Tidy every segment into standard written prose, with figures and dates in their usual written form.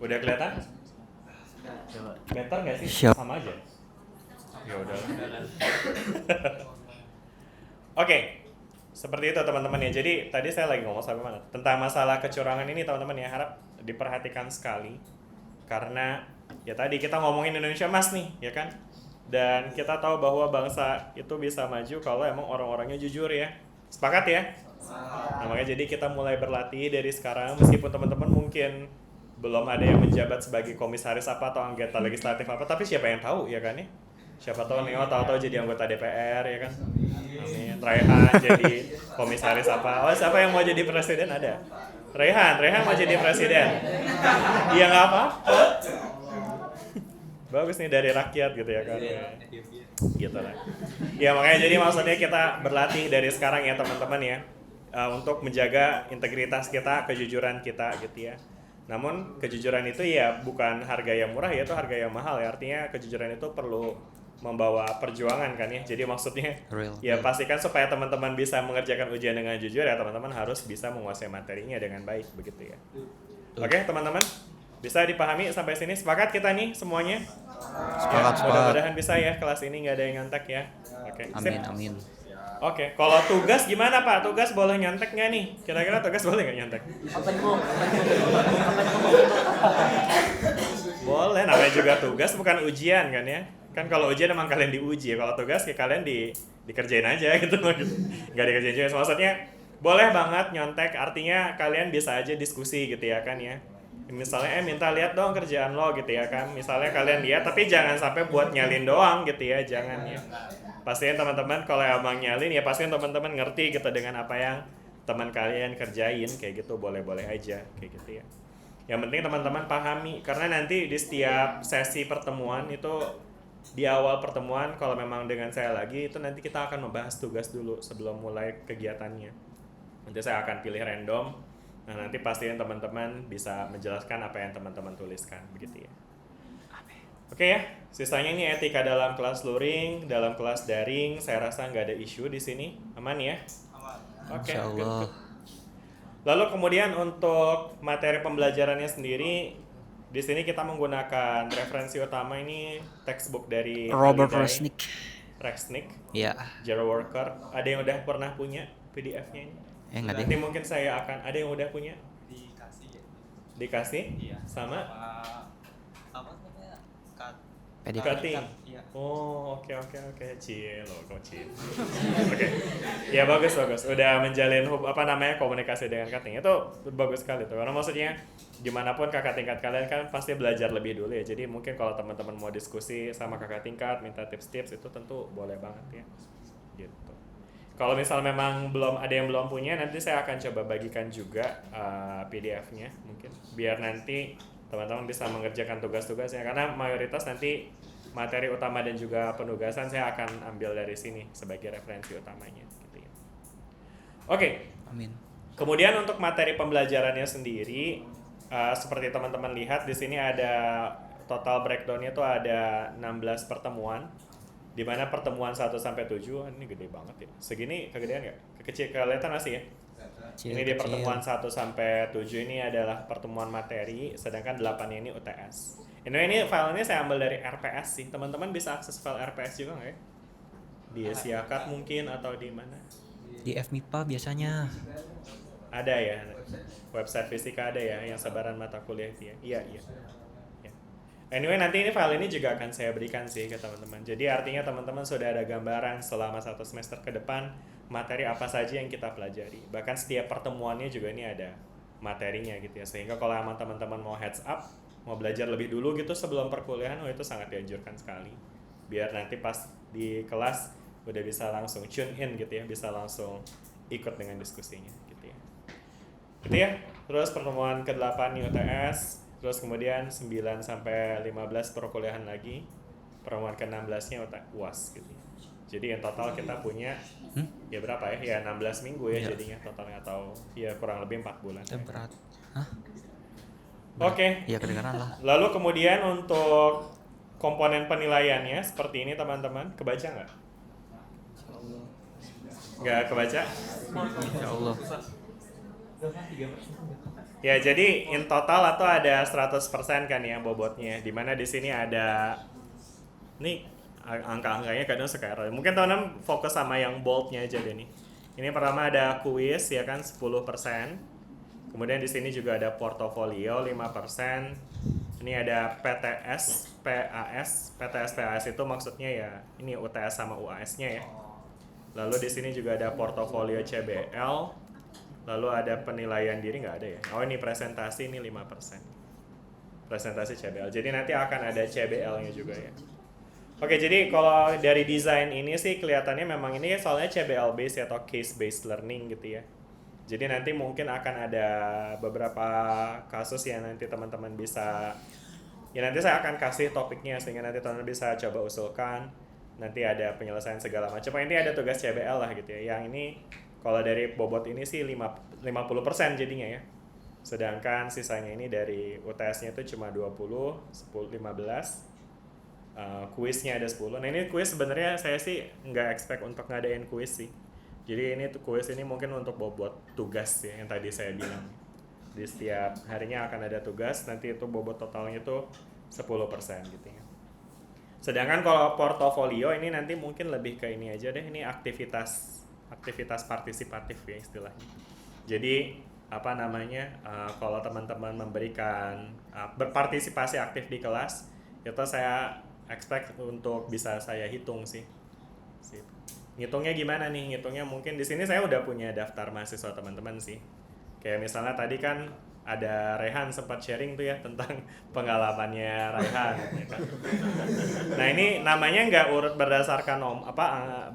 Udah kelihatan? Coba. Better nggak sih? Siap. Sama aja. Ya udah. Oke, seperti itu teman-teman ya. Jadi tadi saya lagi ngomong sampai mana? Tentang masalah kecurangan ini teman-teman ya, harap diperhatikan sekali. Karena ya tadi kita ngomongin Indonesia Emas nih, ya kan? Dan kita tahu bahwa bangsa itu bisa maju kalau emang orang-orangnya jujur ya. Sepakat ya? Nah, makanya jadi kita mulai berlatih dari sekarang, meskipun teman-teman mungkin belum ada yang menjabat sebagai komisaris apa atau anggota legislatif apa, tapi siapa yang tahu ya kan ya? Siapa tahu Neo tahu-tahu jadi anggota DPR ya kan? Amin. Raihan jadi komisaris apa? Oh, siapa yang mau jadi presiden ada? Raihan mau jadi presiden. Iya nggak apa-apa. Bagus nih dari rakyat gitu ya kan? Gitu lah. Ya makanya jadi maksudnya kita berlatih dari sekarang ya teman-teman ya, untuk menjaga integritas kita, kejujuran kita gitu ya. Namun kejujuran itu ya bukan harga yang murah ya, itu harga yang mahal ya. Artinya kejujuran itu perlu membawa perjuangan kan ya. Jadi maksudnya ya pastikan supaya teman-teman bisa mengerjakan ujian dengan jujur ya, teman-teman harus bisa menguasai materinya dengan baik begitu ya. Oke teman-teman, bisa dipahami sampai sini? Sepakat kita nih semuanya? Sepakat. Mudah-mudahan bisa ya, kelas ini nggak ada yang nyontek ya. Oke. Amin, amin. Oke, kalau tugas gimana Pak? Tugas boleh nyontek nggak nih? Kira-kira tugas boleh nggak nyontek? Boleh, namanya juga tugas bukan ujian kan ya? Kan kalau ujian emang kalian diuji, kalau tugas ya kalian dikerjain aja gitu. Nggak dikerjain juga, maksudnya boleh banget nyontek, artinya kalian bisa aja diskusi gitu ya kan ya. Misalnya minta lihat dong kerjaan lo gitu ya kan. Misalnya kalian lihat, tapi jangan sampai buat nyalin doang gitu ya, jangan ya. Pastiin teman-teman kalau emang nyalin ya pastiin teman-teman ngerti gitu dengan apa yang teman kalian kerjain kayak gitu, boleh-boleh aja kayak gitu ya. Yang penting teman-teman pahami, karena nanti di setiap sesi pertemuan itu di awal pertemuan kalau memang dengan saya lagi itu nanti kita akan membahas tugas dulu sebelum mulai kegiatannya. Nanti saya akan pilih random. Nah, nanti pastiin teman-teman bisa menjelaskan apa yang teman-teman tuliskan begitu ya. Oke ya, sisanya ini etika dalam kelas luring, dalam kelas daring, saya rasa nggak ada isu di sini, aman ya? Aman. Oke. Insyaallah. Lalu kemudian untuk materi pembelajarannya sendiri, di sini kita menggunakan referensi utama ini textbook dari Robert Halliday, Resnick. Resnick, Ya. Zero Worker. Ada yang udah pernah punya PDF-nya ini? Enggak Nanti deh. mungkin saya akan, ada yang udah punya? Dikasih ya. Dikasih? Iya. Sama? Apa namanya? PDF. Cutting? Iya. Oh, oke. Cil, loh, kok Cil. Oke. Ya bagus. Udah menjalin komunikasi dengan cutting. Itu bagus sekali tuh. Karena maksudnya gimana pun kakak tingkat kalian kan pasti belajar lebih dulu ya. Jadi mungkin kalau teman-teman mau diskusi sama kakak tingkat, minta tips-tips itu tentu boleh banget ya. Gitu. Kalau misal memang ada yang belum punya, nanti saya akan coba bagikan juga PDF-nya mungkin. Biar nanti teman-teman bisa mengerjakan tugas-tugasnya, karena mayoritas nanti materi utama dan juga penugasan saya akan ambil dari sini sebagai referensi utamanya gitu ya. Oke. Amin. Kemudian untuk materi pembelajarannya sendiri, seperti teman-teman lihat di sini ada total breakdown-nya tuh ada 16 pertemuan, di mana pertemuan 1 sampai 7 ini gede banget ya. Segini kegedean nggak? Kecil kelihatan masih ya? Ini di pertemuan 1 sampai 7 ini adalah pertemuan materi, sedangkan 8-nya ini UTS. Ini filenya saya ambil dari RPS sih. Teman-teman bisa akses file RPS juga nggak ya? Di Siakat mungkin atau di mana? Di FMIPA biasanya. Ada ya, website fisika ada ya, yang sebaran mata kuliah itu ya. Iya. Ya. Anyway, nanti ini file ini juga akan saya berikan sih ke teman-teman. Jadi artinya teman-teman sudah ada gambaran selama 1 semester ke depan materi apa saja yang kita pelajari. Bahkan setiap pertemuannya juga ini ada materinya gitu ya. Sehingga kalau emang teman-teman mau heads up, mau belajar lebih dulu gitu sebelum perkuliahan, itu sangat dianjurkan sekali. Biar nanti pas di kelas udah bisa langsung tune in gitu ya, bisa langsung ikut dengan diskusinya gitu ya. Gitu ya. Terus pertemuan ke-8 UTS, terus kemudian 9 sampai 15 perkuliahan lagi. Pertemuan ke-16-nya UAS gitu. Jadi yang total kita punya ya berapa ya? Ya 16 minggu ya jadinya totalnya, atau ya kurang lebih 4 bulan. Berat. Hah? Oke. Iya kedengaran lah. Lalu kemudian untuk komponen penilaiannya seperti ini teman-teman. Kebaca nggak? Nggak kebaca? Insyaallah. Ya, jadi in total atau ada 100% kan ya bobotnya. Dimana di sini ada nih angka-angkanya kadang suka error. Mungkin teman-teman fokus sama yang boldnya aja deh nih. Ini pertama ada kuis ya kan 10%. Kemudian di sini juga ada portofolio 5%. Ini ada PTS, PAS. PTS, PAS itu maksudnya ya ini UTS sama UAS-nya ya. Lalu di sini juga ada portofolio CBL. Lalu ada penilaian diri nggak ada ya? Oh ini presentasi ini 5%. Presentasi CBL. Jadi nanti akan ada CBL-nya juga ya. Oke, jadi kalau dari desain ini sih kelihatannya memang ini soalnya CBL based atau case based learning gitu ya. Jadi nanti mungkin akan ada beberapa kasus yang nanti teman-teman bisa, ya nanti saya akan kasih topiknya sehingga nanti teman-teman bisa coba usulkan. Nanti ada penyelesaian segala macam. Ini ada tugas CBL lah gitu ya. Yang ini kalau dari bobot ini sih 50% jadinya ya. Sedangkan sisanya ini dari UTS-nya itu cuma 20, 10, 15. Kuisnya ada 10. Nah ini kuis sebenarnya saya sih nggak expect untuk ngadain kuis sih. Jadi ini tuh kuis ini mungkin untuk bobot tugas ya yang tadi saya bilang. Di setiap harinya akan ada tugas, nanti itu bobot totalnya tuh 10% gitu ya. Sedangkan kalau portofolio ini nanti mungkin lebih ke ini aja deh, ini aktivitas partisipatif ya istilahnya. Jadi apa namanya kalau teman-teman memberikan berpartisipasi aktif di kelas, itu saya expect untuk bisa saya hitung sih. Ngitungnya gimana nih? Ngitungnya mungkin di sini saya udah punya daftar mahasiswa teman-teman sih. Kayak misalnya tadi kan ada Rehan sempat sharing tuh ya tentang pengalamannya Rehan. Ya kan? Nah ini namanya nggak urut berdasarkan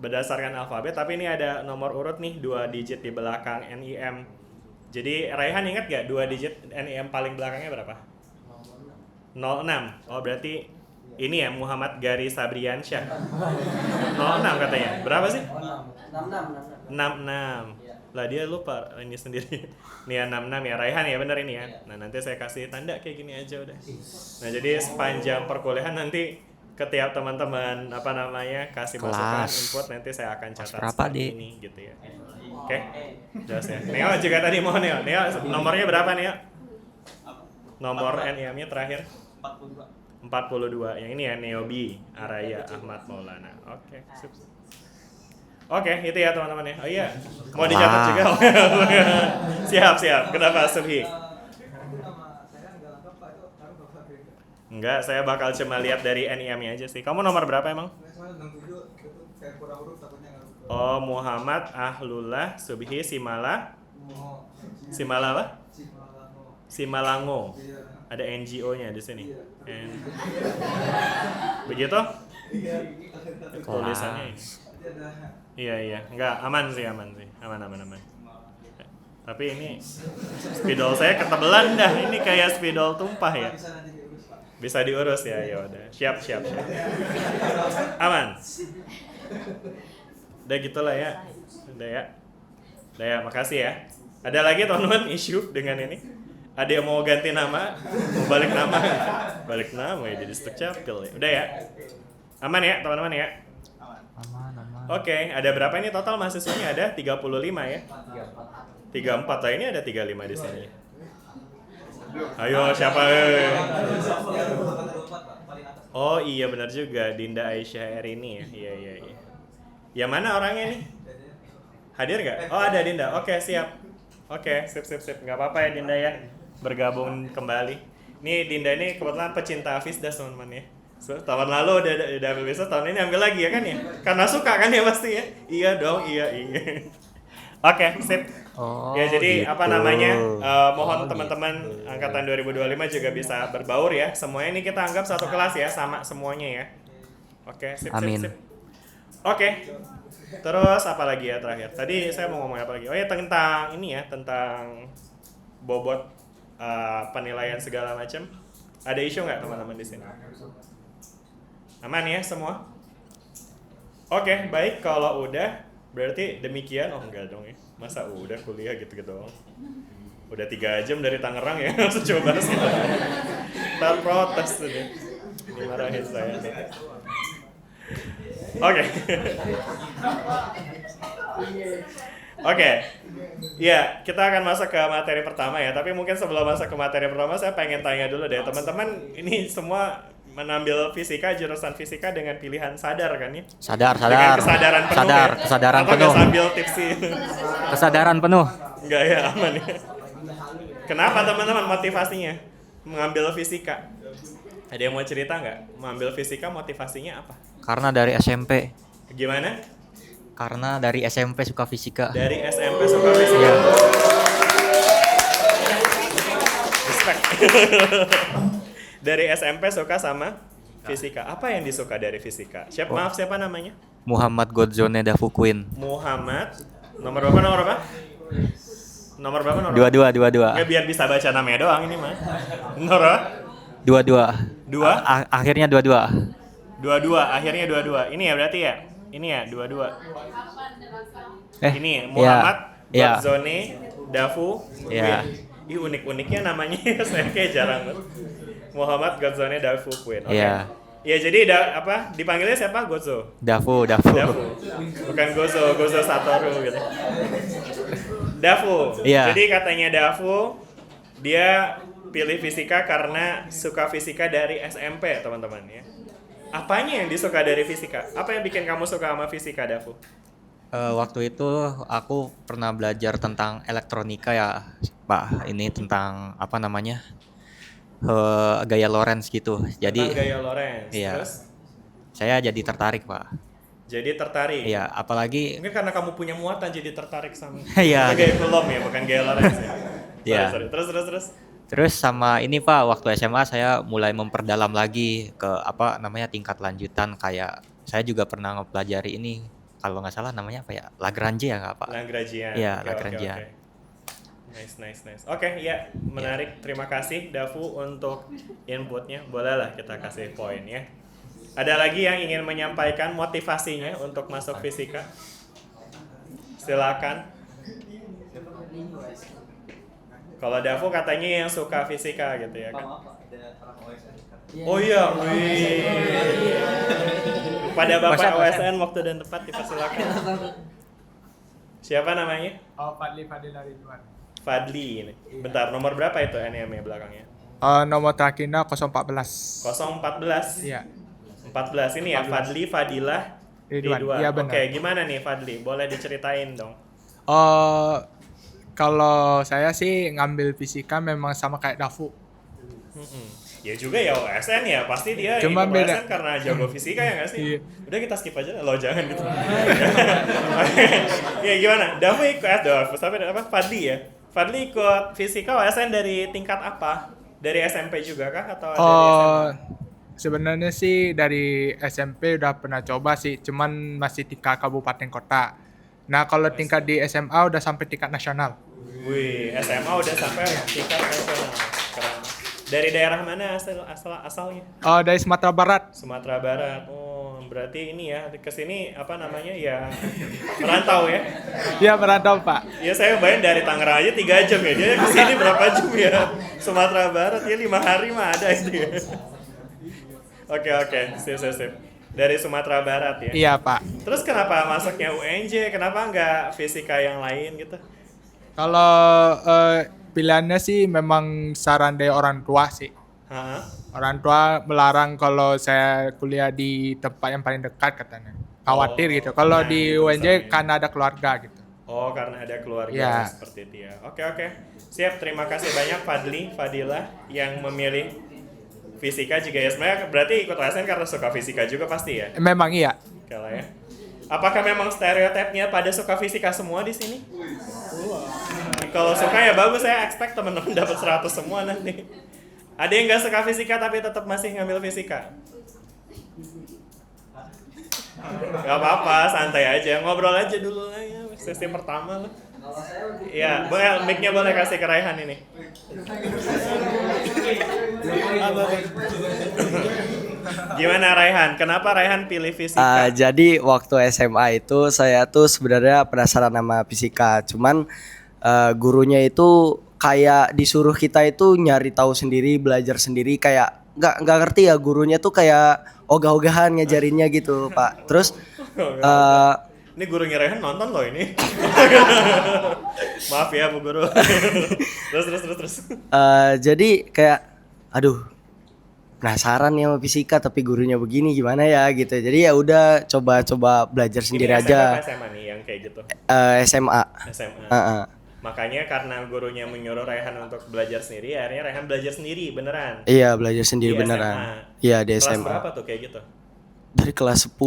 berdasarkan alfabet, tapi ini ada nomor urut nih 2 digit di belakang NIM. Jadi Rehan ingat nggak 2 digit NIM paling belakangnya berapa? 06. Oh berarti ini ya Muhammad Gari Sabriansyah. 06 katanya. Berapa sih? 66. Lah dia lupa ini sendiri. Nih ya 66 ya Raihan ya bener ini ya. Nah nanti saya kasih tanda kayak gini aja udah. Nah jadi sepanjang perkuliahan nanti ketiap teman-teman kasih masukan input nanti saya akan catat seperti ini gitu ya. Oke. Jelas ya. Neo juga tadi mau Neo. Neo nomornya berapa Neo? Nomor NIM-nya terakhir? 42. Yang ini ya Neobi Araya Ahmad Maulana. Oke. Oke, itu ya teman-teman ya. Oh iya, mau dicatat juga. Siap. Kenapa Subhi? Enggak, saya bakal cuma lihat dari NIM-nya aja sih. Kamu nomor berapa emang? Oh, Muhammad Ahlullah Subhi Simala apa? Simalango. Ada NGO-nya di sini. Begitu? Tulisannya ini. Iya. Enggak, aman sih. Aman. Tapi ini spidol saya ketebelan dah. Ini kayak spidol tumpah ya. Bisa diurus ya. Ya udah. Siap. Aman. Udah gitulah ya. Udah ya, makasih ya. Ada lagi teman-teman isu dengan ini? Ada yang mau ganti nama? Mau balik nama? Balik nama ya jadi Stukcapil ya. Udah ya? Aman ya teman-teman ya? Aman. Oke, ada berapa ini total mahasiswanya? Ada 35 ya? 34 lah, ini ada 35 di sini. Ayo siapa? Oh iya benar juga, Dinda Aisyah Erini ya. Iya. Yang mana orangnya nih? Hadir nggak? Oh ada Dinda. Oke siap. Oke sip. Nggak apa-apa ya Dinda ya. Bergabung kembali. Nih Dinda ini kebetulan pecinta Fisdas teman-teman ya. Tahun lalu udah ambil Fisdas, tahun ini ambil lagi ya kan ya? Karena suka kan ya pasti ya? Iya dong, iya. Oke, sip. Oh, ya jadi gitu. mohon teman-teman angkatan 2025 juga bisa berbaur ya. Semuanya ini kita anggap satu kelas ya, sama semuanya ya. Oke, sip. Oke. Terus apa lagi ya terakhir? Tadi saya mau ngomong apa lagi? Oh ya tentang ini ya, tentang bobot penilaian segala macam. Ada isu nggak teman-teman di sini? Aman ya semua? Oke, baik kalau udah berarti demikian. Oh enggak dong ya. Masa udah kuliah gitu-gitu doang. Udah 3 jam dari Tangerang ya. Langsung coba sih. Tak protes tuh deh. Dimarahin saya. Oke. Oke. Ya, kita akan masuk ke materi pertama ya. Tapi mungkin sebelum masuk ke materi pertama, saya pengen tanya dulu deh, teman-teman. Ini semua menambil fisika, jurusan fisika dengan pilihan sadar kan ya? Sadar, Dengan sadar. kesadaran penuh Sadar, ya? kesadaran Atau penuh. nggak sambil tipsi? Kesadaran penuh. Enggak ya, aman ya. Kenapa teman-teman motivasinya mengambil fisika? Ada yang mau cerita nggak? Mengambil fisika motivasinya apa? Karena dari SMP. Gimana? Karena dari SMP suka fisika. Dari SMP suka fisika. Iya. Respect. Dari SMP suka sama fisika. Apa yang disuka dari fisika? Maaf, siapa namanya? Muhammad Godzone Dafuquin. Muhammad. Nomor berapa? Nomor berapa? Nomor berapa? Nomor Dua. Ya, biar bisa baca namanya doang ini mah. Nomor berapa? Dua. Akhirnya dua. Akhirnya dua. Ini ya berarti ya? Ini ya, dua. Ini iya. Muhammad Iya. Godzone Dafu. Iya. Ih, unik-uniknya namanya saya kayak jarang banget. Muhammad Godzone Dafu Queen. Oke. Iya. Ya jadi dipanggilnya siapa? Gozo. Dafu. Dafu. Bukan Gozo Satoru gitu. Dafu. Iya. Jadi katanya Dafu dia pilih fisika karena suka fisika dari SMP, teman-teman ya. Apanya yang disuka dari fisika? Apa yang bikin kamu suka sama fisika, Dafu? Waktu itu aku pernah belajar tentang elektronika ya, Pak. Ini tentang apa namanya? Gaya Lorentz gitu. Jadi Tentang gaya Lorentz. iya. Terus saya jadi tertarik, Pak. jadi tertarik. Iya, apalagi Mungkin karena kamu punya muatan jadi tertarik sama. Iya. Gaya Coulomb ya, bukan gaya Lorentz ya. Iya. Sorry. Terus. terus sama ini Pak, waktu SMA saya mulai memperdalam lagi ke apa namanya tingkat lanjutan, kayak saya juga pernah mempelajari ini, kalau nggak salah namanya apa ya? Lagrange ya nggak Pak? Lagrangian. Iya, Oke, Lagrangian. oke. Nice. Oke, ya, menarik. Terima kasih Dafu untuk inputnya. Bolehlah kita kasih poin ya. Ada lagi yang ingin menyampaikan motivasinya untuk masuk fisika? Silakan. Kalau Dafu katanya yang suka fisika gitu ya kan. Ada orang OSN. Oh iya, wih. Pada Bapak OSN waktu dan tempat dipersilakan. Siapa namanya? Oh, Fadli Ridwan. Fadli ini. Bentar, nomor berapa itu NM-nya belakangnya? Nomor terakhirnya 014. 014. Iya. 14 ini ya, 14. Fadli Fadilah Ridwan. Iya, benar. Oke, gimana nih Fadli? Boleh diceritain dong. Kalau saya sih ngambil fisika memang sama kayak Dafu. Ya juga ya OSN ya, pasti dia Cuma ikut beda. OSN karena jago fisika ya nggak sih? Iya. Udah kita skip aja, lo jangan gitu. Ya gimana? Dafu ikut sampai apa? Fadli ya? Fadli ikut fisika OSN dari tingkat apa? Dari SMP juga kah atau dari SMA? Sebenarnya sih dari SMP udah pernah coba sih, cuman masih tingkat kabupaten kota. Nah, kalau tingkat di SMA udah sampai tingkat nasional. Wih, SMA udah sampai tingkat nasional. Keren. Dari daerah mana asalnya? Dari Sumatera Barat. Sumatera Barat. Oh, berarti ini ya kesini apa namanya ya merantau ya? Iya, merantau Pak. Ya saya bayangin dari Tangerang aja 3 jam ya. Dia kesini berapa jam ya? Sumatera Barat ya 5 hari mah ada itu ya. Oke, sip. Dari Sumatera Barat ya. Iya Pak. Terus kenapa masuknya UNJ? Kenapa nggak fisika yang lain gitu? Kalau pilihannya sih memang saran dari orang tua sih. Hah? Orang tua melarang kalau saya kuliah di tempat yang paling dekat katanya. Khawatir gitu. Kalau nah, di itu UNJ besarnya. karena ada keluarga gitu. Oh, karena ada keluarga Ya. seperti itu ya. Oke. Siap, terima kasih banyak Fadilah yang memilih fisika juga ya. Sebenarnya berarti ikut OSN karena suka fisika juga pasti ya. Memang iya. Oke lah ya. Apakah memang stereotipnya pada suka fisika semua di sini? Kalau suka ya bagus, saya expect teman-teman dapat 100 semua nanti. Ada yang nggak suka fisika tapi tetap masih ngambil fisika? Gak apa-apa, santai aja. Ngobrol aja dulu lah ya, sesi pertama lah. Iya, boleh, mic-nya boleh kasih ke Raihan ini. Gimana Raihan? Kenapa Raihan pilih fisika? Jadi waktu SMA itu saya tuh sebenarnya penasaran sama fisika, cuman gurunya itu kayak disuruh kita itu nyari tahu sendiri, belajar sendiri, kayak nggak ngerti ya, gurunya tuh kayak ogah-ogahan ngajarinnya gitu Pak. Terus Ini gurunya Rehan nonton loh ini. Maaf ya Bu Guru. terus. Jadi kayak aduh penasaran nih sama fisika tapi gurunya begini gimana ya gitu. Jadi ya udah coba belajar sendiri Ini aja. SMA nih yang kayak gitu. SMA. SMA. Heeh. Makanya karena gurunya menyuruh Rehan untuk belajar sendiri, akhirnya Rehan belajar sendiri beneran. Iya, belajar sendiri Di beneran. SMA. Iya, di Kelas SMA. berapa tuh kayak gitu? Dari kelas 10.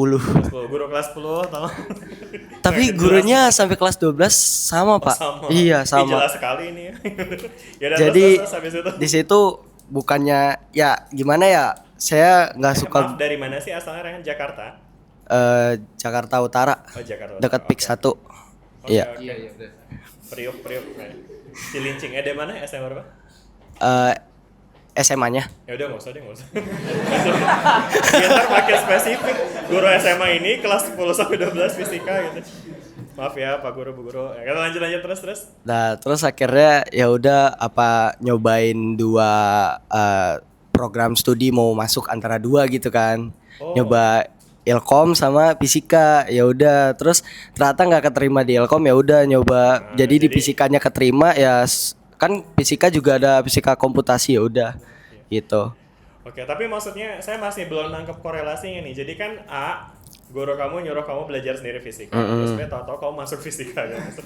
Guru kelas 10 tolong. Tapi Jelas. gurunya sampai kelas 12 sama, Pak. Sama. Iya, Ih, sama. jelas sekali ini. Ya udah, Jadi terus habis itu. di situ bukannya ya gimana ya? Saya nggak suka Maaf, dari mana sih asalnya Rehan? Jakarta? Jakarta Utara, Oh, Jakarta. dekat Oke. PIK 1. Oke, Iya. oke. Iya, iya, udah. Priuk. Nah. Cilincing. Dari mana? SMA berapa? SMA-nya. Ya udah nggak usah. Ya, ntar makin spesifik. Guru SMA ini kelas 10 sampai 12 fisika gitu. Maaf ya Pak Guru, Bu Guru. Ya, kita lanjut terus. Nah, terus akhirnya ya udah apa nyobain dua program studi mau masuk antara dua gitu kan. Oh. Nyoba Ilkom sama fisika. Ya udah, terus ternyata nggak keterima di Ilkom ya udah nyoba. Nah, jadi di jadi- fisikanya keterima ya kan fisika juga ada fisika komputasi ya udah. Gitu. Oke, tapi maksudnya saya masih belum nangkep korelasinya nih. Jadi kan A, guru kamu nyuruh kamu belajar sendiri fisika. Terus B, tau-tau kamu masuk fisika gitu.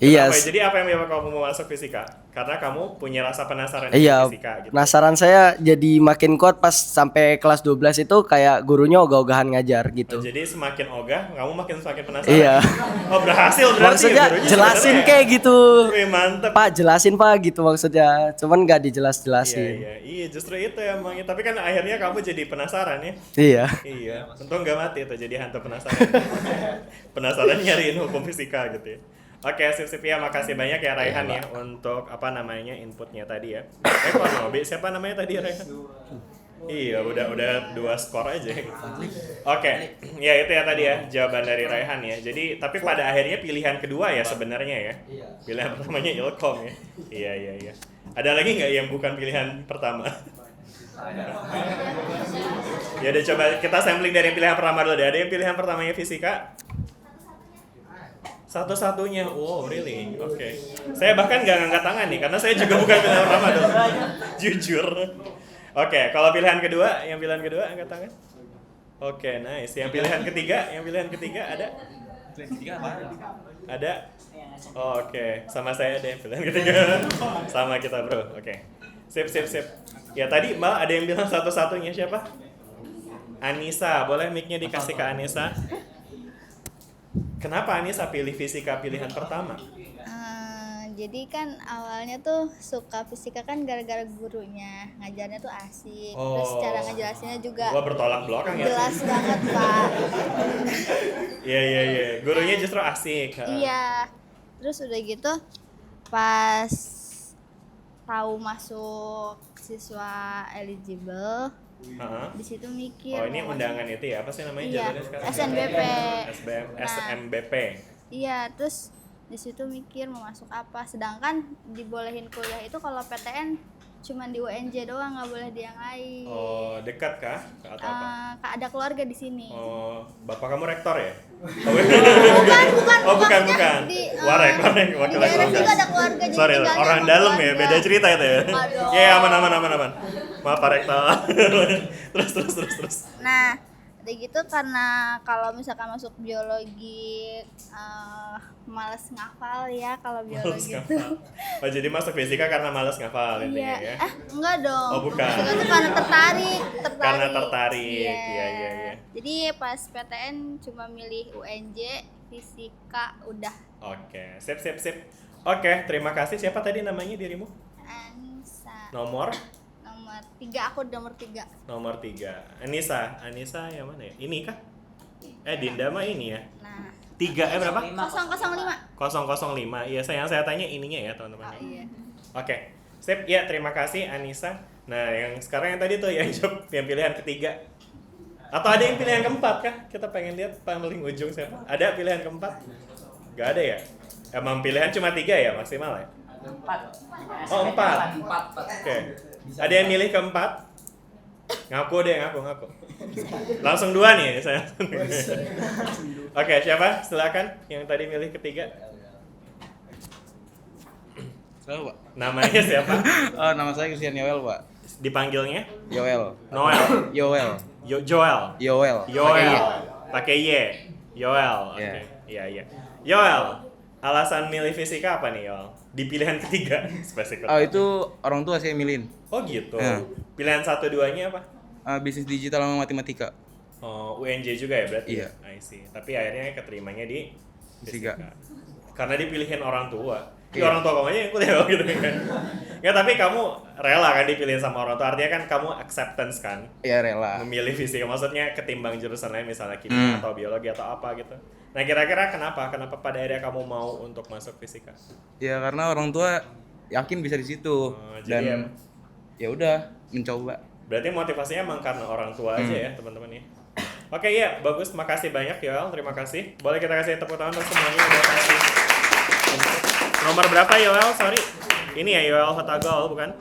Iya. Kenapa ya? Jadi apa yang menyebabkan kamu mau masuk fisika? Karena kamu punya rasa penasaran di Iya, fisika gitu. penasaran saya jadi makin kuat pas sampai kelas 12 itu kayak gurunya ogah-ogahan ngajar Oh, gitu. jadi semakin ogah, kamu semakin penasaran. Iya. Oh, berhasil berarti Maksudnya ya gurunya jelasin sebenarnya. kayak gitu. Wih, mantep. Pak, jelasin Pak gitu maksudnya. Cuman nggak dijelas-jelasin. Iya, justru itu emang. Tapi kan akhirnya kamu jadi penasaran ya. Iya. Iya, untung nggak mati tuh jadi hantu penasaran. Penasaran nyariin hukum fisika gitu ya. Oke, sip ya, makasih banyak ya Raihan ya untuk apa namanya inputnya tadi ya. Kok Nobi, siapa namanya tadi Raihan? Iya, udah 2 skor aja. Oke, ya itu ya tadi ya jawaban dari Raihan ya. Jadi tapi pada akhirnya pilihan kedua ya sebenarnya ya. Pilihan pertamanya Ilkom ya. Iya. Ada lagi nggak yang bukan pilihan pertama? Ya udah coba kita sampling dari yang pilihan pertama dulu deh. Ada yang pilihan pertamanya fisika? Satu-satunya, wow really, oke. Saya bahkan nggak ngangkat tangan nih, karena saya juga bukan pilihan pertama dong. Jujur. Oke, kalau pilihan kedua, angkat tangan. Oke, nice. Yang pilihan ketiga ada? Pilihan ketiga apa? Ada? Oh, oke, sama saya deh pilihan ketiga. Sama kita bro, oke. Sip. Ya tadi Mbak ada yang bilang satu-satunya siapa? Anissa, boleh mic-nya dikasih ke Anissa? Kenapa Anissa pilih fisika pilihan pertama? Jadi kan awalnya tuh suka fisika kan gara-gara gurunya, ngajarnya tuh asik. Terus Oh. cara ngejelasinnya juga Wah bertolak belakang ya? jelas banget, Pak. Iya. Gurunya justru asik. Iya. Terus udah gitu pas tahu masuk siswa eligible, Heeh. di situ mikir. Oh ini mau undangan itu ya? Apa sih namanya Iya, jadwalnya sekarang? SNBP. Nah. SMBP. Iya, terus di situ mikir mau masuk apa. Sedangkan dibolehin kuliah itu kalau PTN cuman di UNJ doang, nggak boleh di yang lain. Oh dekat kah? Atau apa? Ada keluarga di sini. Oh bapak kamu rektor ya? Bukan. Oh bukan. Di, Warek, wakil di daerah rektor. situ ada keluarga, jadi Sorry, tinggalnya orang sama dalam ya, keluarga. beda cerita itu ya. Aduh. Ya aman. Maaf Pak Rektor. Terus. Nah, udah gitu karena kalau misalkan masuk biologi males ngafal ya kalau Males biologi itu. ngafal. Oh jadi masuk fisika karena malas ngafal intinya Iya. ya? Enggak dong. Oh, bukan. Fisika tuh karena tertarik. Karena tertarik, Iya. iya. Jadi pas PTN cuma milih UNJ, fisika udah. Oke, sip. Oke, terima kasih. Siapa tadi namanya dirimu? Anissa. Nomor 3, aku nomor 3. nomor 3. Anissa yang mana ya? Ini kah? Dinda mah ini ya. Nah, 3 berapa? 005. 005. Iya, saya tanya ininya ya, teman-teman. Oh iya. Oke. Sip, ya terima kasih Anissa. Nah, yang sekarang yang tadi tuh yang jawab yang pilihan ketiga. Atau ada yang pilihan keempat kah? Kita pengen lihat paling ujung siapa. Ada pilihan keempat? Gak ada ya? Emang pilihan cuma 3 ya maksimal ya? 4. Oh, 4. Oke. Ada yang milih keempat? Ngaku deh, ngaku. Langsung 2 nih saya. Oke, siapa? Silakan yang tadi milih ketiga. Halo, Pak. Namanya siapa? Nama saya Christian Yoel, Pak. Dipanggilnya Yoel. Noel. Yoel. Joel. Yoel. Yoel. Pakai Y. Yoel. Oke. Iya. Iya. Yoel. Alasan milih fisika apa nih, Yoel? Di pilihan ketiga spesifik. Oh, itu orang tua saya milihin. Oh gitu. Ya. Pilihan 1-2-nya apa? Bisnis digital sama matematika. Oh, UNJ juga ya berarti? Iya. I see. Tapi akhirnya keterimanya di Fisika. Karena dipilihin orang tua. Iya. Orang tua kamu aja yang kuliah gitu kan. Ya tapi kamu rela kan dipilihin sama orang tua. Artinya kan kamu acceptance kan. Ya rela. Memilih fisika. Maksudnya ketimbang jurusan lain misalnya kimia atau biologi atau apa gitu. Nah kira-kira kenapa? Kenapa pada akhirnya kamu mau untuk masuk fisika? Ya karena orang tua yakin bisa di situ. Jadi Dan ya udah mencoba. berarti motivasinya emang karena orang tua aja ya teman-teman ya. Oke ya, bagus. Makasih banyak Yoel. Terima kasih. Boleh kita kasih tepuk tangan untuk semuanya udah kasih. Nomor berapa Yoel? Sorry. Ini ya Yoel Hotagol bukan?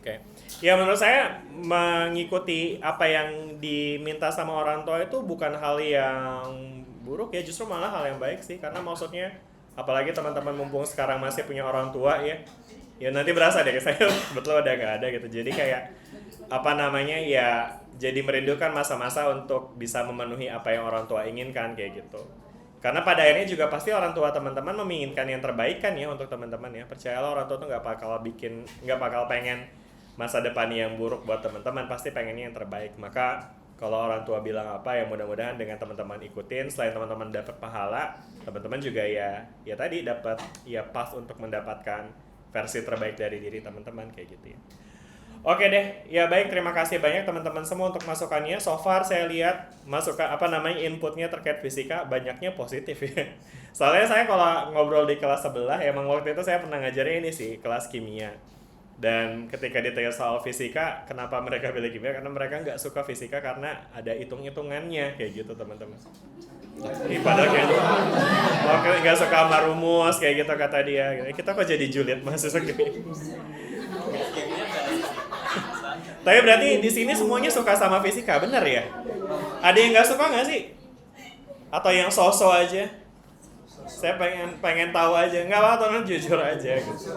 Oke. Ya menurut saya mengikuti apa yang diminta sama orang tua itu bukan hal yang buruk ya, justru malah hal yang baik sih. Karena maksudnya apalagi teman-teman mumpung sekarang masih punya orang tua ya. Ya nanti berasa deh saya betul udah gak ada gitu. Jadi kayak apa namanya ya, jadi merindukan masa-masa untuk bisa memenuhi apa yang orang tua inginkan kayak gitu. Karena pada akhirnya juga pasti orang tua teman-teman menginginkan yang terbaik kan ya untuk teman-teman ya. Percayalah orang tua tuh nggak bakal pengen masa depan yang buruk buat teman-teman, pasti pengennya yang terbaik. Maka kalau orang tua bilang apa ya mudah-mudahan dengan teman-teman ikutin, selain teman-teman dapat pahala, teman-teman juga ya tadi dapat ya pas untuk mendapatkan versi terbaik dari diri teman-teman kayak gitu ya. Oke deh, ya baik, terima kasih banyak teman-teman semua untuk masukannya. So far saya lihat inputnya terkait fisika banyaknya positif ya. Soalnya saya kalau ngobrol di kelas sebelah, emang waktu itu saya pernah ngajarin ini sih, kelas kimia. Dan ketika ditanya soal fisika, kenapa mereka pilih kimia? Karena mereka nggak suka fisika karena ada hitung-hitungannya kayak gitu teman-teman. Padahal kayak nggak suka sama rumus kayak gitu kata dia. Kita kok jadi julid mahasiswa kimia? Tapi berarti di sini semuanya suka sama fisika, bener ya? Ada yang nggak suka nggak sih? Atau yang so-so aja? Saya pengen tahu aja, nggak apa-apa, jujur aja. Gitu.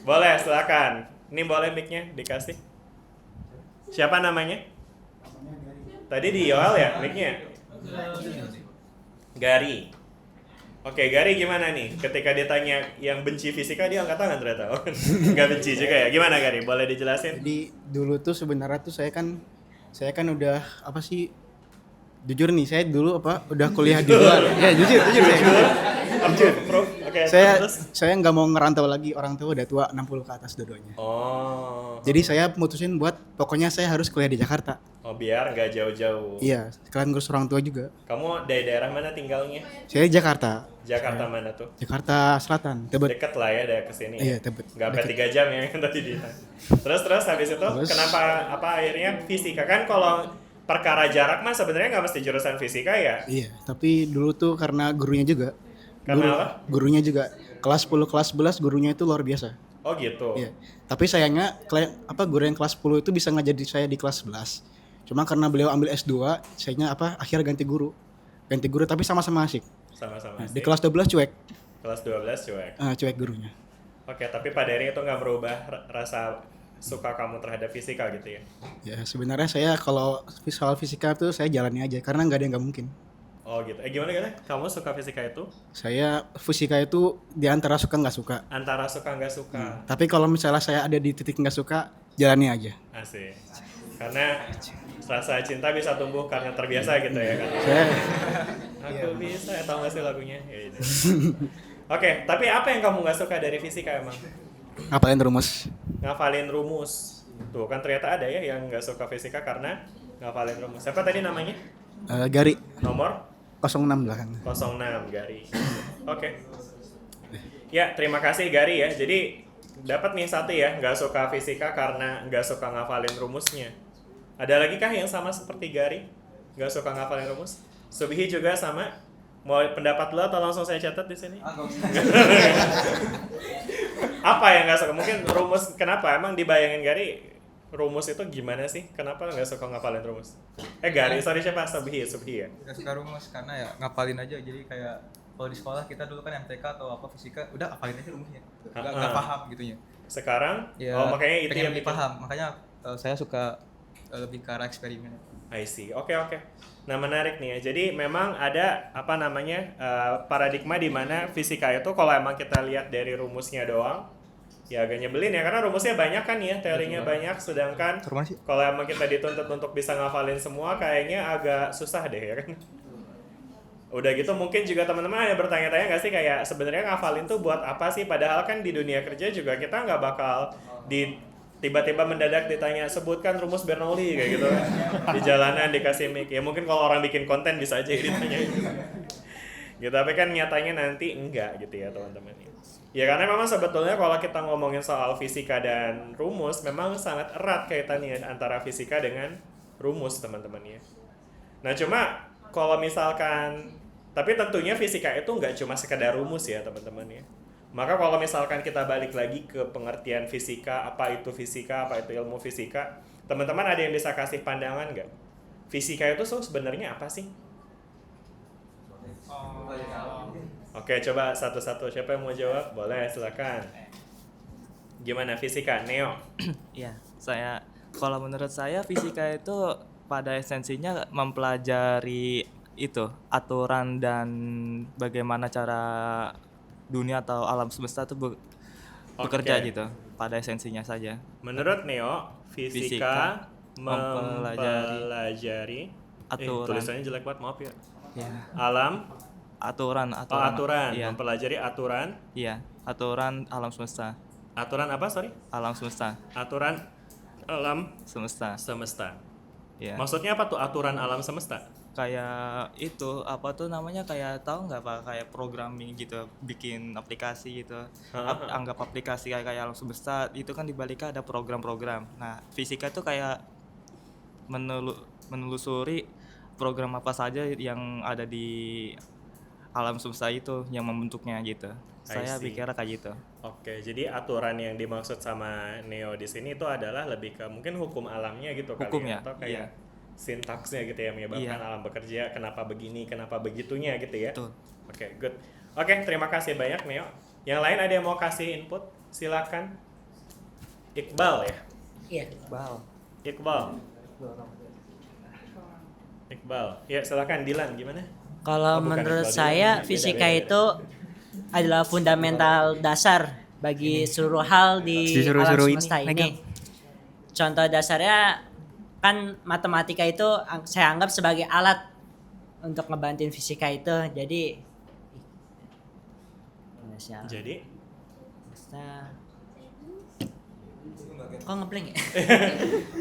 Boleh, silakan. Ini boleh mic-nya dikasih. Siapa namanya? Tadi di Yoel ya, mic-nya? Gary. Oke, Gary gimana nih? Ketika ditanya yang benci fisika, dia angkat tangan ternyata. Nggak benci juga ya? Gimana Gary? Boleh dijelasin? Jadi dulu tuh sebenarnya tuh saya kan udah jujur nih, saya dulu udah kuliah di luar. Ya jujur saya. Oke, Saya nggak mau ngerantau lagi, orang tua udah tua 60 ke atas dua-duanya. Oh. Jadi saya mutusin pokoknya saya harus kuliah di Jakarta. Oh, biar nggak jauh-jauh. Iya, sekalian ngurus orang tua juga. Kamu dari daerah mana tinggalnya? Saya di Jakarta. Jakarta mana tuh? Jakarta Selatan, Tebet. Deket lah ya dari kesini. Iya, Tebet. Nggak sampai 3 jam ya kan tadi dia. Terus habis itu kenapa akhirnya fisika? Kan kalau perkara jarak mah sebenarnya nggak mesti jurusan fisika ya? Iya, tapi dulu tuh karena gurunya juga. Karena apa? Gurunya juga kelas 10, kelas 11 gurunya itu luar biasa. Oh gitu. Iya. Tapi sayangnya guru yang kelas 10 itu bisa ngajarin saya di kelas 11. Cuma karena beliau ambil S2, sayangnya akhirnya ganti guru tapi sama-sama asik. Sama-sama asik. Di kelas 12 cuek. Kelas 12 cuek. Cuek gurunya. Oke, tapi pada akhirnya itu nggak merubah rasa suka kamu terhadap fisika gitu ya? Ya sebenarnya saya kalau soal fisika tuh saya jalani aja karena nggak ada yang nggak mungkin. Oh gitu. Gimana? Kamu suka fisika itu? Saya fisika itu di antara suka nggak suka. Antara suka nggak suka. Tapi kalau misalnya saya ada di titik nggak suka, jalani aja. Asik. Karena rasa cinta bisa tumbuh karena terbiasa gitu ya kan. Aku bisa, tahu nggak sih lagunya? Ya, Oke, tapi apa yang kamu nggak suka dari fisika emang? Ngapalin rumus. Ngafalin rumus. Tuh kan ternyata ada ya yang nggak suka fisika karena ngafalin rumus. Siapa tadi namanya? Gary. Nomor? 06 belakang. 06 Gary. Oke. Ya, terima kasih Gary ya. Jadi dapat nih satu ya, nggak suka fisika karena nggak suka ngafalin rumusnya. Ada lagi kah yang sama seperti Gary? Nggak suka ngafalin rumus? Subhi juga sama? Mau pendapat lo atau langsung saya catat di sini? Apa yang nggak suka? Mungkin rumus kenapa? Emang dibayangin Gary rumus itu gimana sih? Kenapa nggak suka ngapalin rumus? Gari, sorry siapa? Subhi ya? Gak suka rumus karena ya ngapalin aja, jadi kayak kalau di sekolah kita dulu kan MTK atau apa fisika udah hafalin aja rumusnya, nggak paham gitunya Sekarang, ya. makanya itu pengen yang lebih paham, makanya saya suka lebih ke arah eksperimen. I see. Oke. Nah, menarik nih ya. Jadi memang ada apa namanya paradigma di mana fisika itu kalau emang kita lihat dari rumusnya doang, ya agak nyebelin ya karena rumusnya banyak kan ya, teorinya banyak. Sedangkan kalau emang kita dituntut untuk bisa ngafalin semua, kayaknya agak susah deh ya kan. Udah gitu mungkin juga teman-teman ada bertanya-tanya nggak sih kayak sebenarnya ngafalin tuh buat apa sih? Padahal kan di dunia kerja juga kita nggak bakal tiba-tiba mendadak ditanya sebutkan rumus Bernoulli kayak gitu di jalanan dikasih mic. Ya mungkin kalau orang bikin konten bisa aja ditanya gitu, tapi kan nyatanya nanti enggak gitu ya teman-teman. Ya karena memang sebetulnya kalau kita ngomongin soal fisika dan rumus memang sangat erat kaitannya antara fisika dengan rumus teman-teman ya. Nah cuma kalau misalkan, tapi tentunya fisika itu nggak cuma sekedar rumus ya teman-teman ya. Maka kalau misalkan kita balik lagi ke pengertian fisika, apa itu ilmu fisika, teman-teman ada yang bisa kasih pandangan nggak? Fisika itu sebenarnya apa sih? Oke, coba satu-satu. Siapa yang mau jawab? Boleh, silakan. Gimana fisika, Neo? Ya, kalau menurut saya fisika itu pada esensinya mempelajari itu aturan dan bagaimana cara dunia atau alam semesta itu bekerja gitu, pada esensinya saja. Menurut Neo, fisika mempelajari aturan. Tulisannya jelek banget, maaf ya. Ya. Aturan. Iya. Mempelajari aturan. Iya, aturan alam semesta. Aturan apa, sorry? Alam semesta. Aturan alam Semesta. Ya. Maksudnya apa tuh aturan alam semesta? Kayak itu apa tuh namanya, kayak tahu nggak Pak, kayak programming gitu, bikin aplikasi gitu. Anggap aplikasi kayak alam semesta itu kan dibaliknya ada program-program. Nah, fisika itu kayak menelusuri program apa saja yang ada di alam semesta itu yang membentuknya gitu. Saya pikirnya kayak gitu. Oke, jadi aturan yang dimaksud sama Neo di sini itu adalah lebih ke mungkin hukum alamnya gitu kali ya, atau kayak sintaksnya gitu ya, menyebabkan alam bekerja, kenapa begini, kenapa begitunya gitu ya. Betul. Oke, good. Oke, terima kasih banyak Neo. Yang lain ada yang mau kasih input? Silakan. Iqbal ya? Iya. Iqbal. Ya, silakan Dilan, gimana? Kalau menurut saya fisika itu adalah fundamental dasar bagi seluruh hal di alam semesta ini. Contoh dasarnya kan matematika itu saya anggap sebagai alat untuk ngebantuin fisika itu. Jadi kok ngeblank ya?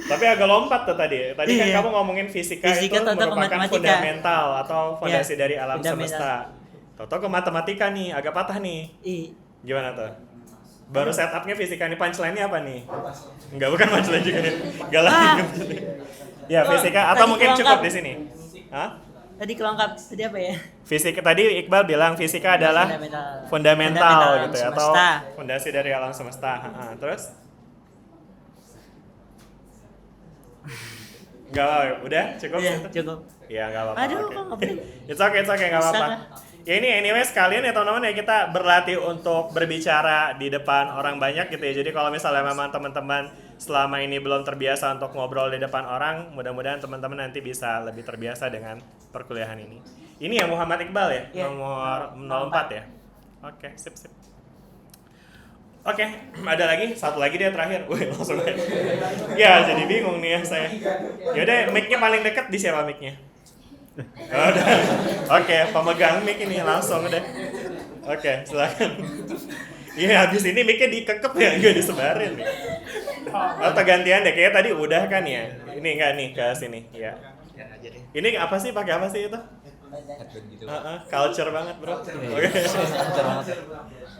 Tapi agak lompat tuh tadi. Tadi kan kamu ngomongin fisika itu merupakan fundamental atau fondasi dari alam semesta. Toto ke matematika nih, agak patah nih. Gimana tuh? Baru setupnya fisika nih, punchline-nya apa nih? Enggak, bukan punchline juga. Galak. Ya, fisika atau mungkin cukup di sini. Hah? Tadi kelengkap, tadi apa ya? Fisika tadi Iqbal bilang fisika adalah fundamental gitu ya, atau fondasi dari alam semesta. Terus? Enggak apa-apa, udah cukup? Iya, cukup. Iya, enggak apa-apa. Aduh, kok ngeblank? It's okay, enggak apa-apa. Ya ini anyway sekalian ya teman-teman ya, kita berlatih untuk berbicara di depan orang banyak gitu ya. Jadi kalau misalnya memang teman-teman selama ini belum terbiasa untuk ngobrol di depan orang, mudah-mudahan teman-teman nanti bisa lebih terbiasa dengan perkuliahan ini. Ini ya Muhammad Iqbal ya, nomor 04 ya. Oke, sip. Oke, ada lagi? Satu lagi dia terakhir. Wih, langsung aja. Ya, jadi bingung nih ya saya. Yaudah, mic-nya paling dekat di siapa mic-nya? Oke, pemegang mic ini langsung deh. Oke, silakan. Iya, habis ini mic-nya dikekep ya, enggak disebarin nih. Atau gantian deh, kayaknya tadi udah kan ya. Ini enggak nih ke sini, ya. Ini apa sih, pakai apa sih itu? Culture banget, Bro.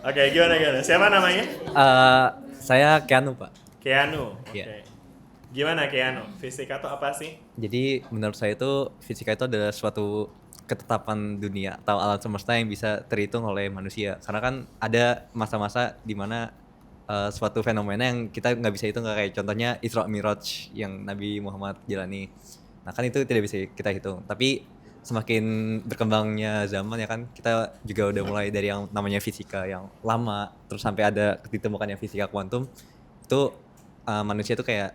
Oke, gimana? Siapa namanya? Saya Keanu, Pak. Keanu. Iya. Okay. Gimana Keanu? Fisika itu apa sih? Jadi menurut saya itu fisika itu adalah suatu ketetapan dunia atau alam semesta yang bisa terhitung oleh manusia. Karena kan ada masa-masa di mana suatu fenomena yang kita nggak bisa hitung, kayak contohnya Isra Miraj yang Nabi Muhammad jalani. Nah kan itu tidak bisa kita hitung. Tapi semakin berkembangnya zaman ya kan, kita juga udah mulai dari yang namanya fisika yang lama, terus sampai ada ditemukannya fisika kuantum. Itu manusia tuh kayak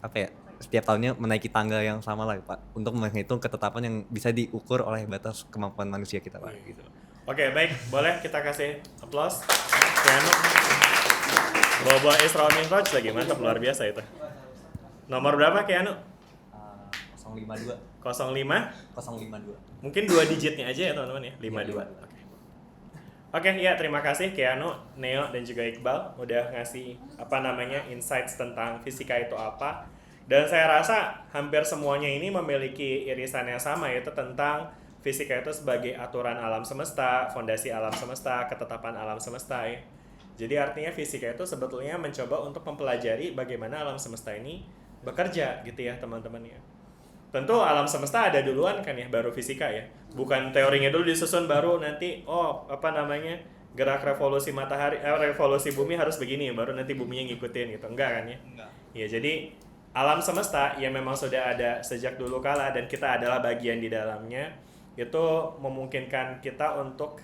apa ya, setiap tahunnya menaiki tangga yang sama lah Pak, untuk menghitung ketetapan yang bisa diukur oleh batas kemampuan manusia kita Pak. Gitu. Oke, baik, boleh kita kasih aplaus. Keanu, bawa Isra Miraj lagi, mantap, luar biasa itu. Nomor berapa Keanu? 052. 052. Mungkin 2 digitnya aja ya teman-teman ya, 52. Oke, ya terima kasih Keanu, Neo dan juga Iqbal udah ngasih insights tentang fisika itu apa. Dan saya rasa hampir semuanya ini memiliki irisan yang sama, yaitu tentang fisika itu sebagai aturan alam semesta, fondasi alam semesta, ketetapan alam semesta ya. Jadi artinya fisika itu sebetulnya mencoba untuk mempelajari bagaimana alam semesta ini bekerja gitu ya teman-teman ya. Tentu alam semesta ada duluan kan ya, baru fisika ya. Bukan teorinya dulu disusun baru nanti gerak revolusi matahari, revolusi bumi harus begini baru nanti buminya ngikutin gitu. Enggak kan ya? Enggak. Ya jadi alam semesta yang memang sudah ada sejak dulu kala dan kita adalah bagian di dalamnya, itu memungkinkan kita untuk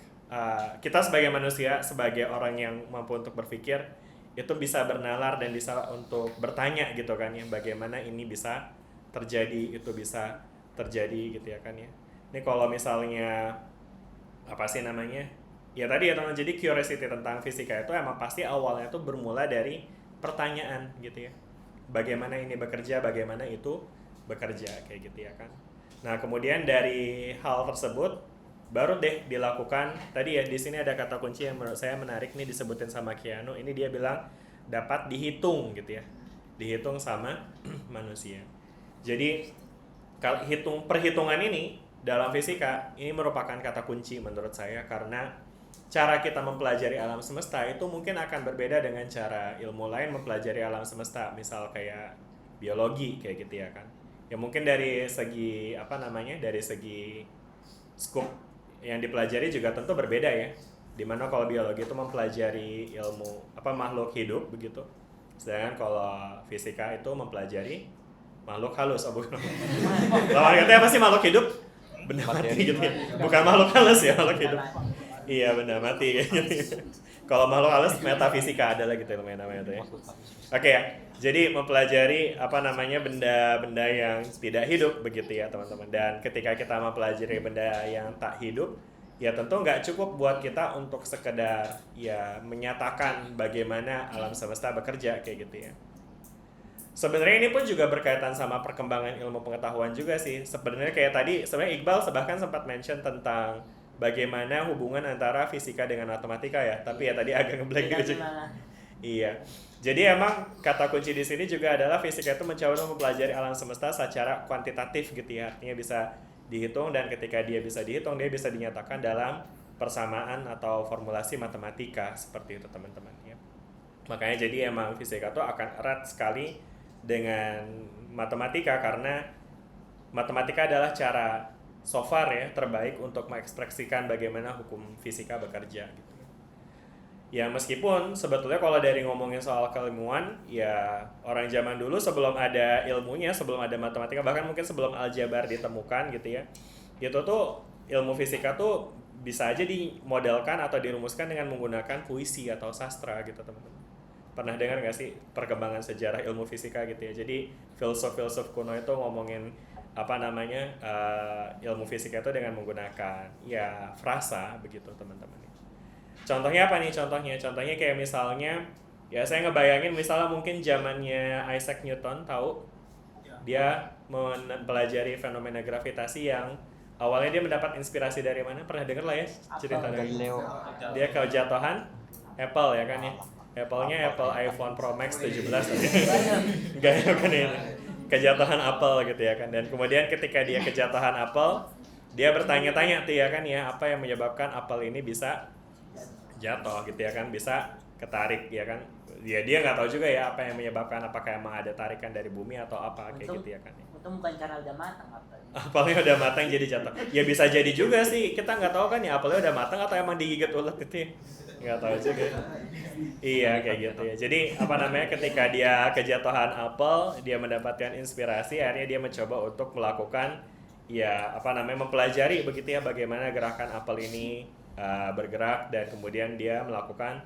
kita sebagai manusia, sebagai orang yang mampu untuk berpikir, itu bisa bernalar dan bisa untuk bertanya gitu kan ya, bagaimana ini bisa terjadi, itu bisa terjadi gitu ya kan ya. Ini kalau misalnya ya tadi ya teman, jadi curiosity tentang fisika itu emang pasti awalnya tuh bermula dari pertanyaan gitu ya, bagaimana ini bekerja, bagaimana itu bekerja kayak gitu ya kan. Nah kemudian dari hal tersebut baru deh dilakukan, tadi ya di sini ada kata kunci yang menurut saya menarik nih disebutin sama Keanu. Ini dia bilang dapat dihitung gitu ya, dihitung sama manusia. Jadi perhitungan ini dalam fisika ini merupakan kata kunci menurut saya, karena cara kita mempelajari alam semesta itu mungkin akan berbeda dengan cara ilmu lain mempelajari alam semesta, misal kayak biologi kayak gitu ya kan. Ya mungkin dari segi dari segi scope yang dipelajari juga tentu berbeda ya. Dimana kalau biologi itu mempelajari ilmu makhluk hidup begitu, sedangkan kalau fisika itu mempelajari makhluk halus. Lawan katanya apa sih makhluk hidup? Benda mati gitu ya. Bukan makhluk halus ya, makhluk hidup. Iya, benda mati gitu. Kalau makhluk halus metafisika adalah gitu namanya itu ya. Oke ya. Jadi mempelajari benda-benda yang tidak hidup begitu ya teman-teman. Dan ketika kita mempelajari benda yang tak hidup, ya tentu nggak cukup buat kita untuk sekedar ya menyatakan bagaimana alam semesta bekerja kayak gitu ya. Sebenarnya ini pun juga berkaitan sama perkembangan ilmu pengetahuan juga sih. Sebenarnya kayak tadi, sebenarnya Iqbal bahkan sempat mention tentang bagaimana hubungan antara fisika dengan matematika ya. Tapi ya tadi agak ngeblank gitu. Iya. Jadi emang kata kunci di sini juga adalah fisika itu mencoba mempelajari alam semesta secara kuantitatif gitu ya. Artinya bisa dihitung, dan ketika dia bisa dihitung, dia bisa dinyatakan dalam persamaan atau formulasi matematika seperti itu teman-teman ya. Makanya jadi emang fisika itu akan erat sekali dengan matematika, karena matematika adalah cara so far ya terbaik untuk mengekspresikan bagaimana hukum fisika bekerja gitu. Ya meskipun sebetulnya kalau dari ngomongin soal keilmuan, ya orang zaman dulu sebelum ada ilmunya, sebelum ada matematika, bahkan mungkin sebelum aljabar ditemukan gitu ya, itu tuh ilmu fisika tuh bisa aja dimodelkan atau dirumuskan dengan menggunakan puisi atau sastra gitu teman-teman. Pernah dengar nggak sih perkembangan sejarah ilmu fisika gitu ya? Jadi filsuf-filsuf kuno itu ngomongin ilmu fisika itu dengan menggunakan ya frasa begitu teman-teman. Contohnya apa nih? Contohnya kayak misalnya ya saya ngebayangin misalnya mungkin zamannya Isaac Newton, tahu? Dia mempelajari fenomena gravitasi yang awalnya dia mendapat inspirasi dari mana? Pernah dengar lah ya cerita dari dia kejatuhan Apple ya kan ya. Apple-nya Apple iPhone Pro Max 17 enggak kan ini. Kejatuhan Apple gitu ya kan. Dan kemudian ketika dia kejatuhan Apple, dia bertanya-tanya tuh ya kan ya, apa yang menyebabkan Apple ini bisa jatuh gitu ya kan, bisa ketarik ya kan. Ya dia nggak tahu juga ya apa yang menyebabkan, apakah emang ada tarikan dari bumi atau apa kayak gitu ya kan. Itu bukan karena udah matang apelnya. Apelnya udah matang jadi jatuh. Ya bisa jadi juga sih, kita nggak tahu kan ya apelnya udah matang atau emang digigit ulet gitu ya. Nggak tahu juga. Iya kayak gitu ya. Jadi apa namanya ketika dia kejatuhan apel, dia mendapatkan inspirasi, akhirnya dia mencoba untuk melakukan ya apa namanya mempelajari begitu ya bagaimana gerakan apel ini bergerak dan kemudian dia melakukan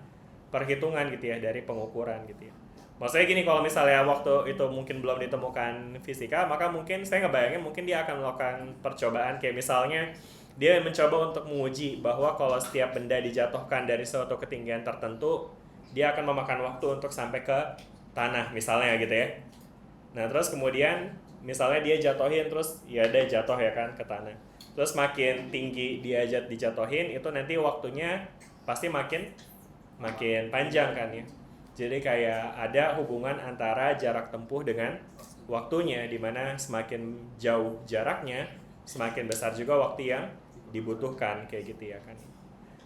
perhitungan gitu ya dari pengukuran gitu ya. Maksudnya gini, kalau misalnya waktu itu mungkin belum ditemukan fisika, maka mungkin saya ngebayangin mungkin dia akan melakukan percobaan kayak misalnya dia mencoba untuk menguji bahwa kalau setiap benda dijatuhkan dari suatu ketinggian tertentu, dia akan memakan waktu untuk sampai ke tanah misalnya gitu ya. Nah terus kemudian misalnya dia jatuhin terus ya dia jatuh ya kan ke tanah. Terus makin tinggi dia dijatuhin itu nanti waktunya pasti makin panjang kan ya. Jadi kayak ada hubungan antara jarak tempuh dengan waktunya, di mana semakin jauh jaraknya, semakin besar juga waktu yang dibutuhkan kayak gitu ya kan.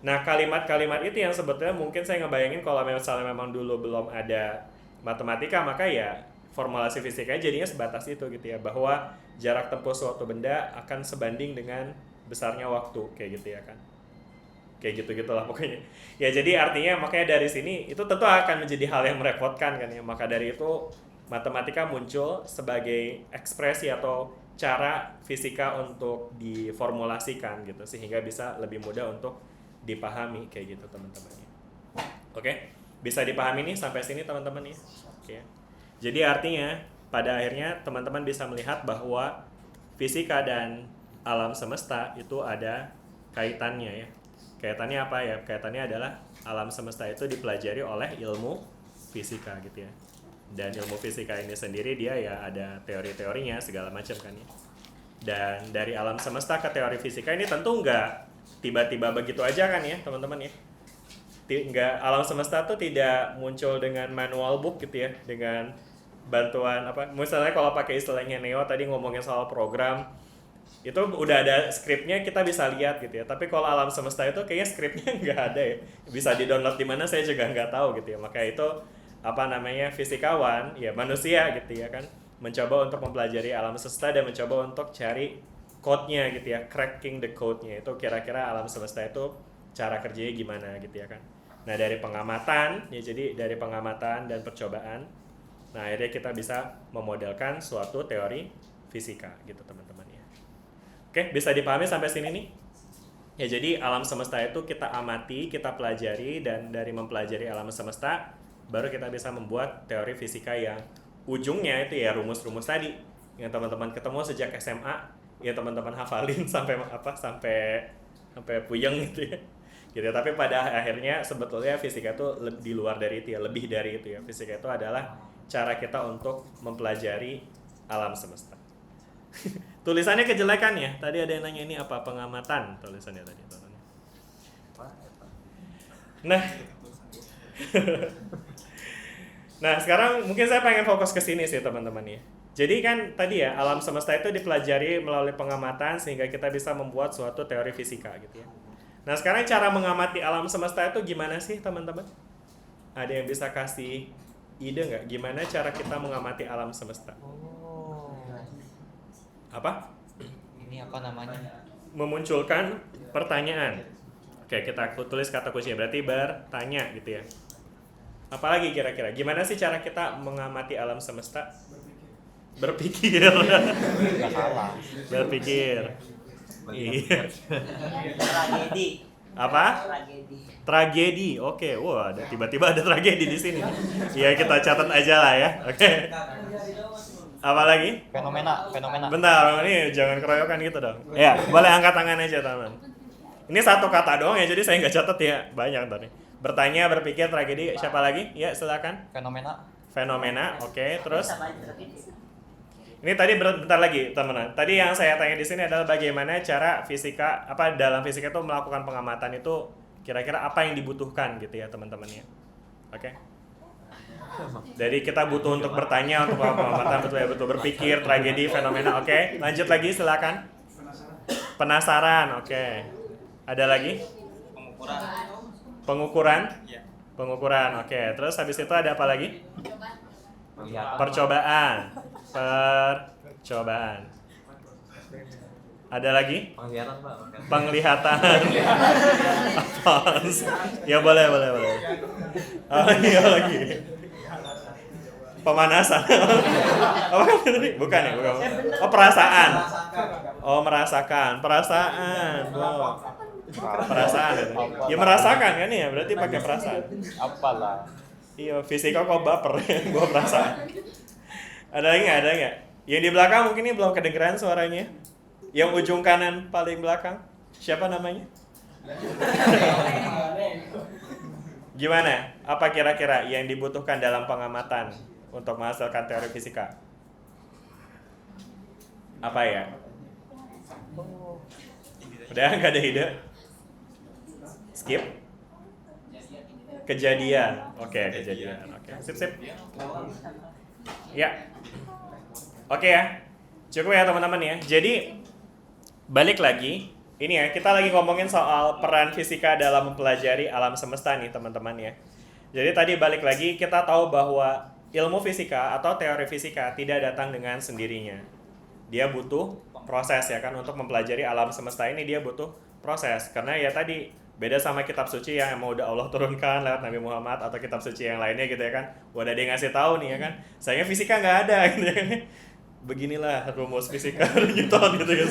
Nah kalimat-kalimat itu yang sebetulnya mungkin saya ngebayangin kalau misalnya memang dulu belum ada matematika, maka ya formulasi fisikanya jadinya sebatas itu gitu ya, bahwa jarak tempuh suatu benda akan sebanding dengan besarnya waktu kayak gitu ya kan. Kayak gitu-gitulah pokoknya. Ya jadi artinya makanya dari sini itu tentu akan menjadi hal yang merepotkan kan ya. Maka dari itu matematika muncul sebagai ekspresi atau cara fisika untuk diformulasikan gitu sehingga bisa lebih mudah untuk dipahami kayak gitu teman-teman ya. Oke, bisa dipahami nih sampai sini teman-teman ya. Oke. Jadi artinya pada akhirnya teman-teman bisa melihat bahwa fisika dan alam semesta itu ada kaitannya ya. Kaitannya apa ya? Kaitannya adalah alam semesta itu dipelajari oleh ilmu fisika gitu ya. Dan ilmu fisika ini sendiri dia ya ada teori-teorinya segala macam kan ya. Dan dari alam semesta ke teori fisika ini tentu nggak tiba-tiba begitu aja kan ya teman-teman ya. Nggak, alam semesta tuh tidak muncul dengan manual book gitu ya, dengan bantuan apa. Misalnya kalau pakai istilahnya Neo tadi ngomongin soal program, itu udah ada skripnya kita bisa lihat gitu ya. Tapi kalau alam semesta itu kayaknya skripnya nggak ada ya. Bisa di-download di mana saya juga nggak tahu gitu ya. Maka itu apa namanya fisikawan ya manusia gitu ya kan mencoba untuk mempelajari alam semesta dan mencoba untuk cari code-nya gitu ya, cracking the code-nya itu kira-kira alam semesta itu cara kerjanya gimana gitu ya kan. Nah dari pengamatan ya, jadi dari pengamatan dan percobaan, nah akhirnya kita bisa memodelkan suatu teori fisika gitu teman-teman ya. Oke, bisa dipahami sampai sini nih? Ya jadi alam semesta itu kita amati, kita pelajari, dan dari mempelajari alam semesta baru kita bisa membuat teori fisika yang ujungnya itu ya rumus-rumus tadi yang teman-teman ketemu sejak SMA, ya teman-teman hafalin sampai sampai puyeng gitu ya. Gitu. Tapi pada akhirnya sebetulnya fisika itu di luar dari itu ya, lebih dari itu ya. Fisika itu adalah cara kita untuk mempelajari alam semesta. Tulisannya kejelekan ya. Tadi ada yang nanya ini apa pengamatan tulisannya tadi. Nah, nah sekarang mungkin saya pengen fokus ke sini sih teman-teman ya. Jadi kan tadi ya alam semesta itu dipelajari melalui pengamatan sehingga kita bisa membuat suatu teori fisika gitu ya. Nah sekarang cara mengamati alam semesta itu gimana sih teman-teman? Ada yang bisa kasih ide nggak? Gimana cara kita mengamati alam semesta? Apa? Ini apa namanya? Memunculkan pertanyaan. Oke, kita tulis kata kuncinya berarti bertanya gitu ya. Apalagi kira-kira? Gimana sih cara kita mengamati alam semesta? Berpikir. Nggak salah. Berpikir. Iya. Tragedi. Apa? Tragedi. Oke, wah, tiba-tiba ada tragedi di sini. Ya kita catat aja lah ya. Oke. Apa lagi? Fenomena. Bentar, ini jangan keroyokan gitu dong. Ya, boleh angkat tangan aja teman. Ini satu kata doang ya, jadi saya nggak catat ya. Banyak tadi. Bertanya, berpikir, tragedi. Siapa lagi? Ya, silakan. Fenomena. Oke, terus. Ini tadi bentar lagi teman-teman. Tadi yang saya tanya di sini adalah bagaimana cara fisika dalam fisika itu melakukan pengamatan itu kira-kira apa yang dibutuhkan gitu ya teman-teman ya. Oke. Jadi kita butuh untuk bertanya, untuk pengamatan, betul berpikir, tragedi, fenomena. Oke. Lanjut lagi silakan. Penasaran. Oke. Ada lagi? Pengukuran. Pengukuran. Oke. Terus habis itu ada apa lagi? Percobaan. Ada lagi? Penglihatan Pak. Penglihatan. Apa? Ya boleh. Oh, iya lagi. Pemanasan. Apa kan tadi? Bukan. Oh, perasaan. Oh, merasakan. Perasaan. Oh. Perasaan. Ya merasakan kan ya, berarti pakai perasaan. Apalah. Iya, fisika kok baper. Gua perasaan. Ada nggak? Yang di belakang mungkin ini belum kedengeran suaranya. Yang ujung kanan paling belakang. Siapa namanya? Gimana? Apa kira-kira yang dibutuhkan dalam pengamatan untuk menghasilkan teori fisika? Apa ya? Udah nggak ada ide? Skip? Kejadian. Oke, kejadian. Oke, sip. Ya. Oke ya. Cukup ya teman-teman ya. Jadi balik lagi. Ini ya, kita lagi ngomongin soal peran fisika dalam mempelajari alam semesta nih teman-teman ya. Jadi tadi balik lagi kita tahu bahwa ilmu fisika atau teori fisika tidak datang dengan sendirinya. Dia butuh proses ya kan, untuk mempelajari alam semesta ini dia butuh proses. Karena ya tadi beda sama kitab suci yang emang udah Allah turunkan lewat Nabi Muhammad atau kitab suci yang lainnya gitu ya kan. Udah dia ngasih tahu nih ya kan. Sayangnya fisika nggak ada gitu ya kan. Beginilah rumus fisika Newton gitu ya,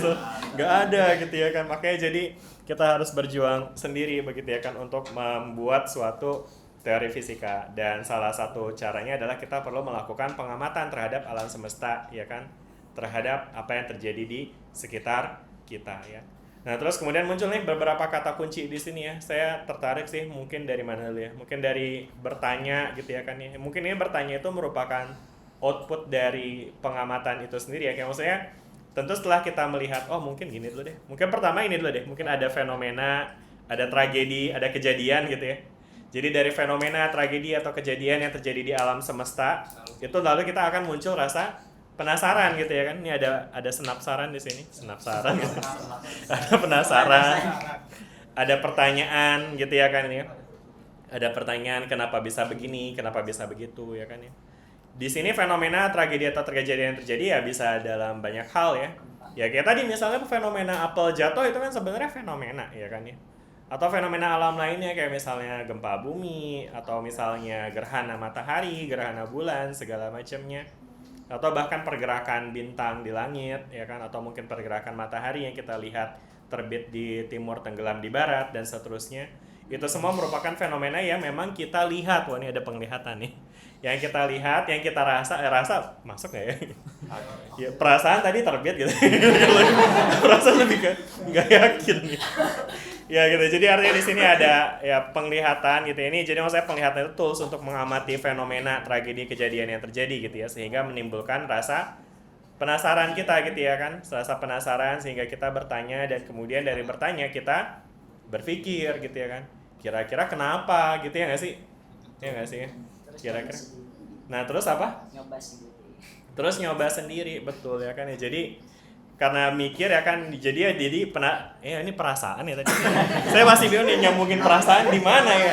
nggak ada gitu ya kan. Makanya jadi kita harus berjuang sendiri begitu ya kan untuk membuat suatu teori fisika, dan salah satu caranya adalah kita perlu melakukan pengamatan terhadap alam semesta ya kan, terhadap apa yang terjadi di sekitar kita ya. Nah terus kemudian muncul nih beberapa kata kunci di sini ya. Saya tertarik sih mungkin dari mana dulu ya, mungkin dari bertanya gitu ya kan ya. Mungkin ini bertanya itu merupakan output dari pengamatan itu sendiri ya. Kayak maksudnya tentu setelah kita melihat, oh mungkin gini dulu deh. Mungkin pertama ini dulu deh. Mungkin ada fenomena, ada tragedi, ada kejadian gitu ya. Jadi dari fenomena, tragedi atau kejadian yang terjadi di alam semesta, itu lalu kita akan muncul rasa penasaran gitu ya kan. Ini ada senapsaran di sini. Senapsaran gitu. Ada penasaran. Ada pertanyaan gitu ya kan ya. Ada pertanyaan kenapa bisa begini, kenapa bisa begitu ya kan ya. Di sini fenomena tragedi atau kejadian yang terjadi ya bisa dalam banyak hal ya. Ya kayak tadi misalnya fenomena apel jatuh itu kan sebenarnya fenomena ya kan ya. Atau fenomena alam lainnya kayak misalnya gempa bumi atau misalnya gerhana matahari, gerhana bulan, segala macamnya. Atau bahkan pergerakan bintang di langit ya kan, atau mungkin pergerakan matahari yang kita lihat terbit di timur tenggelam di barat dan seterusnya. Itu semua merupakan fenomena yang memang kita lihat. Wah ini ada penglihatan nih. Yang kita lihat, yang kita rasa masuk nggak ya? Ya perasaan tadi terbit gitu. Perasaan lebih ke nggak yakin gitu. Ya gitu. Jadi artinya di sini ada ya penglihatan gitu. Ini jadi maksudnya penglihatan itu tools untuk mengamati fenomena tragedi kejadian yang terjadi gitu ya, sehingga menimbulkan rasa penasaran kita gitu ya kan. Rasa penasaran sehingga kita bertanya, dan kemudian dari bertanya kita berpikir gitu ya kan. Kira-kira kenapa gitu ya nggak sih? Ya nggak sih? Kira-kira. Nah terus apa? Terus nyoba sendiri, betul ya kan ya. Jadi karena mikir ya kan, jadi ini perasaan ya tadi. Saya masih bingung nih nyambungin perasaan di mana ya.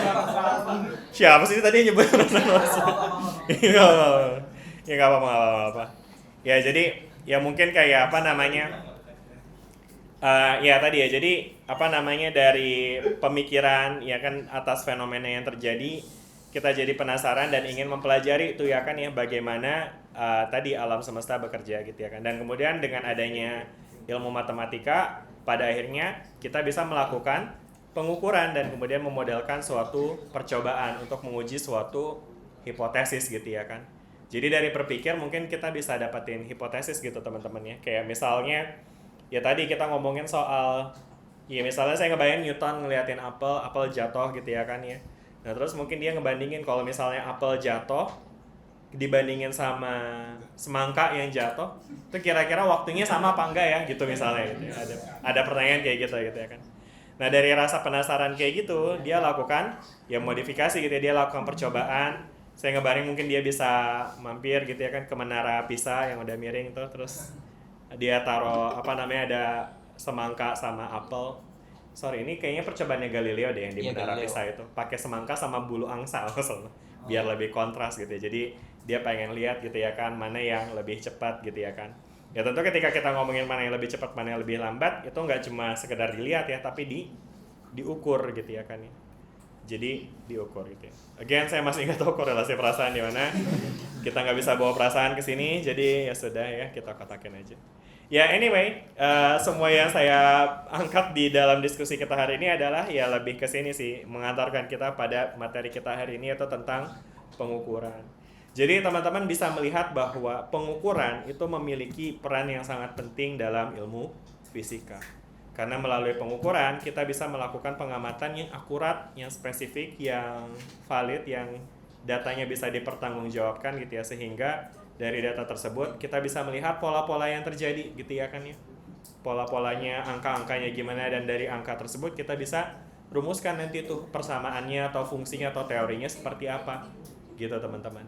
Siapa sih tadi nyebut perasaan? Ya nggak apa-apa. Ya jadi ya mungkin kayak apa namanya? Ya tadi ya, jadi apa namanya, dari pemikiran ya kan atas fenomena yang terjadi, kita jadi penasaran dan ingin mempelajari itu ya kan ya, bagaimana tadi alam semesta bekerja gitu ya kan. Dan kemudian dengan adanya ilmu matematika, pada akhirnya kita bisa melakukan pengukuran dan kemudian memodelkan suatu percobaan untuk menguji suatu hipotesis gitu ya kan. Jadi dari berpikir mungkin kita bisa dapetin hipotesis gitu teman-teman ya. Kayak misalnya ya tadi kita ngomongin soal, ya misalnya saya ngebayangin Newton ngeliatin apel jatuh gitu ya kan ya. Nah terus mungkin dia ngebandingin kalau misalnya apel jatuh dibandingin sama semangka yang jatuh, itu kira-kira waktunya sama apa enggak ya gitu misalnya gitu. Ada pertanyaan kayak gitu ya kan. Nah dari rasa penasaran kayak gitu, dia lakukan ya modifikasi gitu ya, dia lakukan percobaan. Saya ngebayangin mungkin dia bisa mampir gitu ya kan ke menara Pisa yang udah miring tuh, terus dia taruh apa namanya, ada semangka sama apel. Sorry, ini kayaknya percobaannya Galileo deh yang di menara Pisa itu, pakai semangka sama bulu angsa biar lebih kontras gitu ya. Jadi dia pengen lihat gitu ya kan, mana yang lebih cepat gitu ya kan. Ya tentu ketika kita ngomongin mana yang lebih cepat, mana yang lebih lambat, itu nggak cuma sekedar dilihat ya, tapi diukur gitu ya kan ya. Jadi diukur gitu ya. Again, saya masih nggak tahu korelasi perasaan di mana. Kita nggak bisa bawa perasaan ke sini, jadi ya sudah ya, kita kotakin aja. Ya anyway, semua yang saya angkat di dalam diskusi kita hari ini adalah ya lebih ke sini sih, mengantarkan kita pada materi kita hari ini yaitu tentang pengukuran. Jadi teman-teman bisa melihat bahwa pengukuran itu memiliki peran yang sangat penting dalam ilmu fisika. Karena melalui pengukuran kita bisa melakukan pengamatan yang akurat, yang spesifik, yang valid, yang datanya bisa dipertanggungjawabkan gitu ya, sehingga dari data tersebut kita bisa melihat pola-pola yang terjadi gitu ya kan ya. Pola-polanya, angka-angkanya gimana, dan dari angka tersebut kita bisa rumuskan nanti tuh persamaannya atau fungsinya atau teorinya seperti apa gitu teman-teman.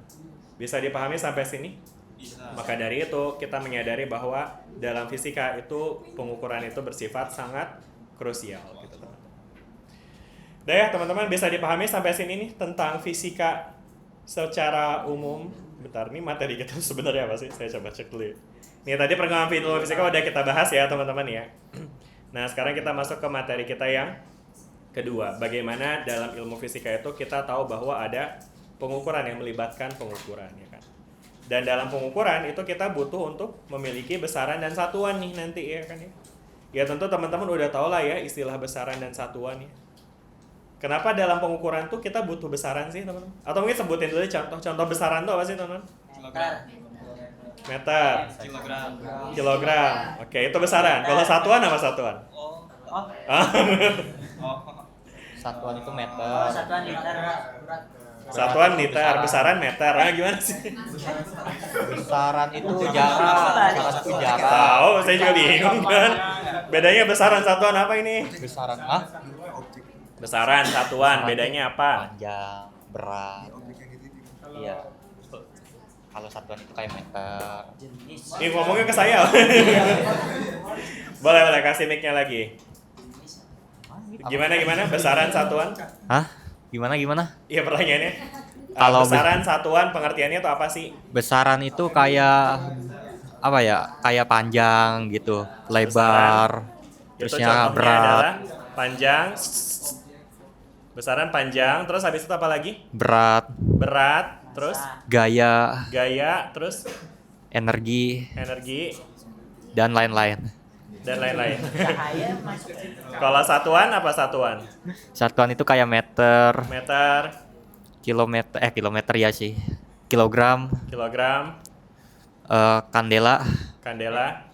Bisa dipahami sampai sini? Bisa. Maka dari itu kita menyadari bahwa dalam fisika itu pengukuran itu bersifat sangat krusial gitu teman-teman. Udah ya teman-teman, bisa dipahami sampai sini nih tentang fisika secara umum. Bentar, ini materi kita sebenarnya apa sih? Saya coba cek dulu ya. Nih tadi perkembangan ilmu fisika udah kita bahas ya teman-teman ya. Nah sekarang kita masuk ke materi kita yang kedua. Bagaimana dalam ilmu fisika itu kita tahu bahwa ada pengukuran yang melibatkan pengukuran ya kan. Dan dalam pengukuran itu kita butuh untuk memiliki besaran dan satuan nih nanti ya kan ya. Ya tentu teman-teman udah tahu lah ya istilah besaran dan satuan ya. Kenapa dalam pengukuran tuh kita butuh besaran sih teman-teman? Atau mungkin sebutin dulu contoh besaran tuh apa sih teman-teman? Meter. Kilogram. Oke, itu besaran. Kalau satuan apa satuan? Satuan itu meter. Satuan liter. Satuan liter, besaran meter. Nah, gimana sih? Besaran itu jarak. Tahu, saya juga bingung kan. Bedanya besaran satuan apa ini? Besaran Besaran satuan, bedanya apa? Panjang, berat. Iya. Kalau satuan itu kayak meter. Ini ngomongnya ke saya. Boleh kasih mic-nya lagi. Gimana? Besaran satuan? Hah? Gimana? Iya pertanyaannya. Kalau besaran satuan pengertiannya itu apa sih? Besaran itu kayak apa ya? Kayak panjang gitu, lebar. Terusnya berat. Panjang. Besaran panjang, terus habis itu apa lagi? Berat, terus gaya, terus energi, dan lain-lain. Kalau satuan apa satuan? Satuan itu kayak meter, kilometer ya sih, kilogram, kandela,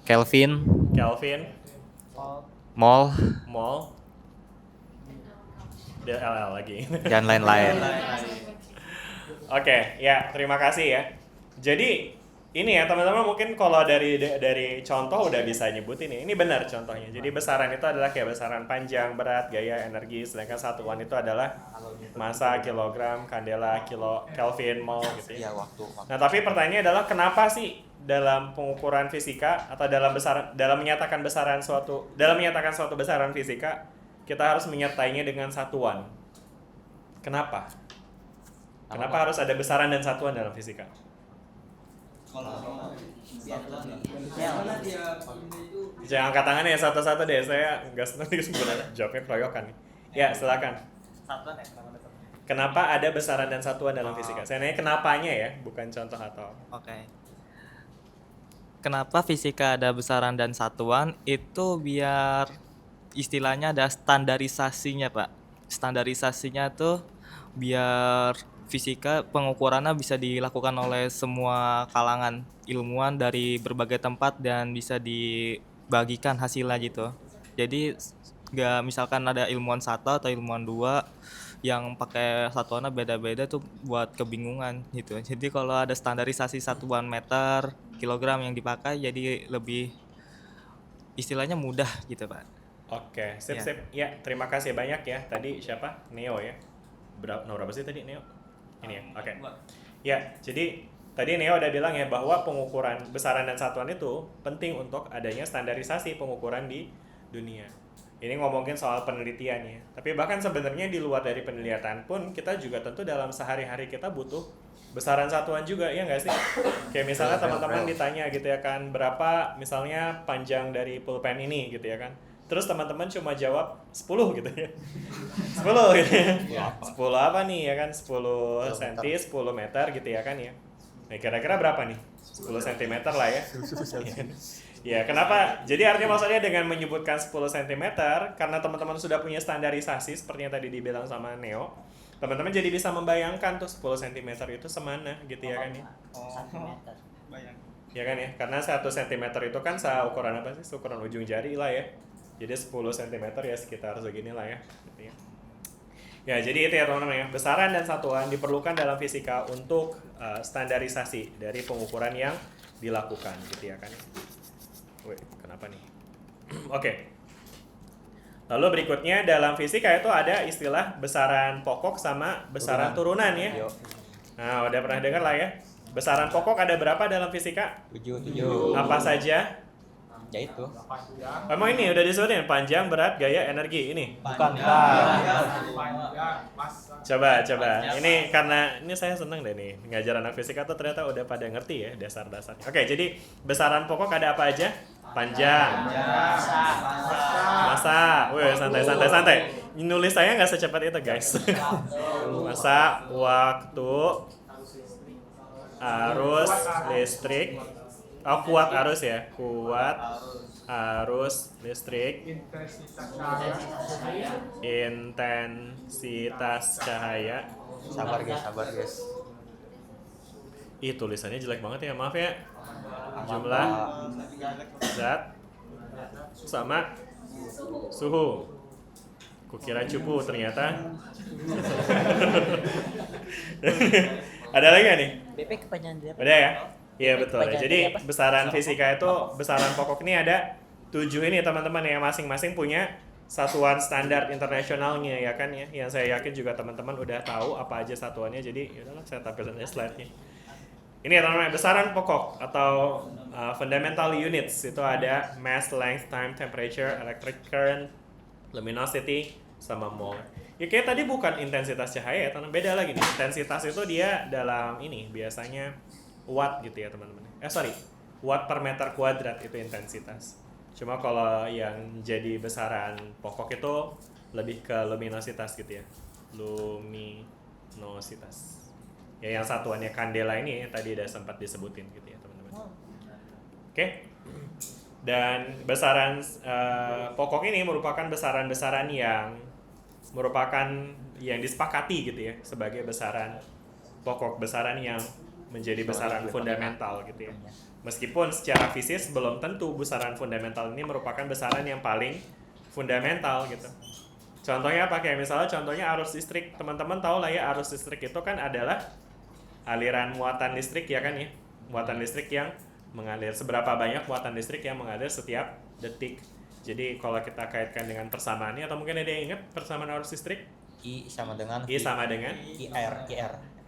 Kelvin, mol, DLL lagi. dan lain-lain. Oke, ya terima kasih ya. Jadi ini ya teman-teman, mungkin kalau dari contoh udah bisa nyebutin ini benar contohnya. Jadi besaran itu adalah kayak besaran panjang, berat, gaya, energi, sedangkan satuan itu adalah massa, kilogram, kandela, Kelvin, mol gitu ya. Nah tapi pertanyaannya adalah kenapa sih dalam pengukuran fisika atau dalam menyatakan suatu besaran fisika kita harus menyertainya dengan satuan? Kenapa harus ada besaran dan satuan dalam fisika? Jangan angkat tangan ya satu-satu deh, saya nggak senang sebenarnya jawabnya keroyokan nih. Ya silakan. Kenapa ada besaran dan satuan dalam fisika? Saya nanya kenapanya ya, bukan contoh atau. Oke. Kenapa fisika ada besaran dan satuan? Itu biar istilahnya ada standarisasinya, Pak. Standarisasinya tuh biar fisika pengukurannya bisa dilakukan oleh semua kalangan ilmuwan dari berbagai tempat dan bisa dibagikan hasilnya gitu. Jadi nggak misalkan ada ilmuwan satu atau ilmuwan dua yang pakai satuannya beda-beda tuh buat kebingungan gitu. Jadi kalau ada standarisasi satuan meter, kilogram yang dipakai jadi lebih istilahnya mudah gitu, Pak. Oke, sip. Ya, terima kasih banyak ya. Tadi siapa? Neo ya. Berapa sih tadi Neo? Ini ya. Oke. Ya, jadi tadi Neo udah bilang ya bahwa pengukuran besaran dan satuan itu penting untuk adanya standarisasi pengukuran di dunia. Ini ngomongin soal penelitian ya. Tapi bahkan sebenarnya di luar dari penelitian pun kita juga tentu dalam sehari-hari kita butuh besaran satuan juga, ya nggak sih? Kayak misalnya teman-teman ditanya gitu ya kan, berapa misalnya panjang dari pulpen ini gitu ya kan. Terus teman-teman cuma jawab 10 gitu ya. 10 gitu ya. 10 apa nih ya kan? 10 cm, 10 meter gitu ya kan ya. Nah, kira-kira berapa nih? 10 cm lah ya. Ya, kenapa? Jadi artinya maksudnya dengan menyebutkan 10 cm, karena teman-teman sudah punya standarisasi seperti yang tadi dibilang sama Neo, teman-teman jadi bisa membayangkan tuh 10 cm itu semana gitu ya kan ya. Ya kan ya, karena 1 cm itu kan seukuran apa sih? Seukuran ujung jari lah ya. Jadi 10 cm ya sekitar segini lah ya. Gitu ya. Ya, jadi itu ya teman-teman ya. Besaran dan satuan diperlukan dalam fisika untuk standarisasi dari pengukuran yang dilakukan gitu ya kan. Wait, kenapa nih? Oke. Lalu berikutnya dalam fisika itu ada istilah besaran pokok sama besaran turunan ya. Nah, udah pernah dengar lah ya. Besaran pokok ada berapa dalam fisika? 7. Apa saja? Ya itu. Emang ini udah disebutin panjang, berat, gaya, energi ini. Bukan. Coba. Ini karena ini saya seneng deh nih ngajar anak fisika tuh ternyata udah pada ngerti ya dasar-dasar. Oke, jadi besaran pokok ada apa aja? Panjang, massa. Wih, santai. Nulis saya nggak secepat itu guys. Massa, waktu, arus listrik. Oh, kuat arus ya, kuat arus listrik, intensitas cahaya. Sabar guys. Ih, tulisannya jelek banget ya, maaf ya. Jumlah zat sama suhu. Kukira cupu ternyata. Ada lagi nggak nih? BP kepanjangan dari apa? Udah ya? Iya betul. Kepanjangan Jadi dari apa? besaran fisika itu besaran pokok ini ada 7 ini teman-teman ya, masing-masing punya satuan standar internasionalnya ya kan ya. Yang saya yakin juga teman-teman udah tahu apa aja satuannya. Jadi yaudahlah saya tampilkan aja slide-nya. Ini teman-teman besaran pokok atau fundamental units itu ada mass, length, time, temperature, electric current, luminosity, sama mole. Ya kayak tadi bukan intensitas cahaya ya, teman-teman. Beda lagi nih. Intensitas itu dia dalam ini biasanya watt gitu ya teman-teman. Watt per meter kuadrat itu intensitas. Cuma kalau yang jadi besaran pokok itu lebih ke luminositas gitu ya. Luminositas. Ya yang satuannya kandela ini yang tadi udah sempat disebutin gitu ya teman-teman. Oke. Dan besaran pokok ini merupakan besaran-besaran yang merupakan yang disepakati gitu ya sebagai besaran pokok, besaran yang menjadi besaran fundamental gitu ya. Meskipun secara fisis belum tentu besaran fundamental ini merupakan besaran yang paling fundamental gitu. Contohnya apa? Kayak misalnya contohnya arus listrik. Teman-teman tahu lah ya, arus listrik itu kan adalah aliran muatan listrik ya kan ya. Muatan listrik yang mengalir, seberapa banyak muatan listrik yang mengalir setiap detik. Jadi kalau kita kaitkan dengan persamaannya, atau mungkin ada yang ingat persamaan arus listrik? I sama dengan VR,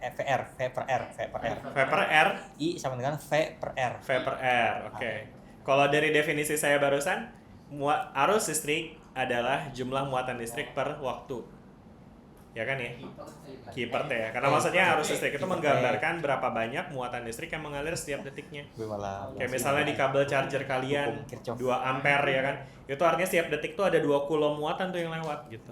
V per R. V per R? I sama dengan V per R. V per R, oke. Kalau dari definisi saya barusan, arus listrik adalah jumlah muatan listrik per waktu. Ya kan ya? Q per T ya. Karena maksudnya arus listrik itu menggambarkan berapa banyak muatan listrik yang mengalir setiap detiknya. Kayak misalnya di kabel charger kalian 2 ampere ya kan. Itu artinya setiap detik tuh ada 2 coulomb muatan tuh yang lewat gitu.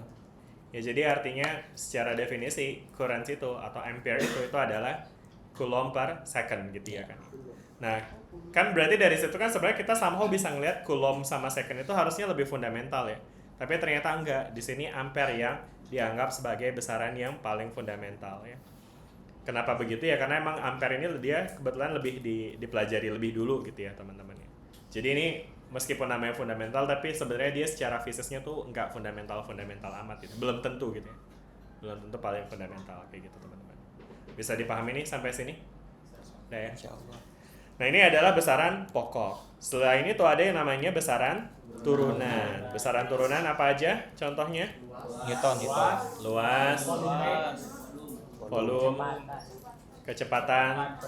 Ya jadi artinya secara definisi current itu atau ampere itu adalah coulomb per second gitu ya kan. Nah, kan berarti dari situ kan sebenarnya kita somehow bisa ngelihat coulomb sama second itu harusnya lebih fundamental ya. Tapi ternyata enggak. Di sini ampere yang dianggap sebagai besaran yang paling fundamental ya. Kenapa begitu ya? Karena emang ampere ini dia kebetulan lebih dipelajari lebih dulu gitu ya teman-teman ya. Jadi ini meskipun namanya fundamental tapi sebenarnya dia secara fisisnya tuh enggak fundamental amat gitu. Belum tentu gitu ya. Belum tentu paling fundamental kayak gitu teman-teman. Bisa dipahami nih sampai sini? Udah ya? Insyaallah. Nah ini adalah besaran pokok. Setelah ini tuh ada yang namanya besaran turunan. Besaran turunan apa aja contohnya? Newton. Luas, volume, kecepatan,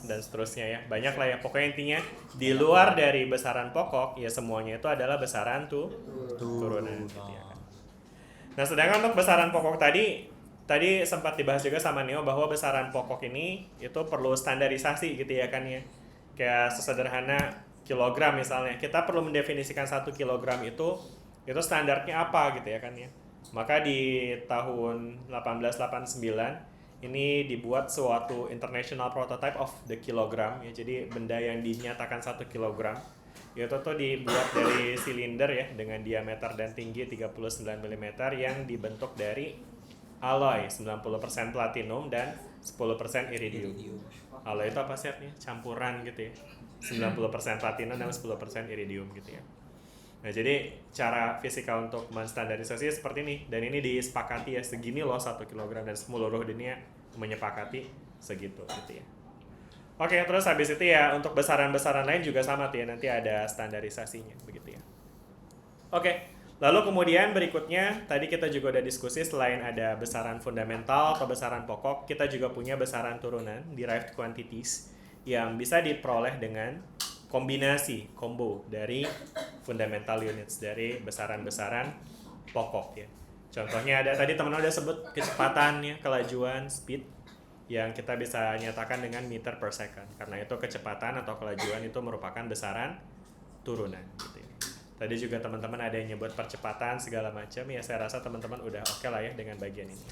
dan seterusnya ya. Banyak lah ya. Pokoknya intinya di luar dari besaran pokok ya semuanya itu adalah besaran turunan gitu ya kan. Nah sedangkan untuk besaran pokok tadi tadi sempat dibahas juga sama Neo bahwa besaran pokok ini itu perlu standarisasi gitu ya kan ya. Kayak sesederhana kilogram misalnya. Kita perlu mendefinisikan 1 kilogram itu standarnya apa gitu ya kan ya. Maka di tahun 1889 ini dibuat suatu international prototype of the kilogram ya. Jadi benda yang dinyatakan 1 kilogram itu tuh dibuat dari silinder ya dengan diameter dan tinggi 39 mm yang dibentuk dari alloy 90% platinum dan 10% iridium. Alloy itu apa sih artinya? Campuran gitu ya. 90% platinum dan 10% iridium gitu ya. Nah, jadi cara fisika untuk menstandarisasi seperti ini, dan ini disepakati ya, segini loh 1 kilogram, dan seluruh dunia menyepakati segitu gitu ya. Oke, terus habis itu ya untuk besaran-besaran lain juga sama tuh ya, nanti ada standarisasinya begitu ya. Oke, lalu kemudian berikutnya tadi kita juga udah diskusi, selain ada besaran fundamental atau besaran pokok, kita juga punya besaran turunan, derived quantities, yang bisa diperoleh dengan kombinasi, combo dari fundamental units, dari besaran-besaran pokok ya. Contohnya ada tadi teman-teman udah sebut kecepatan ya, kelajuan, speed, yang kita bisa nyatakan dengan meter per second. Karena itu kecepatan atau kelajuan itu merupakan besaran turunan gitu ya. Tadi juga teman-teman ada yang nyebut percepatan segala macam ya, saya rasa teman-teman udah oke lah ya dengan bagian ini.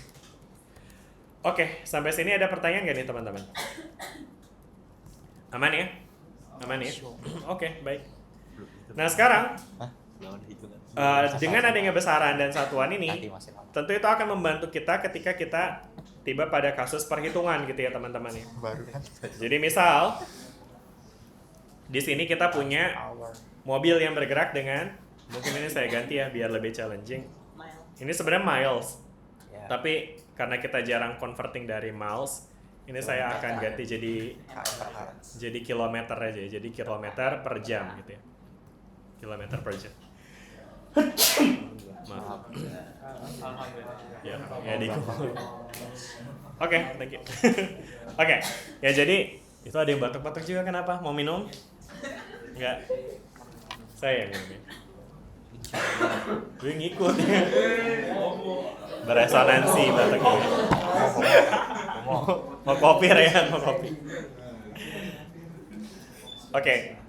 Oke, sampai sini ada pertanyaan nggak nih teman-teman? Aman ya? Aman ya? Oke, baik. Nah sekarang dengan adanya besaran dan satuan ini, tentu itu akan membantu kita ketika kita tiba pada kasus perhitungan gitu ya teman-teman ya. Jadi misal di sini kita punya mobil yang bergerak dengan, mungkin ini saya ganti ya biar lebih challenging. Ini sebenarnya miles, tapi karena kita jarang converting dari miles, ini saya akan ganti jadi kilometer aja, jadi kilometer per jam gitu ya. Kilometer per jam. Maaf. Ya di. Oke, thank you. Oke, ya jadi itu ada yang batuk-batuk juga, kenapa? Mau minum? Enggak. Saya yang minum. Gue ngikut ya. Beresonansi batuknya. Mau kopi Rehan, mau kopi. Oke.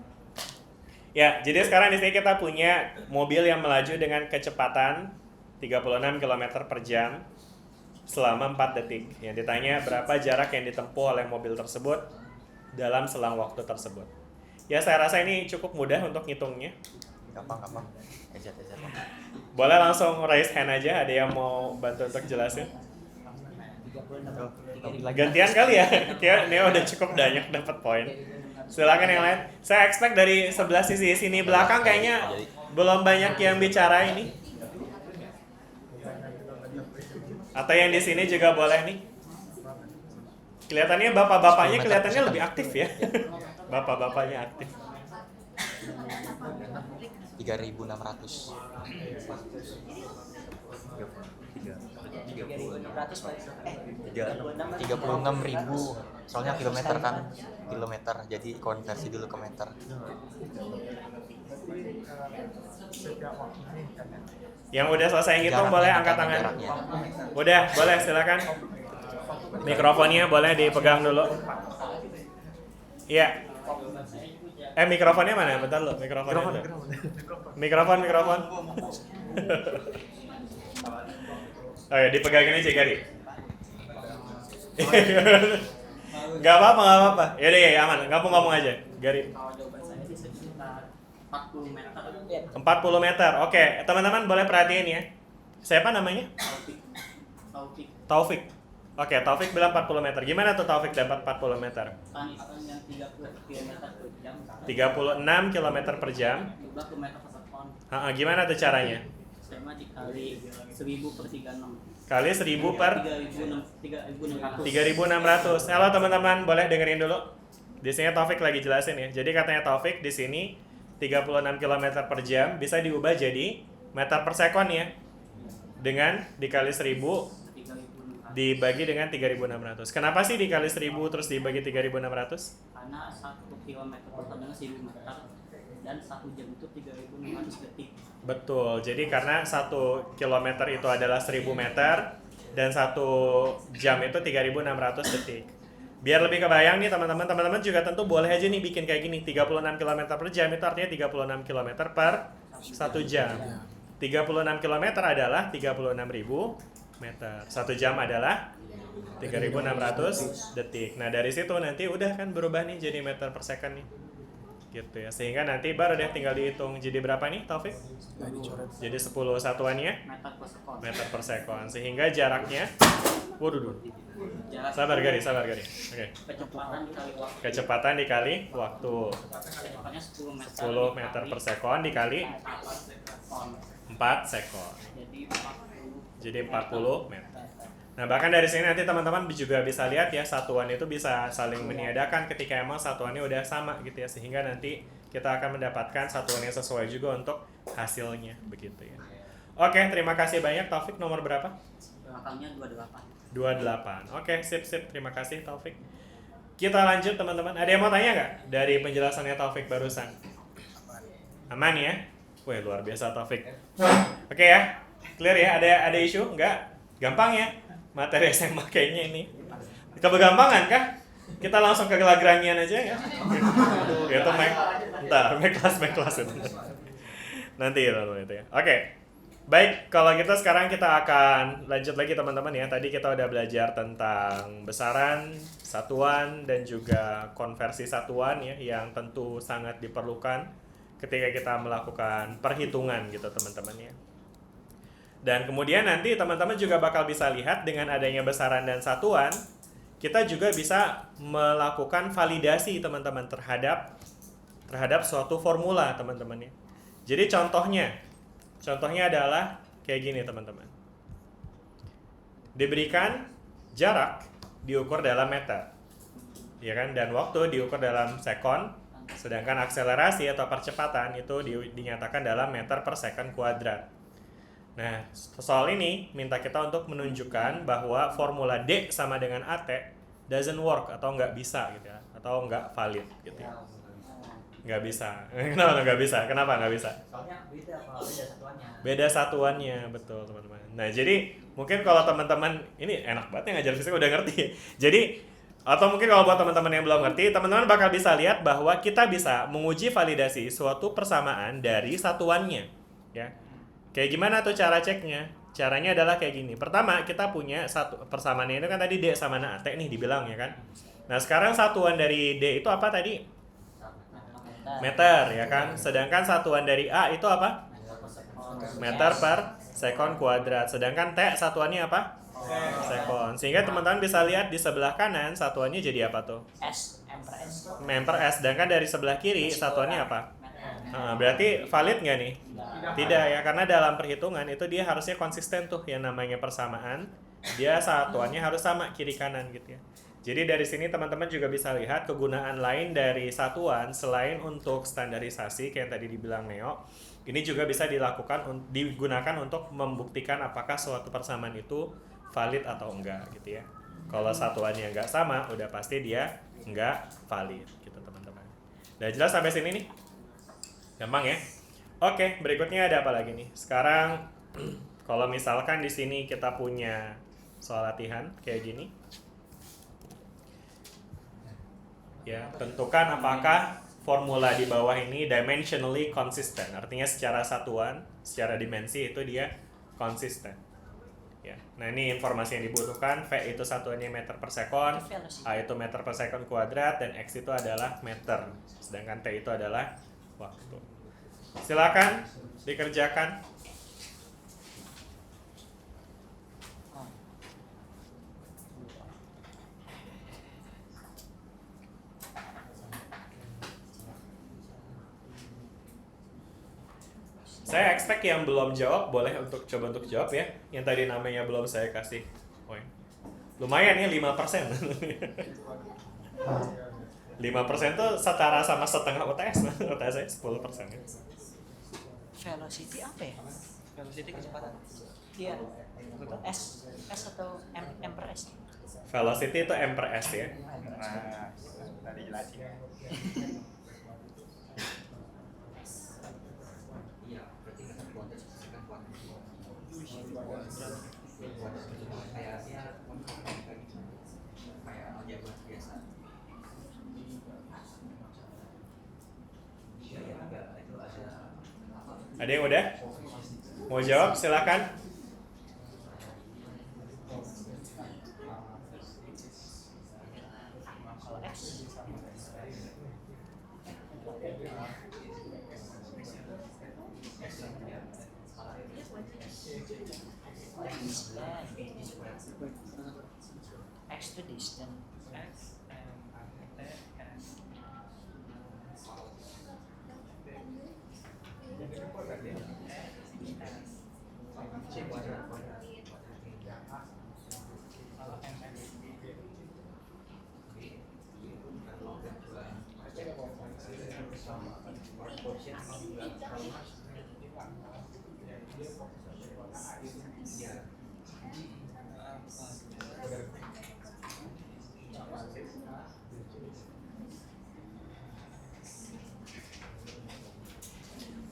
Ya, jadi sekarang di sini kita punya mobil yang melaju dengan kecepatan 36 km per jam selama 4 detik. Yang ditanya berapa jarak yang ditempuh oleh mobil tersebut dalam selang waktu tersebut. Ya, saya rasa ini cukup mudah untuk ngitungnya. Gampang. Ejet. Boleh langsung raise hand aja, ada yang mau bantu untuk jelasin? Gantian kali ya, kayak Neo udah cukup banyak dapat poin. Silakan yang lain. Saya expect dari sebelah sisi sini belakang kayaknya belum banyak yang bicara ini. Atau yang di sini juga boleh nih. Kelihatannya bapak-bapaknya kelihatannya lebih aktif ya. Bapak-bapaknya aktif. 36.000, soalnya kilometer kan, jadi konversi dulu ke meter. Yang udah selesai ngitung boleh angkat tangan. Udah, boleh silakan. Mikrofonnya boleh dipegang dulu. Iya. Mikrofonnya mana? Bentar lo, mikrofonnya. Mikrofon. Oh ya, dipegangin aja Gary. Gak apa-apa. Yaudah ya, aman. Ngomong aja, Gary. 40 meter. Oke, teman-teman boleh perhatiin ya. Siapa namanya? Taufik. Oke, Taufik bilang 40 meter. Gimana tuh Taufik dapat 40 meter? 36 km per jam. Gimana tuh caranya? Dikali 1000 per 36. Kali 1000 per 3.600. Halo teman-teman, boleh dengerin dulu. Di sini Taufik lagi jelasin ya. Jadi katanya Taufik di sini 36 km per jam bisa diubah jadi meter per sekon ya. Dengan dikali 1000 dibagi dengan 3.600. Kenapa sih dikali 1000 terus dibagi 3.600? Karena 1 km bertambah dengan 1000 meter dan 1 jam itu 3.600 detik. Betul. Jadi karena 1 kilometer itu adalah 1000 meter, dan 1 jam itu 3.600 detik. Biar lebih kebayang nih teman-teman juga tentu boleh aja nih bikin kayak gini. 36 km per jam itu artinya 36 km per 1 jam. 36 km adalah 36.000 meter. 1 jam adalah 3.600 detik. Nah dari situ nanti udah kan berubah nih jadi meter per second nih. Gitu ya. Sehingga nanti baru deh tinggal dihitung jadi berapa nih Taufik? Jadi 10 satuannya meter per second. Sehingga jaraknya waduh. Sabar Gari. Oke. Kecepatan dikali waktu. 10 meter per second dikali 4 second. Jadi 40 meter. Nah bahkan dari sini nanti teman-teman juga bisa lihat ya satuan itu bisa saling meniadakan ketika emang satuannya udah sama gitu ya, sehingga nanti kita akan mendapatkan satuan yang sesuai juga untuk hasilnya begitu ya. Oke, terima kasih banyak Taufik. Nomor berapa? Belakangnya 28. 28. Oke, sip. Terima kasih Taufik. Kita lanjut teman-teman. Ada yang mau tanya nggak dari penjelasannya Taufik barusan? Aman ya? Wih luar biasa Taufik. Oke ya, clear ya. Ada isu? Nggak? Gampang ya? Materi SMA kayaknya ini kebegampangan kah? Kita langsung ke Lagrangian aja ya? Itu make class itu. Nanti itu ya. Oke. Baik, kalau gitu sekarang kita akan lanjut lagi teman-teman ya. Tadi kita udah belajar tentang besaran, satuan, dan juga konversi satuan ya, yang tentu sangat diperlukan ketika kita melakukan perhitungan gitu teman-teman ya. Dan kemudian nanti teman-teman juga bakal bisa lihat dengan adanya besaran dan satuan, kita juga bisa melakukan validasi teman-teman terhadap suatu formula teman-teman ya. Jadi contohnya adalah kayak gini teman-teman. Diberikan jarak diukur dalam meter, ya kan, dan waktu diukur dalam sekon, sedangkan akselerasi atau percepatan itu dinyatakan dalam meter per second kuadrat. Nah, soal ini minta kita untuk menunjukkan bahwa formula D sama dengan AT doesn't work atau nggak bisa gitu ya, atau nggak valid gitu ya. Nggak bisa. Kenapa nggak bisa? Kenapa nggak bisa? Soalnya beda satuannya. Beda satuannya, betul teman-teman. Nah, jadi mungkin kalau teman-teman ini enak banget yang ngajar fisika udah ngerti. Jadi atau mungkin kalau buat teman-teman yang belum ngerti, teman-teman bakal bisa lihat bahwa kita bisa menguji validasi suatu persamaan dari satuannya, ya. Kayak gimana tuh cara ceknya? Caranya adalah kayak gini. Pertama, kita punya satu persamaannya itu kan tadi D sama AT nih dibilang ya kan. Nah, sekarang satuan dari D itu apa tadi? Meter ya kan. Sedangkan satuan dari A itu apa? Meter per second kuadrat. Sedangkan T satuannya apa? Second. Sehingga teman-teman bisa lihat di sebelah kanan satuannya jadi apa tuh? M per S. Sedangkan dari sebelah kiri satuannya apa? Nah, berarti valid nggak nih? Tidak ya, karena dalam perhitungan itu dia harusnya konsisten tuh yang namanya persamaan. Dia satuannya harus sama kiri kanan gitu ya. Jadi dari sini teman-teman juga bisa lihat kegunaan lain dari satuan selain untuk standarisasi kayak yang tadi dibilang Neo. Ini juga bisa digunakan untuk membuktikan apakah suatu persamaan itu valid atau enggak gitu ya. Kalau satuannya nggak sama, udah pasti dia nggak valid gitu teman-teman. Udah jelas sampai sini nih? Gampang ya? Oke, berikutnya ada apa lagi nih? Sekarang kalau misalkan di sini kita punya soal latihan kayak gini. Ya, tentukan apakah formula di bawah ini dimensionally consistent. Artinya secara satuan, secara dimensi itu dia konsisten. Ya. Nah, ini informasi yang dibutuhkan. V itu satuannya meter per second, A itu meter per second kuadrat, dan X itu adalah meter. Sedangkan T itu adalah waktu. Silakan dikerjakan. Saya expect yang belum jawab boleh coba untuk jawab ya. Yang tadi namanya belum saya kasih poin. Lumayan ya 5%. 5% tuh setara sama setengah UTS. UTS saya 10% ya. Velocity apa ya? Velocity kecepatan. Iya. S atau M per S? Velocity itu M per S ya. Nah, tadi jelasin. Ada yang udah? Mau jawab? Silakan. Extra distant.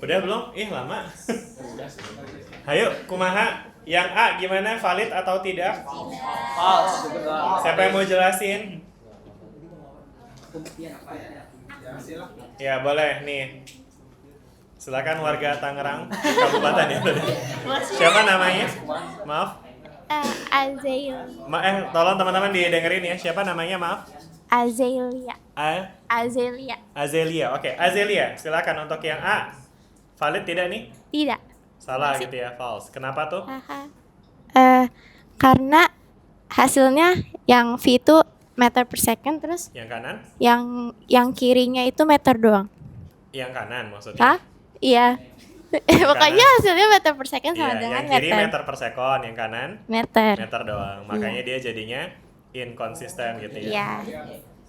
Udah belum? Ih lama. Ayo, kumaha? Yang A gimana? Valid atau tidak? False. Siapa yang mau jelasin? Ya boleh nih. Silakan warga Tangerang, Kabupaten ya. Siapa namanya? Maaf. Azelia. Tolong teman-teman didengerin ya. Siapa namanya? Maaf. Azelia. Azelia. Azelia. Oke, Azelia. Silakan untuk yang A. Valid tidak nih? Tidak. Salah gitu ya, false. Kenapa tuh? Karena hasilnya yang V itu meter per second, terus Yang kanan? yang kirinya itu meter doang. Yang kanan maksudnya? Hah? Iya. Pokoknya hasilnya meter per second sama Iya, dengan yang kiri meter. meter per second, yang kanan Meter. meter doang. Makanya dia jadinya inkonsisten gitu ya. Iya.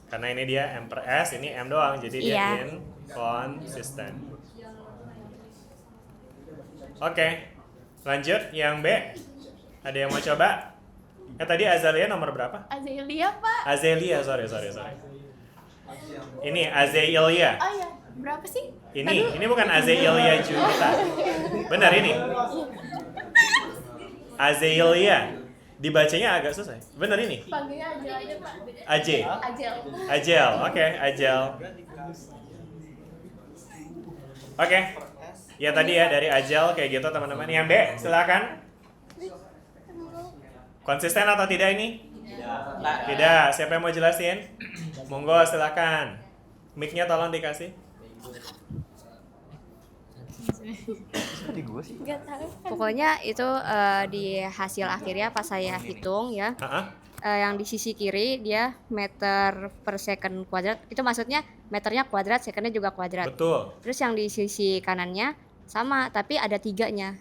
Karena ini dia M per S, ini M doang, jadi dia Iya. inkonsisten. Oke, lanjut yang B. Ada yang mau coba? Tadi Azelia nomor berapa? Azelia, Pak. Azelia, sorry. Ini Azelia. Oh iya, berapa sih? Ini bukan Azelia Junita. Benar ini. Azelia. Dibacanya agak susah. Benar ini. Panggilnya Ajel aja, Pak. Ajel. Ajel. Ajel. Oke, Ajel. Oke. Ya tadi ya dari Ajel kayak gitu teman-teman. Yang B, silakan. Konsisten atau tidak ini? Tidak. Siapa yang mau jelasin? Monggo silakan. Mic-nya tolong dikasih. Pokoknya itu di hasil akhirnya pas saya hitung ya, yang di sisi kiri dia meter per second kuadrat, itu maksudnya meternya kuadrat, secondnya juga kuadrat. Betul. Terus yang di sisi kanannya sama, tapi ada 3-nya.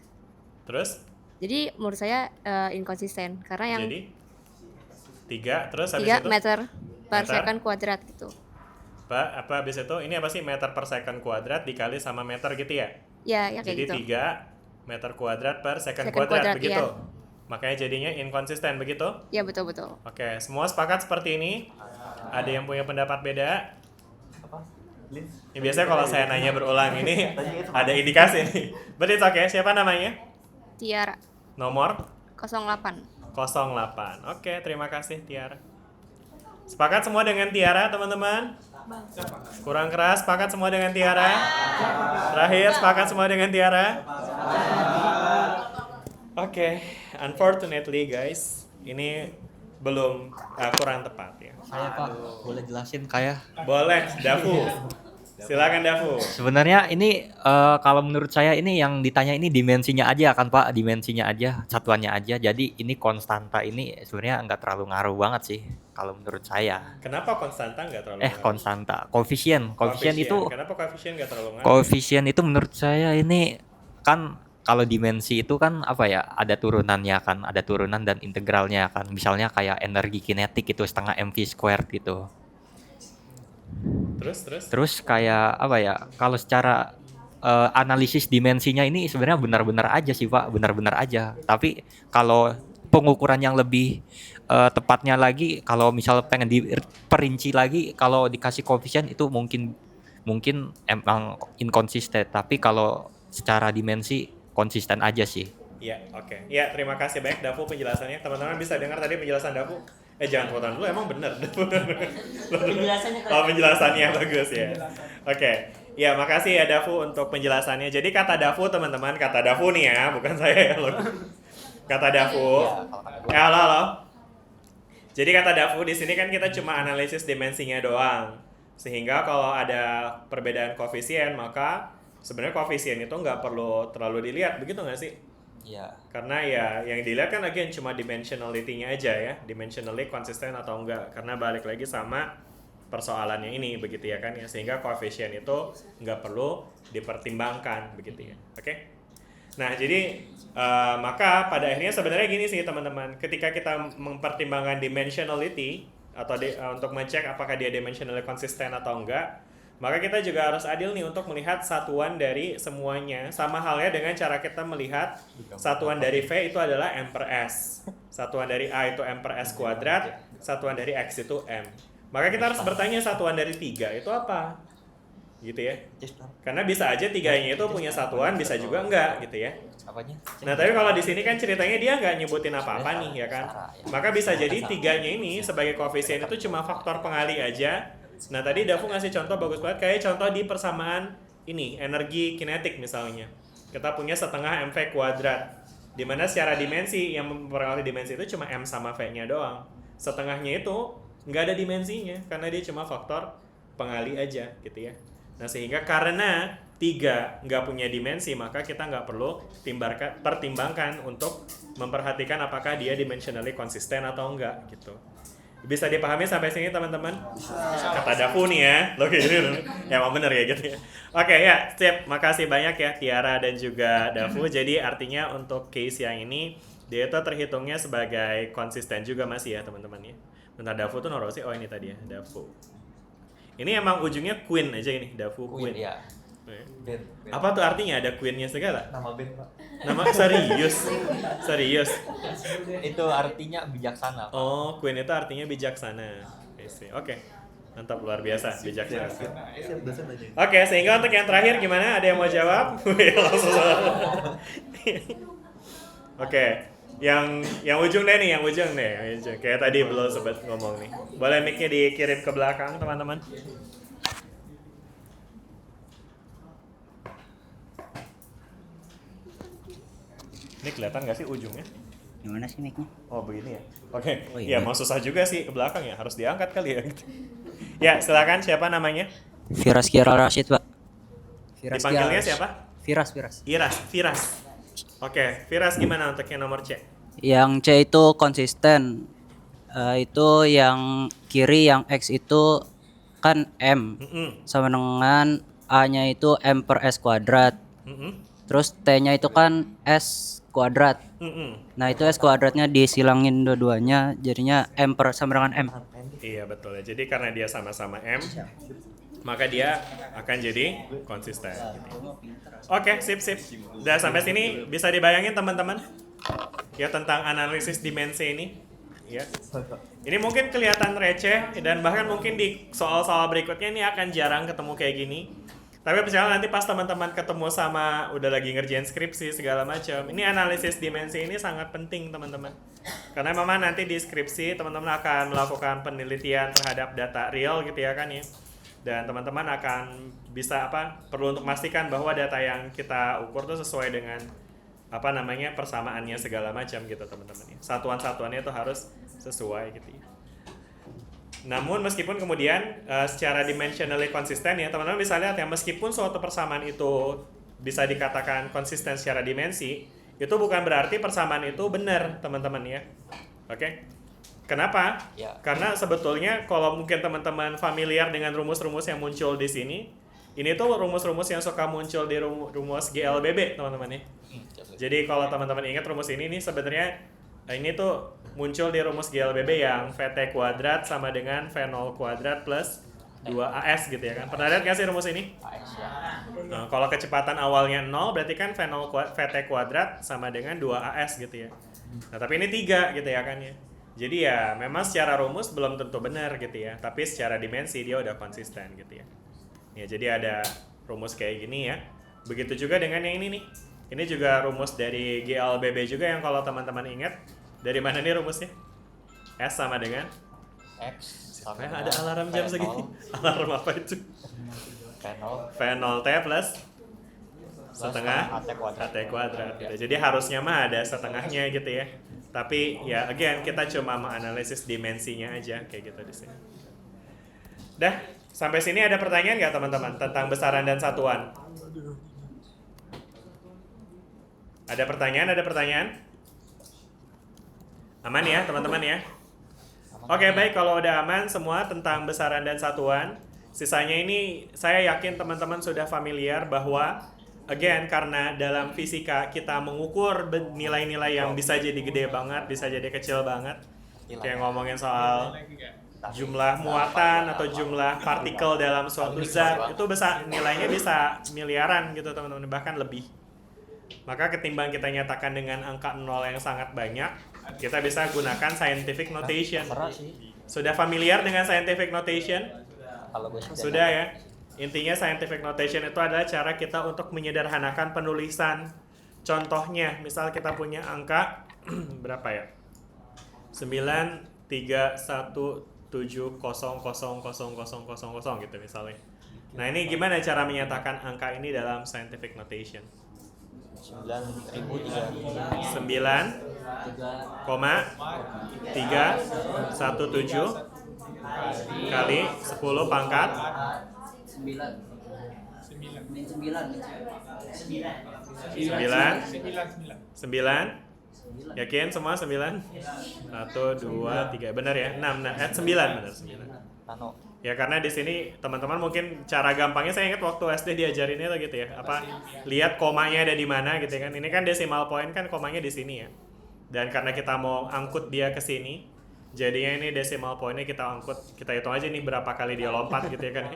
Terus? Jadi menurut saya inkonsisten karena yang Jadi 3 terus habis 3 itu? meter per Meter? second kuadrat gitu. Apa habis itu? Ini apa sih meter per second kuadrat dikali sama meter gitu ya? Ya kayak Jadi gitu. 3 meter kuadrat per second Second kuadrat kuadrat, begitu. iya. Makanya jadinya inkonsisten begitu? Ya betul. Oke, semua sepakat seperti ini? Ada yang punya pendapat beda? Ini biasanya kalau saya nanya berulang ini ada indikasi nih. But it's okay. Siapa namanya? Tiara Nomor 08. 08. Oke, terima kasih Tiara. Sepakat semua dengan Tiara, teman-teman? Kurang keras, sepakat semua dengan Tiara? Terakhir, sepakat semua dengan Tiara? Oke, unfortunately guys, ini belum kurang tepat ya. Saya Pak, boleh jelasin kayak? Boleh, Dafu. Silakan Dafu. Sebenarnya ini kalau menurut saya ini yang ditanya ini dimensinya aja kan Pak, dimensinya aja, satuannya aja. Jadi ini konstanta ini sebenarnya nggak terlalu ngaruh banget sih kalau menurut saya. Kenapa konstanta nggak terlalu ngaruh? Konstanta, koefisien itu. Kenapa koefisien nggak terlalu ngaruh? Koefisien itu menurut saya ini kan kalau dimensi itu kan apa ya, ada turunannya kan, ada turunan dan integralnya kan. Misalnya kayak energi kinetik itu setengah mv squared gitu. Terus kayak apa ya, kalau secara analisis dimensinya ini sebenarnya benar-benar aja sih Pak, benar-benar aja. Tapi kalau pengukuran yang lebih tepatnya lagi, kalau misal pengen diperinci lagi, kalau dikasih koefisien itu mungkin emang inkonsisten. Tapi kalau secara dimensi konsisten aja sih. Ya, oke. Ya, terima kasih banyak Dafu penjelasannya. Teman-teman bisa dengar tadi penjelasan Dafu? Jangan potong dulu, emang bener. Penjelasannya Oh, penjelasannya bagus ya. Oke. Ya, makasih ya Dafu untuk penjelasannya. Jadi kata Dafu teman-teman, kata Dafu nih ya, bukan saya ya loh. Kata Dafu. Halo. Jadi kata Dafu di sini kan kita cuma analisis dimensinya doang. Sehingga kalau ada perbedaan koefisien, maka sebenarnya koefisien itu nggak perlu terlalu dilihat, begitu nggak sih? Iya. Karena ya yang dilihat kan again cuma dimensionality-nya aja ya, dimensionally konsisten atau enggak. Karena balik lagi sama persoalannya ini begitu ya kan ya, sehingga koefisien itu nggak perlu dipertimbangkan begitu ya. Oke? Nah jadi maka pada akhirnya sebenarnya gini sih teman-teman, ketika kita mempertimbangkan dimensionality atau untuk mengecek apakah dia dimensionally konsisten atau enggak, maka kita juga harus adil nih untuk melihat satuan dari semuanya. Sama halnya dengan cara kita melihat satuan dari V itu adalah M per S. Satuan dari A itu M per S kuadrat. Satuan dari X itu M. Maka kita harus bertanya satuan dari 3 itu apa? Gitu ya. Karena bisa aja tiganya itu punya satuan, bisa juga enggak gitu ya. Nah tapi kalau di sini kan ceritanya dia nggak nyebutin apa-apa nih ya kan. Maka bisa jadi tiganya ini sebagai koefisien itu cuma faktor pengali aja. Nah tadi Dafu ngasih contoh bagus banget, kayak contoh di persamaan ini energi kinetik misalnya. Kita punya setengah mv kuadrat, dimana secara dimensi yang mempengaruhi dimensi itu cuma m sama v-nya doang. Setengahnya itu nggak ada dimensinya karena dia cuma faktor pengali aja gitu ya. Nah sehingga karena 3 nggak punya dimensi, maka kita nggak perlu pertimbangkan untuk memperhatikan apakah dia dimensionally konsisten atau enggak gitu. Bisa dipahami sampai sini teman-teman? Kata Dafu nih ya. Loh gini. Ya emang bener ya gitu ya. Oke ya, sip. Makasih banyak ya Tiara dan juga Dafu. Jadi artinya untuk case yang ini dia itu terhitungnya sebagai konsisten juga masih ya teman-teman ya. Bentar, Dafu tuh naruh sih? Oh ini tadi ya, Dafu. Ini emang ujungnya Queen aja ini, Dafu Queen. Iya. Ben. Apa tuh artinya? Ada Queen-nya segala? Nama band, Pak. Nama serius? Serius? Itu artinya bijaksana, Pak. Oh, Queen itu artinya bijaksana. Oke. Mantap, luar biasa, bijaksana. Oke, sehingga untuk yang terakhir gimana? Ada yang mau jawab? Oke. Yang ujung deh nih, yang ujung deh. Kayak tadi belum sempat ngomong nih. Boleh mic-nya dikirim ke belakang, teman-teman. Ini kelihatan nggak sih ujungnya? Gimana sih mic-nya? Oh begini ya? Oke. Oh, Ya iya. mau susah juga sih ke belakang ya, harus diangkat kali ya. Ya silakan, siapa namanya? Firas Kiara Rashid, Pak. Dipanggilnya siapa? Firas. Firas. Oke, Firas gimana untuk yang nomor C? Yang C itu konsisten. Itu yang kiri, yang X itu kan M. Sama dengan A-nya itu M per S kuadrat. Terus T-nya itu kan S kuadrat. Nah itu S kuadratnya disilangin dua-duanya, jadinya M per sama dengan M. Iya betul ya. Jadi karena dia sama-sama M, maka dia akan jadi konsisten. Oke, sip. Udah sampai sini bisa dibayangin teman-teman? Ya tentang analisis dimensi ini. Ya. Ini mungkin kelihatan receh dan bahkan mungkin di soal-soal berikutnya ini akan jarang ketemu kayak gini. Tapi misalnya nanti pas teman-teman ketemu sama udah lagi ngerjain skripsi segala macam, ini analisis dimensi ini sangat penting teman-teman. Karena memang nanti di skripsi teman-teman akan melakukan penelitian terhadap data real gitu ya kan ya. Dan teman-teman akan bisa perlu untuk memastikan bahwa data yang kita ukur tuh sesuai dengan persamaannya segala macam gitu teman-teman ya. Satuan-satuannya itu harus sesuai gitu ya. Namun meskipun kemudian secara dimensionally konsisten ya teman-teman bisa lihat ya, meskipun suatu persamaan itu bisa dikatakan konsisten secara dimensi, itu bukan berarti persamaan itu benar teman-teman ya. Oke? Kenapa? Ya. Karena sebetulnya kalau mungkin teman-teman familiar dengan rumus-rumus yang muncul di sini, ini tuh rumus-rumus yang suka muncul di rumus GLBB teman-teman ya. Jadi kalau teman-teman ingat rumus ini nih sebenarnya ini tuh muncul di rumus GLBB yang VT kuadrat sama dengan V0 kuadrat plus 2AS gitu ya kan. Pernah lihat nggak sih rumus ini? Nah, kalau kecepatan awalnya 0 berarti kan VT kuadrat sama dengan 2AS gitu ya. Nah tapi ini 3 gitu ya kan ya. Jadi ya memang secara rumus belum tentu benar gitu ya. Tapi secara dimensi dia udah konsisten gitu ya. Ya jadi ada rumus kayak gini ya. Begitu juga dengan yang ini nih. Ini juga rumus dari GLBB juga yang kalau teman-teman ingat. Dari mana nih rumusnya? S sama dengan? X Siapa yang ada alarm jam segini? Alarm apa itu? V0 T plus setengah AT kuadrat gitu. Jadi harusnya mah ada setengahnya gitu ya. Tapi ya again kita cuma menganalisis dimensinya aja kayak gitu di sini. Dah, sampai sini ada pertanyaan nggak teman-teman tentang besaran dan satuan? Ada pertanyaan? Aman ya teman-teman ya? Oke, baik, kalau udah aman semua tentang besaran dan satuan. Sisanya ini saya yakin teman-teman sudah familiar bahwa again karena dalam fisika kita mengukur nilai-nilai yang bisa jadi gede banget, bisa jadi kecil banget. Kayak ngomongin soal jumlah muatan atau jumlah partikel dalam suatu zat itu nilainya bisa miliaran gitu teman-teman, bahkan lebih. Maka ketimbang kita nyatakan dengan angka 0 yang sangat banyak, kita bisa gunakan scientific notation. Sudah familiar dengan scientific notation? Sudah ya. Intinya scientific notation itu adalah cara kita untuk menyederhanakan penulisan. Contohnya, misal kita punya angka berapa ya? 931700000 gitu misalnya. Nah, ini gimana cara menyatakan angka ini dalam scientific notation? 9.317 kali 10 pangkat 9. Yakin semua 9? 1, 2, 3. Benar ya? 6. 9 benar 9. Ya karena di sini teman-teman mungkin cara gampangnya saya ingat waktu SD diajarinnya tuh gitu ya. Lihat komanya ada di mana gitu kan. Ini kan decimal point kan komanya di sini ya. Dan karena kita mau angkut dia ke sini, jadinya ini decimal pointnya kita angkut. Kita hitung aja nih berapa kali dia lompat gitu ya kan.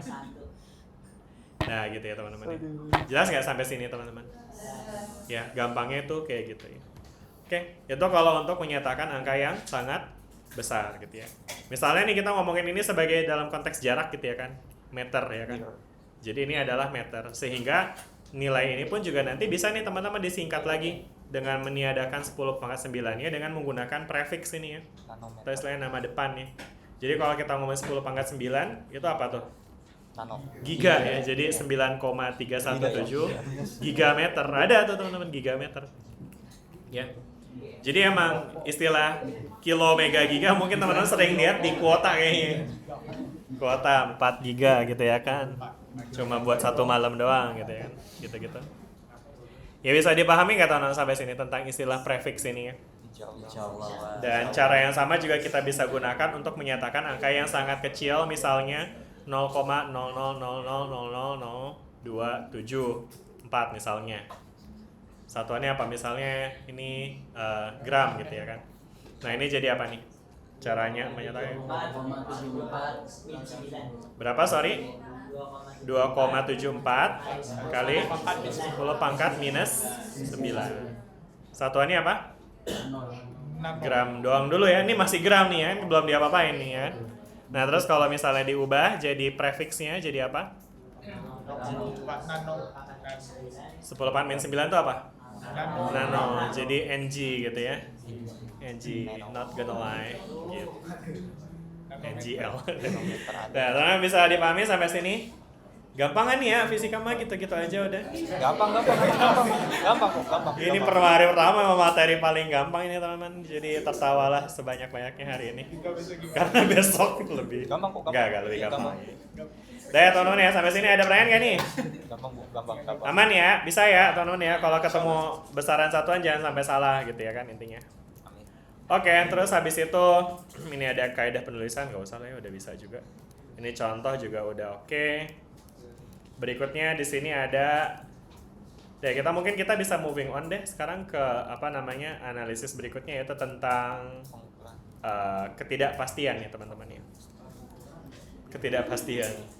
Nah gitu ya teman-teman. Jelas nggak sampai sini teman-teman? Ya gampangnya itu kayak gitu ya. Oke, itu kalau untuk menyatakan angka yang sangat besar gitu ya. Misalnya nih kita ngomongin ini sebagai dalam konteks jarak gitu ya kan, meter ya kan. Jadi ini adalah meter, sehingga nilai ini pun juga nanti bisa nih teman-teman disingkat lagi dengan meniadakan 10 pangkat 9-nya dengan menggunakan prefix ini ya. Atau istilahnya nama depan ya. Jadi kalau kita ngomong 10 pangkat 9 itu apa tuh? Giga ya. Jadi 9,317 gigameter. Ada tuh teman-teman gigameter. Ya. Jadi emang istilah kilo mega giga mungkin teman-teman sering lihat di kuota kayaknya. Kuota 4 giga gitu ya kan. Cuma buat 1 malam doang gitu ya kan. Gitu-gitu. Ya bisa dipahami nggak teman-teman sampai sini tentang istilah prefix ini ya? Dan cara yang sama juga kita bisa gunakan untuk menyatakan angka yang sangat kecil, misalnya 0,00000027 misalnya. Satuannya apa? Misalnya ini gram gitu ya kan. Nah ini jadi apa nih? Caranya menyatakan berapa? Sorry, 2,74 kali 10 pangkat minus 9. Satuannya apa? Gram doang dulu ya. Ini masih gram nih ya, belum diapa-apain nih ya. Nah terus kalau misalnya diubah jadi prefixnya jadi apa? 10 pangkat minus 9 itu apa? Nano, jadi NG gitu ya. NG, not gonna lie gitu. NGL. Nah, teman bisa dipahami sampai sini? Gampang kan ya fisika mah gitu-gitu aja udah. Gampang. Ini hari pertama materi paling gampang ini teman-teman. Jadi tertawalah sebanyak-banyaknya hari ini. Karena besok lebih. Gampang. Enggak lebih gampang. Udah ya teman-teman ya, sampai sini ada pertanyaan gak nih? Gampang. Aman ya, bisa ya teman-teman ya. Kalau ketemu besaran satuan jangan sampai salah gitu ya kan intinya. Oke, terus habis itu ini ada kaidah penulisan, nggak usah lah ya, udah bisa juga. Ini contoh juga udah oke. Berikutnya di sini ada, ya kita bisa moving on deh sekarang ke analisis berikutnya yaitu tentang ketidakpastian ya teman-teman ya. Ketidakpastian.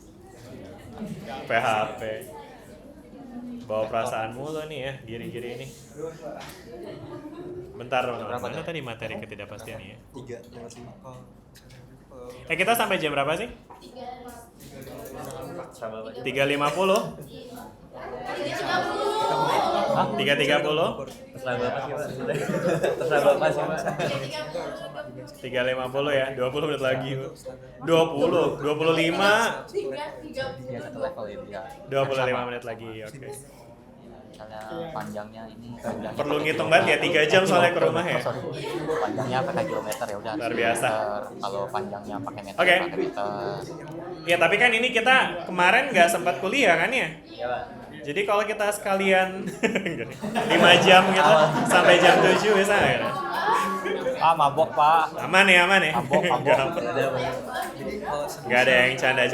PHP. Bawa perasaan mulu nih ya, giri-giri ini. Bentar, mana tadi materi ketidakpastian ya? 3:55. Kita sampai jam berapa sih? 3:50. 3.30. Terserah Bapak sih, Pak. Terserah Bapak sih, Pak. 3.50 ya, 20 menit lagi. 20, 25. Ya satu level itu ya. 25 menit lagi, oke. Misalnya panjangnya ini Perlu ngitung banget ya, 3 jam soalnya ke rumah ya. Panjangnya pakai kilometer ya udah. Luar biasa. Kalau panjangnya pakai meter, Oke. pakai meter. Ya tapi kan ini kita kemarin nggak sempat kuliah kan ya? Iya, Pak. Jadi kalau kita sekalian 5 jam gitu sampai jam 7 bisa nggak ya? Mabok, Pak. Aman ya, aman ya? Mabok. Nggak ada yang canda.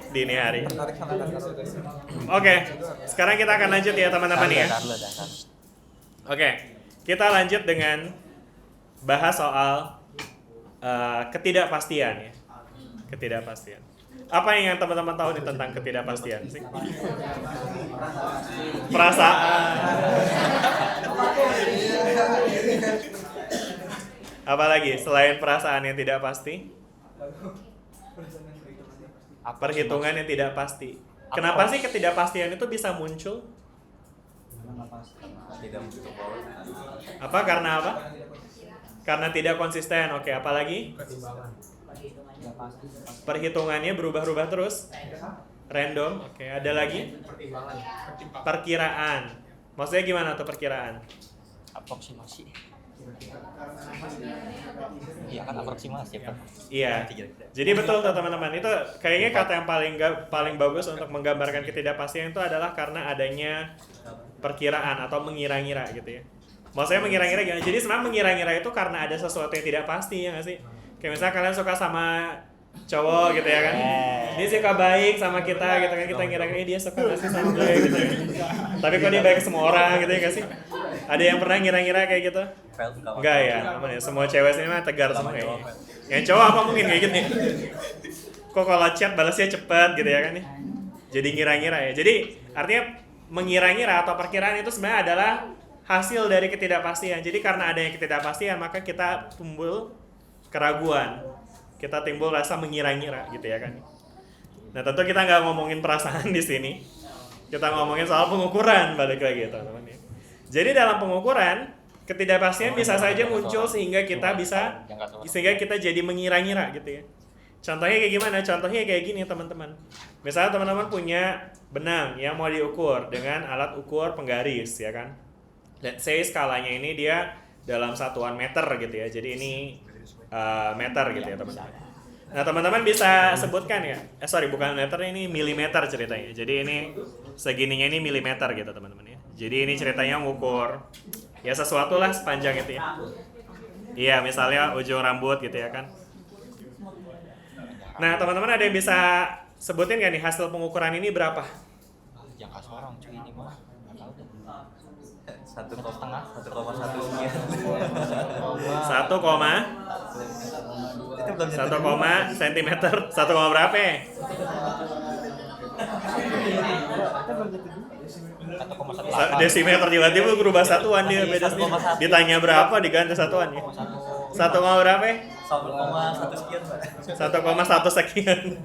Dini hari. Oke, sekarang kita akan lanjut ya teman-teman ya. Oke, kita lanjut dengan bahas soal ketidakpastian ya. Ketidakpastian. Apa yang teman-teman tahu nih tentang ketidakpastian sih? Perasaan. Apalagi selain perasaan yang tidak pasti? Perhitungan yang tidak pasti. Kenapa sih ketidakpastian itu bisa muncul? Apa? Karena apa? Karena tidak konsisten. Oke, apalagi? Perhitungannya berubah-ubah terus. Random. Oke, ada lagi? Perkiraan. Maksudnya gimana tuh perkiraan? Aproksimasi. Iya kan aproksimasi, Pak. Iya. Jadi betul tuh teman-teman. Itu kayaknya kata yang paling bagus untuk menggambarkan ketidakpastian itu adalah karena adanya perkiraan atau mengira-ngira gitu ya. Maksudnya mengira-ngira gimana? Jadi sebenarnya mengira-ngira itu karena ada sesuatu yang tidak pasti ya nggak sih? Kayak misalnya kalian suka sama cowok gitu ya kan, dia suka baik sama kita gitu kan, kita ngira-ngira dia suka nggak sih sama gue gitu ya. Tapi kok dia baik ke semua orang gitu ya nggak sih? Ada yang pernah ngira-ngira kayak gitu? Enggak ya, aman ya. Semua cewek sini mah tegar semua kayaknya. Yang cowok apa mungkin kayak gitu nih? Kok kalau chat balasnya cepet gitu ya kan nih? Jadi ngira-ngira ya. Jadi artinya mengira-ngira atau perkiraan itu sebenarnya adalah hasil dari ketidakpastian. Jadi karena adanya ketidakpastian maka kita timbul keraguan. Kita timbul rasa mengira-ngira gitu ya kan. Nah, tentu kita nggak ngomongin perasaan di sini. Kita ngomongin soal pengukuran balik lagi teman-teman ya. Jadi dalam pengukuran ketidakpastian bisa saja muncul sehingga kita jadi mengira-ngira gitu ya. Contohnya kayak gimana? Contohnya kayak gini teman-teman. Misalnya teman-teman punya benang yang mau diukur dengan alat ukur penggaris ya kan. Let's say skalanya ini dia dalam satuan meter gitu ya. Jadi ini meter gitu ya teman-teman. Nah teman-teman bisa sebutkan ya. Bukan meter, ini milimeter ceritanya. Jadi ini segininya ini milimeter gitu teman-teman ya. Jadi ini ceritanya ngukur ya sesuatu lah sepanjang itu ya. Iya misalnya ujung rambut gitu ya kan. Nah teman-teman ada yang bisa sebutin nggak nih hasil pengukuran ini berapa? Jangka seorang cuy ini mah. 1,1 sekian. 1, sentimeter, 1, berapa ya? 1,18. Desimeter tiba-tiba berubah satuan dia beda sendiri. Ditanya berapa diganti satuan ya? 1, berapa ya? 1,1 sekian, Pak. 1,1 sekian.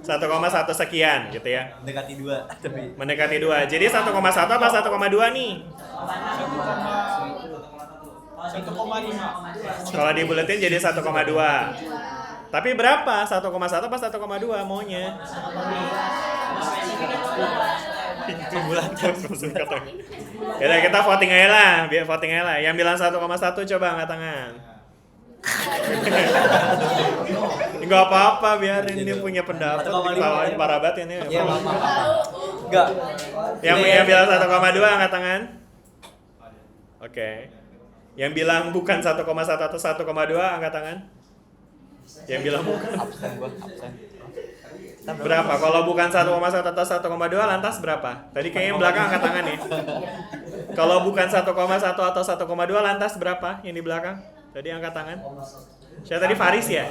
1,1 sekian gitu ya. Mendekati 2 tapi. Mendekati 2. Jadi 1,1 apa 1,2 nih? 1,5. Kalau dibuletin jadi 1,2. Tapi berapa? 1,1 apa 1,2 maunya? Ya kita voting aja lah, biar voting aja lah. Yang bilang 1,1 coba angkat tangan. Enggak apa-apa, biarin dia punya pendapat. Diketawain parah banget ini. Enggak. Yang bilang 1,2 angkat tangan. Oke. Yang bilang bukan 1,1 atau 1,2 angkat tangan. Yang bilang bukan. Absen. Berapa? Kalau bukan 1,1 atau 1,2 lantas berapa? Tadi kayaknya yang belakang angkat tangan nih. Kalau bukan 1,1 atau 1,2 lantas berapa yang di belakang? Tadi angkat tangan. Siapa tadi? Faris ya?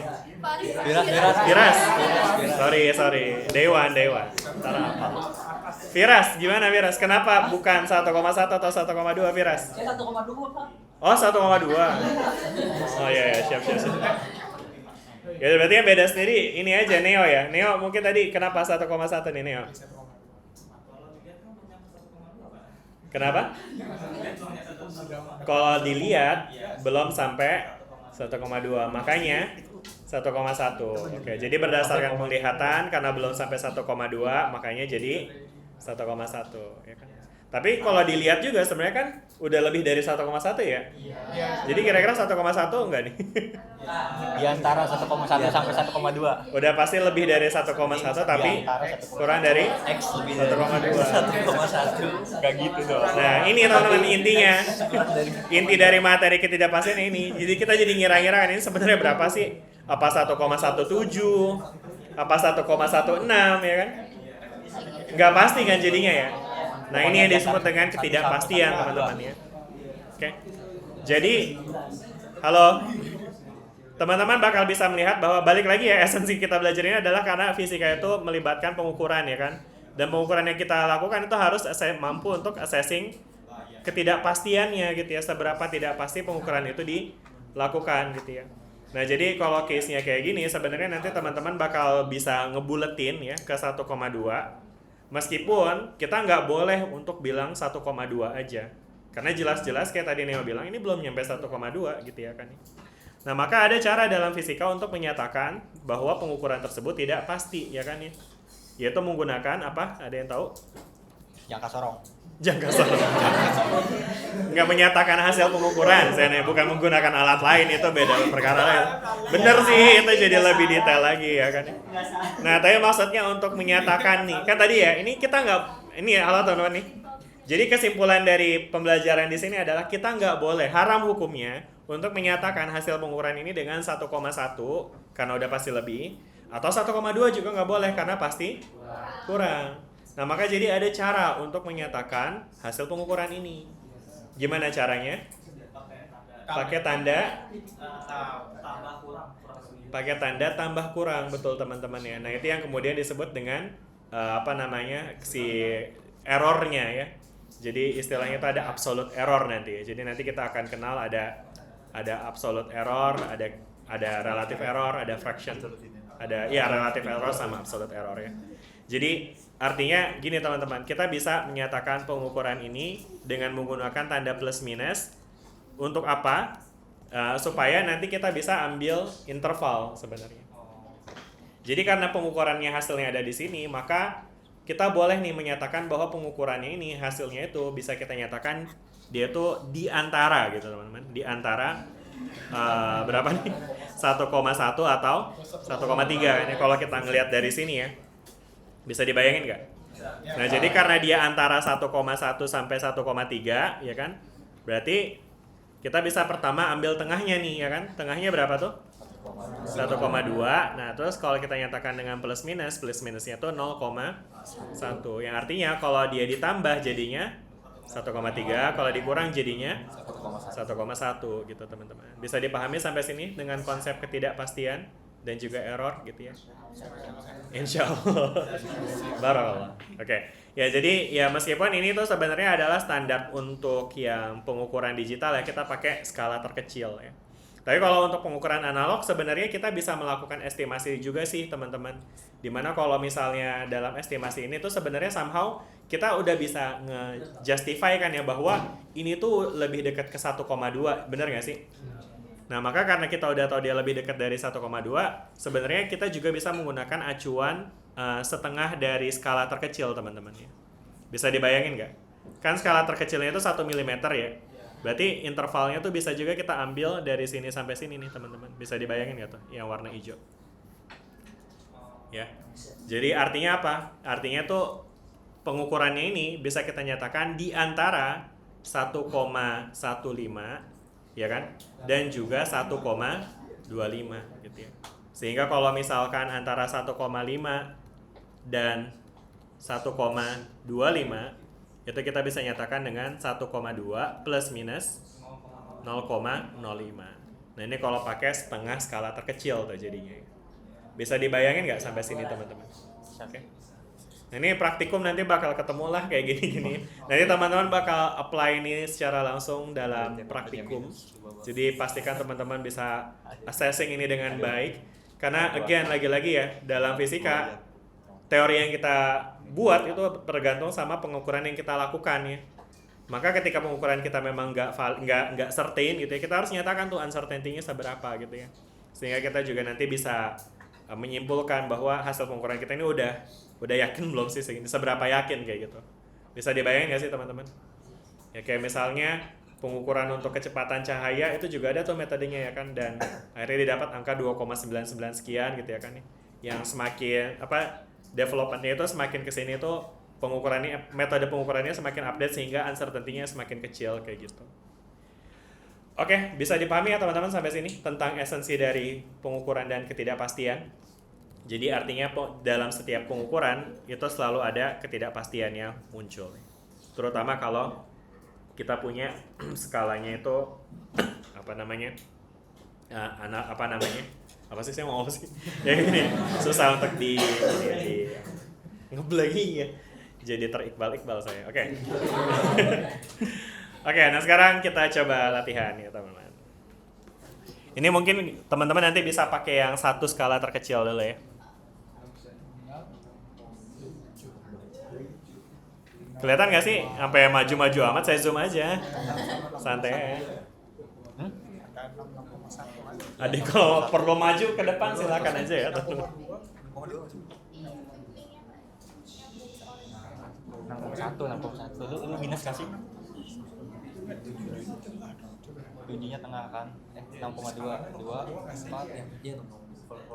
Firas. Sorry. Dewan. Ntar apa? Firas, gimana Firas? Kenapa bukan 1,1 atau 1,2 Firas? 1,2 Pak. Oh 1,2. Oh iya, siap. Ya berarti yang beda sendiri ini aja Neo ya. Neo mungkin tadi kenapa 1,1 nih Neo? Kenapa? Kalau dilihat belum sampai 1,2, makanya 1,1. Oke, jadi berdasarkan penglihatan karena belum sampai 1,2 makanya jadi 1,1 ya kan. Tapi kalau dilihat juga sebenarnya kan udah lebih dari 1,1 ya. Jadi kira-kira 1,1 enggak nih? Di antara 1,1 sampai 1,2. Udah pasti lebih dari 1,1 tapi kurang dari X lebih 1,2. Gak gitu dong. Nah, ini teman-teman intinya. Inti dari materi ketidakpastian ini. Jadi kita jadi ngira-ngira kan ini sebenarnya berapa sih? Apa 1,17? Apa 1,16 ya kan? Nggak pasti kan jadinya ya. Nah, ini yang disebut dengan ketidakpastian teman-teman ya. Oke. Jadi, halo. Teman-teman bakal bisa melihat bahwa balik lagi ya, esensi kita belajar ini adalah karena fisika itu melibatkan pengukuran ya kan. Dan pengukuran yang kita lakukan itu harus mampu untuk assessing ketidakpastiannya gitu ya. Seberapa tidak pasti pengukuran itu dilakukan gitu ya. Nah, jadi kalau case-nya kayak gini sebenarnya nanti teman-teman bakal bisa ngebuletin ya ke 1,2. Meskipun kita nggak boleh untuk bilang 1,2 aja. Karena jelas-jelas kayak tadi Neo bilang ini belum nyampe 1,2 gitu ya kan. Nah, maka ada cara dalam fisika untuk menyatakan bahwa pengukuran tersebut tidak pasti ya kan ya. Yaitu menggunakan apa? Ada yang tahu? Jangka sorong. Jangka sorong. Nggak menyatakan hasil pengukuran, saya bukan menggunakan alat lain, itu beda perkara lain. Bener sih, itu jadi lebih detail lagi ya kan. Nah, tapi maksudnya untuk menyatakan nih, kan tadi ya, ini kita nggak, ini ya halo teman-teman nih. Jadi kesimpulan dari pembelajaran di sini adalah kita nggak boleh, haram hukumnya untuk menyatakan hasil pengukuran ini dengan 1,1 karena udah pasti lebih, atau 1,2 juga nggak boleh karena pasti kurang. Nah, maka jadi ada cara untuk menyatakan hasil pengukuran ini. Gimana caranya? Pakai tanda tambah kurang, betul teman-teman ya. Nah, itu yang kemudian disebut dengan si errornya ya. Jadi istilahnya itu ada absolute error nanti ya. Jadi nanti kita akan kenal ada absolute error, ada relative error, ada fraction, ada relative error sama absolute error ya. Jadi artinya gini teman-teman, kita bisa menyatakan pengukuran ini dengan menggunakan tanda plus minus. Untuk apa? Supaya nanti kita bisa ambil interval sebenarnya. Jadi karena pengukurannya hasilnya ada di sini, maka kita boleh nih menyatakan bahwa pengukurannya ini hasilnya itu bisa kita nyatakan dia tuh di antara gitu teman-teman, di antara berapa nih? 1,1 atau 1,3 ini kalau kita ngelihat dari sini ya. Bisa dibayangin nggak? Nah, jadi karena dia antara 1,1 sampai 1,3 ya kan? Berarti kita bisa pertama ambil tengahnya nih ya kan? Tengahnya berapa tuh? 1,2. Nah, terus kalau kita nyatakan dengan plus minusnya tuh 0,1. Yang artinya kalau dia ditambah jadinya 1,3, kalau dikurang jadinya 1,1 gitu teman-teman. Bisa dipahami sampai sini dengan konsep ketidakpastian dan juga error gitu ya. Insya Allah. Barakallah. Oke. Ya, jadi ya meskipun ini tuh sebenarnya adalah standar untuk yang pengukuran digital ya, kita pakai skala terkecil ya. Tapi kalau untuk pengukuran analog sebenarnya kita bisa melakukan estimasi juga sih teman-teman. Dimana kalau misalnya dalam estimasi ini tuh sebenarnya somehow kita udah bisa nge-justify kan ya bahwa ini tuh lebih dekat ke 1,2, bener nggak sih? Nah, maka karena kita udah tahu dia lebih dekat dari 1,2, sebenarnya kita juga bisa menggunakan acuan setengah dari skala terkecil teman-teman ya. Bisa dibayangin nggak? Kan skala terkecilnya itu 1 mm ya. Berarti intervalnya tuh bisa juga kita ambil dari sini sampai sini nih teman-teman. Bisa dibayangin nggak tuh yang warna hijau? Ya. Jadi artinya apa? Artinya tuh pengukurannya ini bisa kita nyatakan di antara 1,15 ya kan? Dan juga 1,25 gitu ya. Sehingga kalau misalkan antara 1,5 dan 1,25 itu kita bisa nyatakan dengan 1,2 plus minus 0,05. Nah, ini kalau pakai setengah skala terkecil tuh jadinya. Bisa dibayangin nggak sampai sini teman-teman? Oke. Nah, ini praktikum nanti bakal ketemu lah kayak gini-gini. Nanti teman-teman bakal apply ini secara langsung dalam praktikum. Jadi pastikan teman-teman bisa assessing ini dengan baik. Karena again, lagi-lagi ya, dalam fisika, teori yang kita buat itu tergantung sama pengukuran yang kita lakukan ya. Maka ketika pengukuran kita memang nggak certain gitu ya, kita harus nyatakan tuh uncertainty-nya seberapa gitu ya. Sehingga kita juga nanti bisa menyimpulkan bahwa hasil pengukuran kita ini udah yakin belum sih segini, seberapa yakin kayak gitu. Bisa dibayangin nggak sih teman-teman? Ya kayak misalnya pengukuran untuk kecepatan cahaya itu juga ada tuh metodenya ya kan, dan akhirnya didapat angka 2,99 sekian gitu ya kan. Yang semakin development-nya itu semakin kesini tuh metode pengukurannya semakin update sehingga uncertainty-nya semakin kecil kayak gitu. Oke, bisa dipahami ya teman-teman sampai sini tentang esensi dari pengukuran dan ketidakpastian. Jadi artinya dalam setiap pengukuran itu selalu ada ketidakpastian yang muncul. Terutama kalau kita punya skalanya itu apa sih saya mau apa sih? Ya ini susah untuk di ngeblangi ya. Jadi teriqbal-iqbal saya. Oke. Oke, nah sekarang kita coba latihan ya teman-teman. Ini mungkin teman-teman nanti bisa pakai yang satu skala terkecil dulu ya. Kelihatan nggak sih? Sampai maju-maju amat, saya zoom aja. Santai ya. Adik kalau perlu maju ke depan silakan aja ya teman-teman. 6,1 lu minus kasih. Bunyinya tengah kan? 6,2 ya.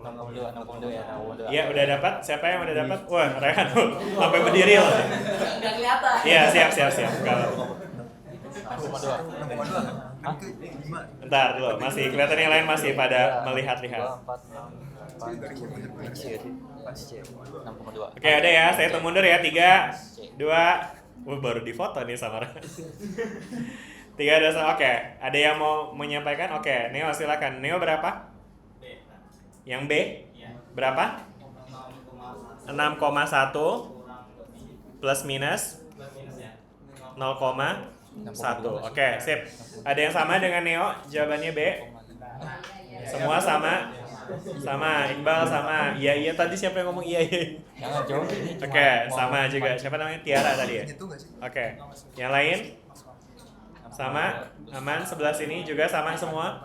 6,2 ya. Iya, udah dapat. Siapa yang udah dapat? Wah, Rehan sampai berdiri loh. Enggak kelihatan. Iya, siap. Kalau 6,2. Bentar dulu, masih kelihatan yang lain masih pada melihat-lihat. 6,2. Oke, ada ya. Saya hitung mundur ya. 3, 2. Baru difoto nih sama Rehan. 3, 2, 1. Oke, ada yang mau menyampaikan? Oke, Neo silakan. Neo berapa? Yang B? Berapa? 6,1 plus minus 0,1. Oke, sip. Ada yang sama dengan Neo? Jawabannya B? Semua sama? Sama, Iqbal sama. Iya, tadi siapa yang ngomong iya? Jangan jawab. Oke, sama juga. Siapa namanya? Tiara tadi ya? Oke. Yang lain? Sama? Aman? Sebelah sini juga sama semua?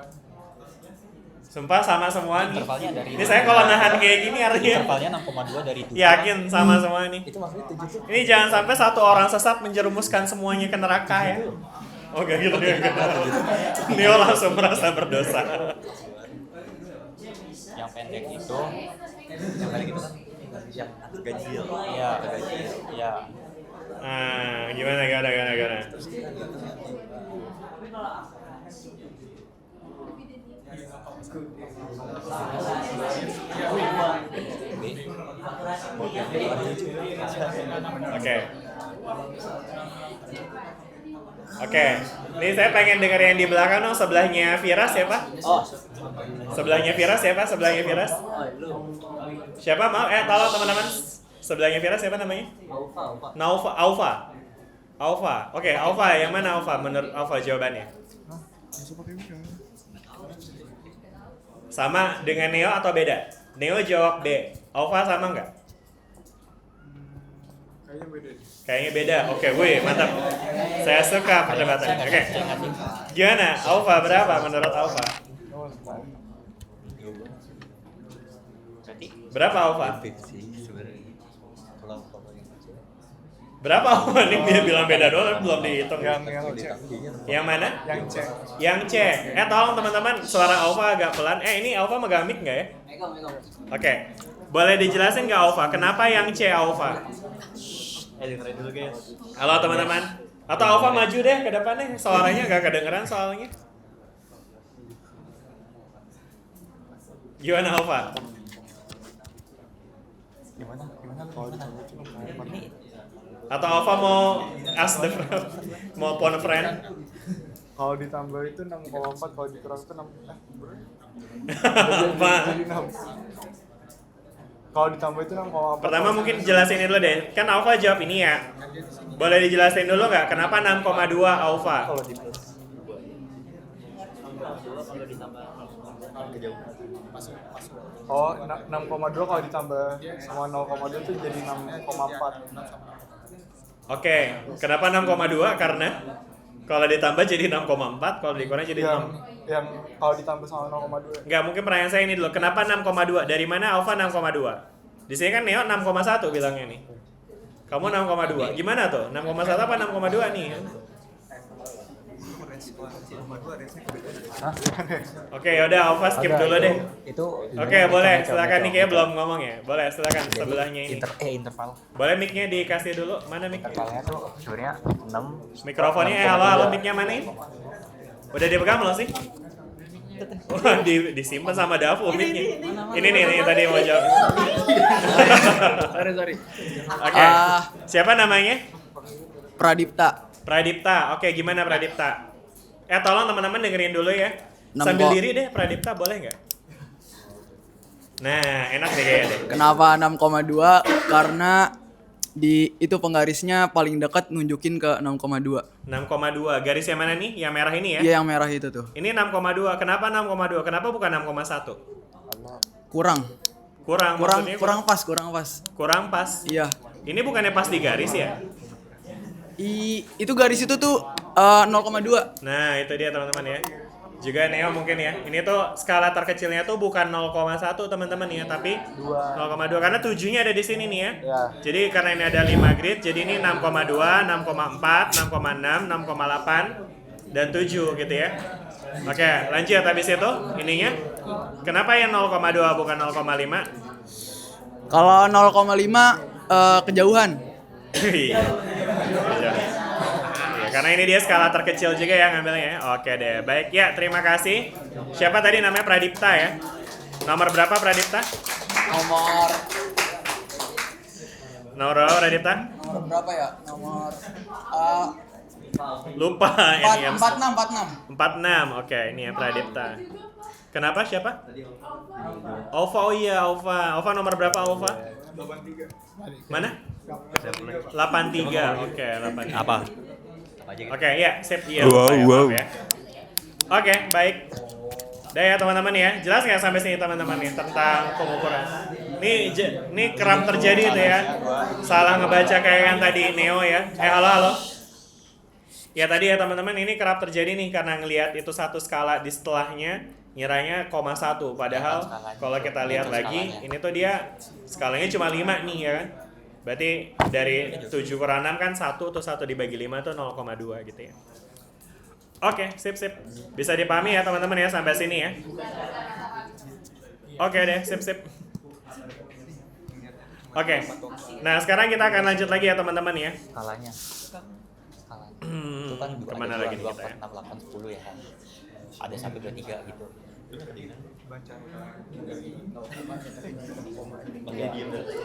Sumpah sama semua nih. Ini saya kalau nahan kayak gini artinya intervalnya 6,2 dari 7. yakin sama semua nih. Itu maksudnya 7. Ini jangan sampai satu orang sesat menjerumuskan semuanya ke neraka ya. Oh gak gitu ya. Neo langsung merasa berdosa. Yang pendek itu kan yang ganjil. Iya, ganjil. Iya. Nah, gimana? Oke. Ini saya pengen denger yang di belakang dong, sebelahnya Firas siapa? Sebelahnya Firas siapa? Siapa mau? Tolong teman-teman. Sebelahnya Firas siapa namanya? Aufa. Oke, Aufa. Yang mana Aufa? Menurut Aufa jawabannya? Sama dengan Neo atau beda? Neo jawab B. Aufa sama nggak? Kayaknya beda. Oke, wih, mantap. Saya suka perdebatan. Oke. Gimana? Aufa berapa menurut Aufa? Berapa Aufa? Berapa Aufa? Ini dia bilang beda doang, belum dihitung. Yang mana? Yang C. Tolong teman-teman, suara Aufa agak pelan. Ini Aufa megang mic nggak ya? Oke. Boleh dijelasin nggak Aufa? Kenapa yang C Aufa? Dengerin dulu guys. Halo teman-teman. Atau Aufa maju deh ke depannya, suaranya nggak kedengeran soalnya. Gimana Aufa? Gimana? Atau Aufa mau ask the friend, mau phone friend? Kalau ditambah itu 6,4, kalau dikurang itu 6. Jadi 6. Kalau ditambah itu 6,4. Pertama mungkin jelasin dulu deh. Kan Aufa jawab ini ya. Boleh dijelasin dulu nggak? Kenapa 6,2 Aufa? Oh, 6,2 kalau ditambah sama 0,2 itu jadi 6,4. Oke, kenapa 6,2? Karena kalau ditambah jadi 6,4, kalau dikurangi jadi 6. Yang kalau ditambah sama 0,2. Enggak, mungkin pertanyaan saya ini dulu. Kenapa 6,2? Dari mana Alfa 6,2? Di sini kan Neo 6,1 bilangnya nih. Kamu 6,2. Gimana tuh? 6,1 apa 6,2 nih? Oke, yaudah Alfa skip dulu deh. Oke, boleh. Silakan nih kayak belum ngomong ya. Boleh, silakan sebelahnya ini. Interval. Boleh mic-nya dikasih dulu. Mana mic? Intervalnya tuh sebenarnya 6. Mikrofonnya halo mic-nya mana ini? Udah dipegang belum sih? Wah, disimpan sama Dafu mic-nya. Ini nih tadi mau jawab. Sorry. Oke. Siapa namanya? Pradipta. Pradipta. Oke, gimana Pradipta? Tolong teman-teman dengerin dulu ya. Sambil diri deh Pradipta, boleh nggak? Nah, enak deh kayaknya deh. Kenapa 6,2? Karena di itu penggarisnya paling dekat nunjukin ke 6,2. 6,2. Garis yang mana nih? Yang merah ini ya? Iya, yang merah itu tuh. Ini 6,2. Kenapa 6,2? Kenapa bukan 6,1? Kurang Maksudnya pas. Kurang pas. Iya. Ini bukannya pas di garis ya? Itu garis itu tuh 0,2. Nah, itu dia teman-teman ya. Juga Neo mungkin ya. Ini tuh skala terkecilnya tuh bukan 0,1 teman-teman ya, tapi 0,2 karena 7-nya ada di sini nih ya. Jadi karena ini ada 5 grid, jadi ini 6,2, 6,4, 6,6, 6,8 dan 7 gitu ya. Oke, lanjut habis itu ininya. Kenapa yang 0,2 bukan 0,5? Kalau 0,5 kejauhan. Iya. Karena ini dia skala terkecil juga ya ngambilnya ya. Oke deh, baik ya, terima kasih. Siapa tadi namanya Pradipta ya? Nomor berapa Pradipta? Nomor berapa Pradipta? Nomor berapa ya? Nomor lupa. 46. 46, oke ini ya Pradipta. Kenapa siapa? Ova, oh iya Ova. Ova nomor berapa Ova? 83. Mana? 83, oke 83. Apa? Oke, ya, sip. Iya, wow. Ya. Oke, baik. Udah ya teman-teman ya. Jelas nggak sampai sini teman-teman ya tentang pengukuran? Ini kerap terjadi itu ya. Salah ngebaca kayak yang tadi Neo ya. Halo. Ya tadi ya teman-teman, ini kerap terjadi nih karena ngelihat itu satu skala di setelahnya ngiranya 0,1. Padahal kalau kita lihat lagi, ini tuh dia skalanya cuma 5 nih ya kan. Berarti dari 7 kurang 6 kan 1 tuh 1 dibagi 5 tuh 0,2 gitu ya. Oke, sip. Bisa dipahami ya teman-teman ya sampai sini ya. Oke deh, sip. Oke. Nah, sekarang kita akan lanjut lagi ya teman-teman ya. Skalanya. Itu kan juga kemana ada lagi 2, nih kita ya? 4, 6, 8, 10 ya kan. Ada sampai 23 gitu.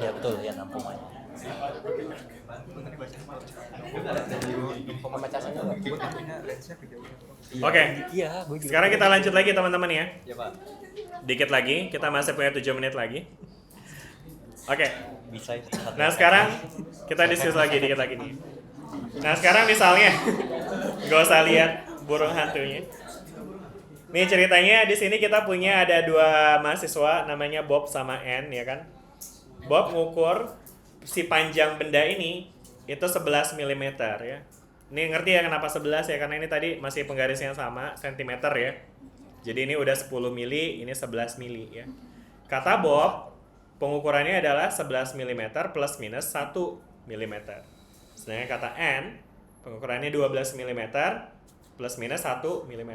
Ya betul ya 6 komanya. Oke. Iya, sekarang kita lanjut lagi teman-teman ya. Iya, Pak. Dikit lagi, kita masih punya 7 menit lagi. Oke. Bisa itu. Nah, sekarang kita diskusi lagi dikit lagi nih. Nah, sekarang misalnya gak usah lihat burung hantunya. Nih ceritanya di sini kita punya ada 2 mahasiswa namanya Bob sama N ya kan. Bob ngukur si panjang benda ini itu 11 mm ya. Ini ngerti ya kenapa 11 ya, karena ini tadi masih penggarisnya sama cm ya. Jadi ini udah 10 mili, ini 11 mili ya. Kata Bob, pengukurannya adalah 11 mm plus minus 1 mm. Sedangkan kata N, pengukurannya 12 mm plus minus 1 mm.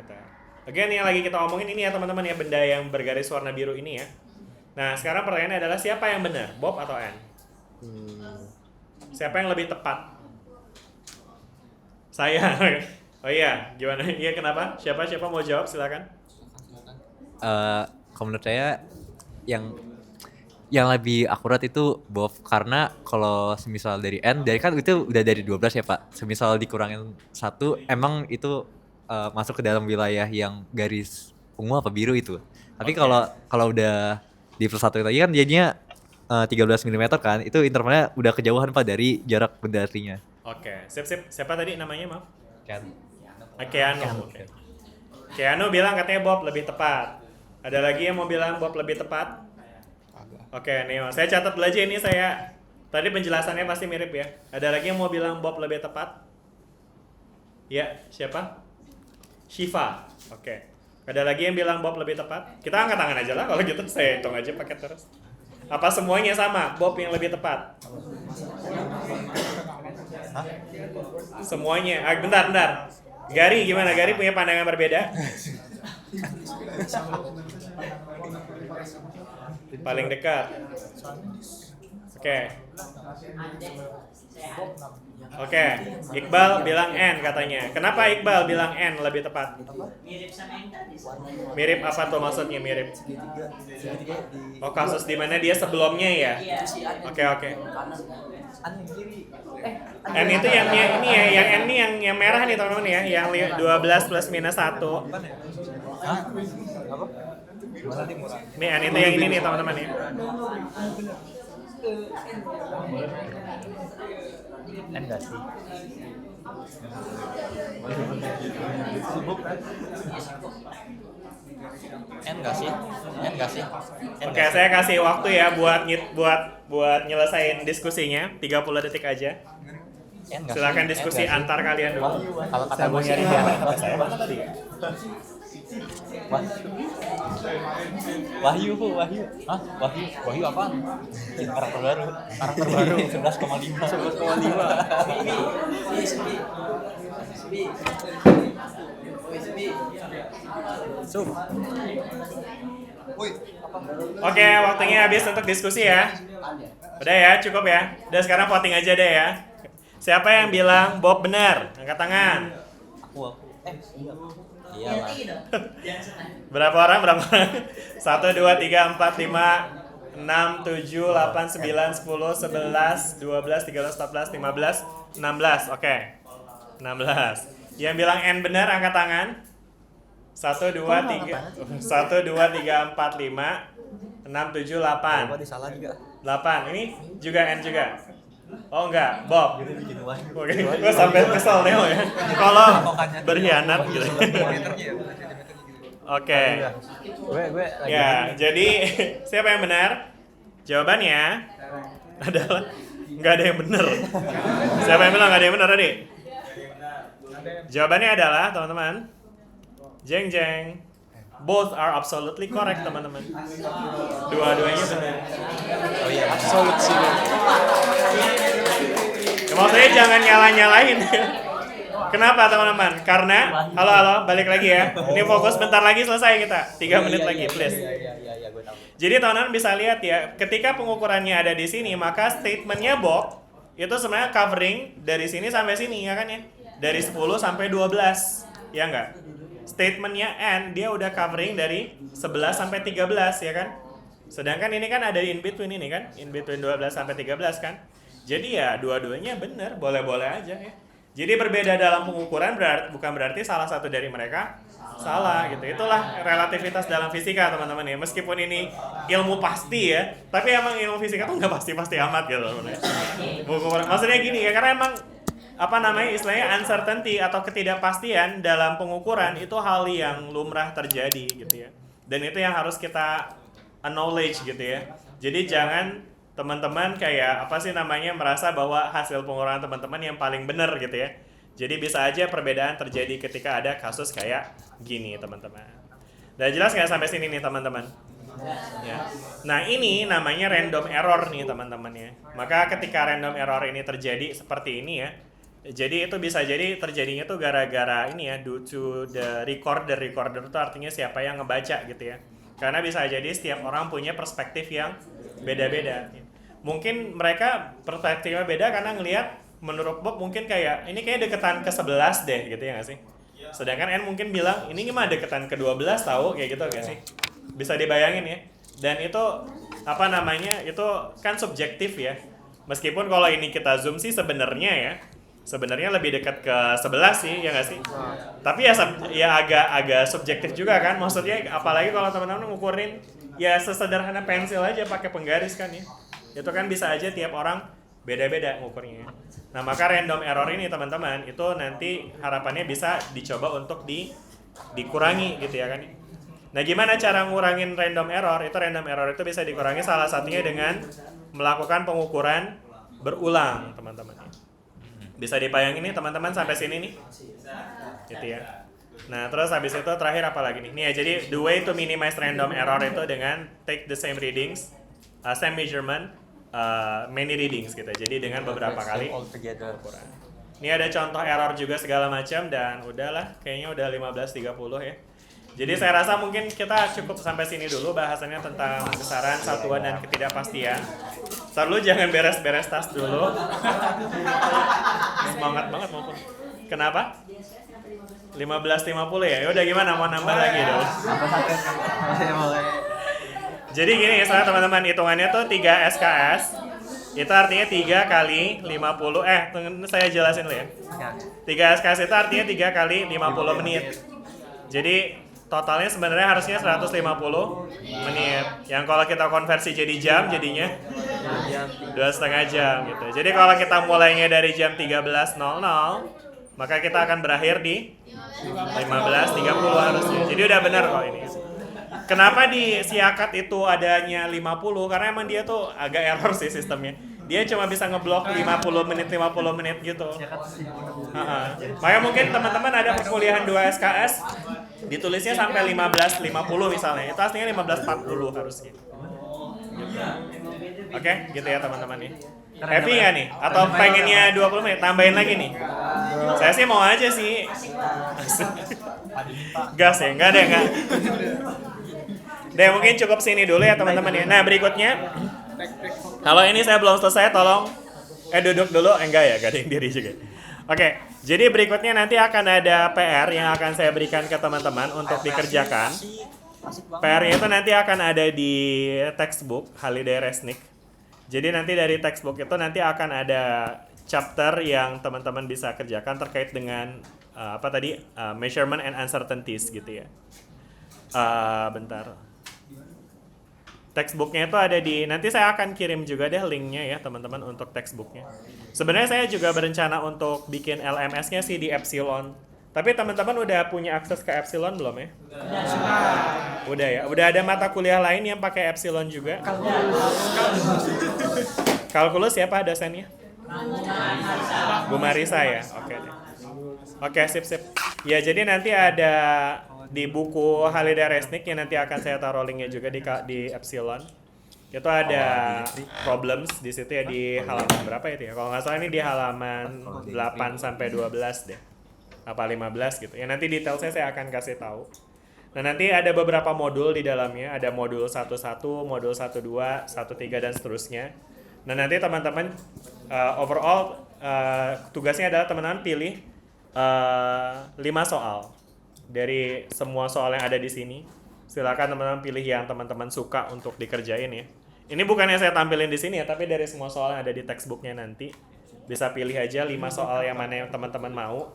Again yang lagi kita omongin ini ya teman-teman ya, benda yang bergaris warna biru ini ya. Nah sekarang pertanyaannya adalah siapa yang benar, Bob atau N? Siapa yang lebih tepat? Saya. Oh iya, gimana? Iya kenapa? Siapa mau jawab silakan. Kalau menurut saya yang lebih akurat itu Bob, karena kalau semisal dari N, dari kan itu udah dari 12 ya Pak. Semisal dikurangin 1, emang itu masuk ke dalam wilayah yang garis ungu apa biru itu. Tapi kalau udah di plus 1 lagi kan jadinya 13 mm kan, itu intervalnya udah kejauhan Pak dari jarak benda aslinya. Oke, sip. Siapa tadi namanya maaf? Keanu. Keanu bilang katanya Bob lebih tepat. Ada lagi yang mau bilang Bob lebih tepat? Oke, Neo. Saya catat dulu aja ini, saya Tadi penjelasannya pasti mirip ya. Ada lagi yang mau bilang Bob lebih tepat? Ya, siapa? Shiva. Oke. Ada lagi yang bilang Bob lebih tepat? Kita angkat tangan aja lah kalau gitu. Saya hitung aja pakai terus. Apa semuanya sama? Bob yang lebih tepat? Semuanya. Bentar. Gary gimana? Gary punya pandangan berbeda? Paling dekat. Oke, Iqbal bilang N katanya. Kenapa Iqbal bilang N lebih tepat? Mirip sama yang tadi. Mirip apa tuh maksudnya mirip? Oh, kasus di mana dia sebelumnya ya? Oke. N itu yang ini ya, yang N ini yang merah nih teman-teman ya, yang 12 plus minus 1. Nih N itu yang ini nih teman-teman ya. Enggak sih. Enggak sih. Oke, saya kasih waktu ya buat nyelesain diskusinya, 30 detik aja. Silakan diskusi antar kalian dulu. Kalau kata gue nyari dia, kata saya Wahyu. Hah? Wahyu apaan? Karakter baru. 11,5. Oke, waktunya habis untuk diskusi ya. Udah ya, cukup ya. Udah sekarang voting aja deh ya. Siapa yang bilang Bob benar? Angkat tangan. Aku. Iya lah. Berapa orang? 1, 2, 3, 4, 5, 6, 7, 8, 9, 10, 11, 12, 13, 14, 15, 16. Oke. 16. Yang bilang N benar angkat tangan. 1, 2, 3, 1, 2, 3, 4, 5, 6, 7, 8. 8. Ini juga N juga. Oh enggak, Bob. Oke, gue sampai kesel Neo ya. Kalau berkhianat gitu. Oke. Ya, jadi siapa yang benar? Jawabannya adalah nggak ada yang benar. Siapa yang bilang nggak ada yang benar tadi? Jawabannya adalah teman-teman, jeng. Both are absolutely correct teman-teman. Dua-duanya benar. Oh iya, absolut sih. Maksudnya jangan nyalain. Kenapa teman-teman? Karena halo balik lagi ya. Ini fokus bentar lagi selesai kita. 3 menit lagi please. Jadi teman-teman bisa lihat ya, ketika pengukurannya ada di sini, maka statementnya Bob itu sebenarnya covering dari sini sampai sini ya kan ya. Dari 10 sampai 12. Ya enggak? Statementnya N dia udah covering dari 11 sampai 13 ya kan. Sedangkan ini kan ada in between ini kan, in between 12 sampai 13 kan. Jadi ya dua-duanya benar, boleh-boleh aja ya. Jadi berbeda dalam pengukuran bukan berarti salah satu dari mereka salah gitu. Itulah relativitas dalam fisika teman-teman ya. Meskipun ini ilmu pasti ya, tapi emang ilmu fisika tuh nggak pasti amat gitu teman-teman. Maksudnya gini ya, karena emang istilahnya uncertainty atau ketidakpastian dalam pengukuran itu hal yang lumrah terjadi gitu ya. Dan itu yang harus kita acknowledge gitu ya. Jadi jangan teman-teman kayak merasa bahwa hasil pengukuran teman-teman yang paling benar gitu ya. Jadi bisa aja perbedaan terjadi ketika ada kasus kayak gini teman-teman. Udah jelas nggak sampai sini nih teman-teman? Ya. Nah ini namanya random error nih teman-teman ya. Maka ketika random error ini terjadi seperti ini ya, jadi itu bisa jadi terjadinya tuh gara-gara ini ya, due to the recorder itu artinya siapa yang ngebaca gitu ya. Karena bisa jadi setiap orang punya perspektif yang beda-beda. Mungkin mereka perspektifnya beda karena ngelihat menurut Bob mungkin kayak ini kayak deketan ke 11 deh gitu ya nggak sih? Sedangkan N mungkin bilang ini gimana deketan ke 12 tahu kayak gitu nggak sih? Bisa dibayangin ya. Dan itu itu kan subjektif ya. Meskipun kalau ini kita zoom sih sebenarnya lebih dekat ke 11 sih ya nggak sih? Tapi ya agak subjektif juga kan. Maksudnya apalagi kalau teman-teman ngukurin ya sesederhana pensil aja pakai penggaris kan ya. Itu kan bisa aja tiap orang beda-beda ngukurnya. Nah, maka random error ini teman-teman itu nanti harapannya bisa dicoba untuk dikurangi gitu ya kan. Nah, gimana cara ngurangin random error? Random error itu bisa dikurangi salah satunya dengan melakukan pengukuran berulang teman-teman. Bisa dipayangin nih teman-teman sampai sini nih. Gitu ya. Nah, terus habis itu terakhir apa lagi nih? Nih ya, jadi the way to minimize random error itu dengan take the same readings, same measurement, many readings gitu. Jadi dengan beberapa kali ukuran. Ini ada contoh error juga segala macam dan udahlah, kayaknya udah 15.30 ya. Jadi saya rasa mungkin kita cukup sampai sini dulu bahasannya tentang besaran, satuan, dan ketidakpastian. Lalu jangan beres-beres tas dulu. Semangat banget maupun. Kenapa? 15.50 ya? Yaudah gimana, mau nambah lagi dong? Jadi gini ya teman-teman, hitungannya tuh 3 SKS. Itu artinya 3 kali 50, saya jelasin dulu ya. 3 SKS itu artinya 3 kali 50 menit. Jadi totalnya sebenarnya harusnya 150 menit. Yang kalau kita konversi jadi jam jadinya 2,5 jam gitu. Jadi kalau kita mulainya dari jam 13.00, maka kita akan berakhir di 15.30 harusnya. Jadi udah benar kok ini. Kenapa di Siakat itu adanya 50? Karena emang dia tuh agak error sih sistemnya. Dia cuma bisa ngeblok 50 menit gitu. Makanya mungkin teman-teman ada perkuliahan 2 SKS ditulisnya sampai 15.50 misalnya. Itu aslinya 15.40 harusnya. Oke, gitu ya teman-teman nih. Happy nggak nih? Atau pengennya 20 menit? Tambahin lagi nih. Saya sih mau aja sih. Gas ya? Enggak deh, enggak. Deh, mungkin cukup sini dulu ya teman-teman ya. Nah, berikutnya. Kalau ini saya belum selesai, tolong duduk dulu. Enggak ya, gak ada yang diri juga. Oke, jadi berikutnya nanti akan ada PR yang akan saya berikan ke teman-teman untuk dikerjakan. PR-nya itu nanti akan ada di textbook Haliday Resnick. Jadi nanti dari textbook itu nanti akan ada chapter yang teman-teman bisa kerjakan terkait dengan measurement and uncertainties gitu ya. Bentar. Textbooknya itu ada di, nanti saya akan kirim juga deh linknya ya teman-teman untuk textbooknya. Sebenarnya saya juga berencana untuk bikin LMS-nya sih di Epsilon. Tapi teman-teman udah punya akses ke Epsilon belum ya? Udah ya. Udah ada mata kuliah lain yang pakai Epsilon juga? Kalkulus siapa dosennya? Bu Marisa ya? Oke deh. Oke, sip. Ya, jadi nanti ada di buku Haliday Resnick yang nanti akan saya taruh linknya juga di Epsilon. Itu ada problems di situ ya, di halaman berapa itu ya? Kalau nggak salah ini di halaman 8 sampai 12 deh. Apa 15 gitu. Ya nanti detailnya saya akan kasih tahu. Nah, nanti ada beberapa modul di dalamnya, ada modul 11, modul 12, 13 dan seterusnya. Nah, nanti teman-teman overall tugasnya adalah teman-teman pilih 5 soal dari semua soal yang ada di sini. Silakan teman-teman pilih yang teman-teman suka untuk dikerjain ya. Ini bukan yang saya tampilin di sini ya, tapi dari semua soal yang ada di textbooknya nanti bisa pilih aja 5 soal yang mana yang teman-teman mau.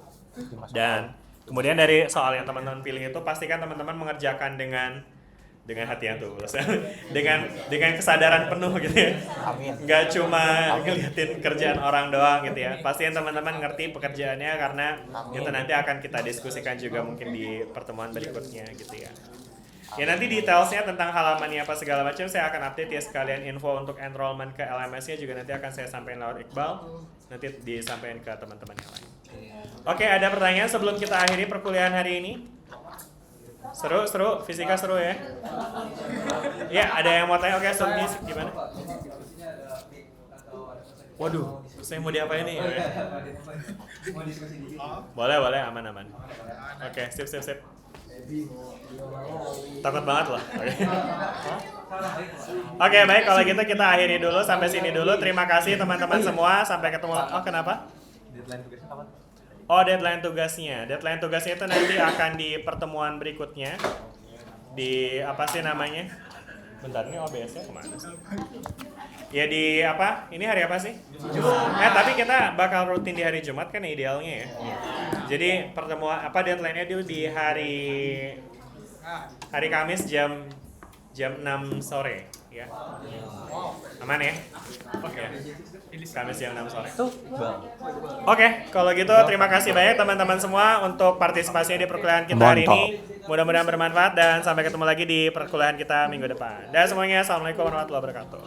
Dan kemudian dari soal yang teman-teman pilih itu pastikan teman-teman mengerjakan dengan hati yang tulus, dengan kesadaran penuh gitu ya. Nggak cuma ngeliatin kerjaan orang doang gitu ya. Pastiin teman-teman ngerti pekerjaannya karena itu nanti akan kita diskusikan juga mungkin di pertemuan berikutnya gitu ya. Ya nanti detailsnya tentang halamannya apa segala macam saya akan update ya, sekalian info untuk enrollment ke LMS-nya juga nanti akan saya sampaikan lewat Iqbal, nanti disampaikan ke teman-teman yang lain. Oke, ada pertanyaan sebelum kita akhiri perkuliahan hari ini? Seru, fisika seru ya? Ya, ada yang mau tanya? Oke, Sumi, gimana? Waduh, saya mau diapain nih? Boleh, aman. Oke, sip. Takut banget loh. Oke, baik, kalau gitu kita akhiri dulu sampai sini dulu. Terima kasih teman-teman semua, sampai ketemu. Oh, kenapa? Deadline tugasnya. Deadline tugasnya itu nanti akan di pertemuan berikutnya. Di apa sih namanya? Bentar, ini OBS-nya kemana sih? Ya di apa? Ini hari apa sih? Jumat. Tapi kita bakal rutin di hari Jumat kan idealnya ya. Jadi pertemuan deadline-nya dulu di hari Kamis jam 6 sore ya. Aman ya? Oke. Kamis jam 6 sore. Oke, kalau gitu terima kasih banyak teman-teman semua untuk partisipasinya di perkuliahan kita hari ini. Mudah-mudahan bermanfaat dan sampai ketemu lagi di perkuliahan kita minggu depan. Dan semuanya, assalamualaikum warahmatullahi wabarakatuh.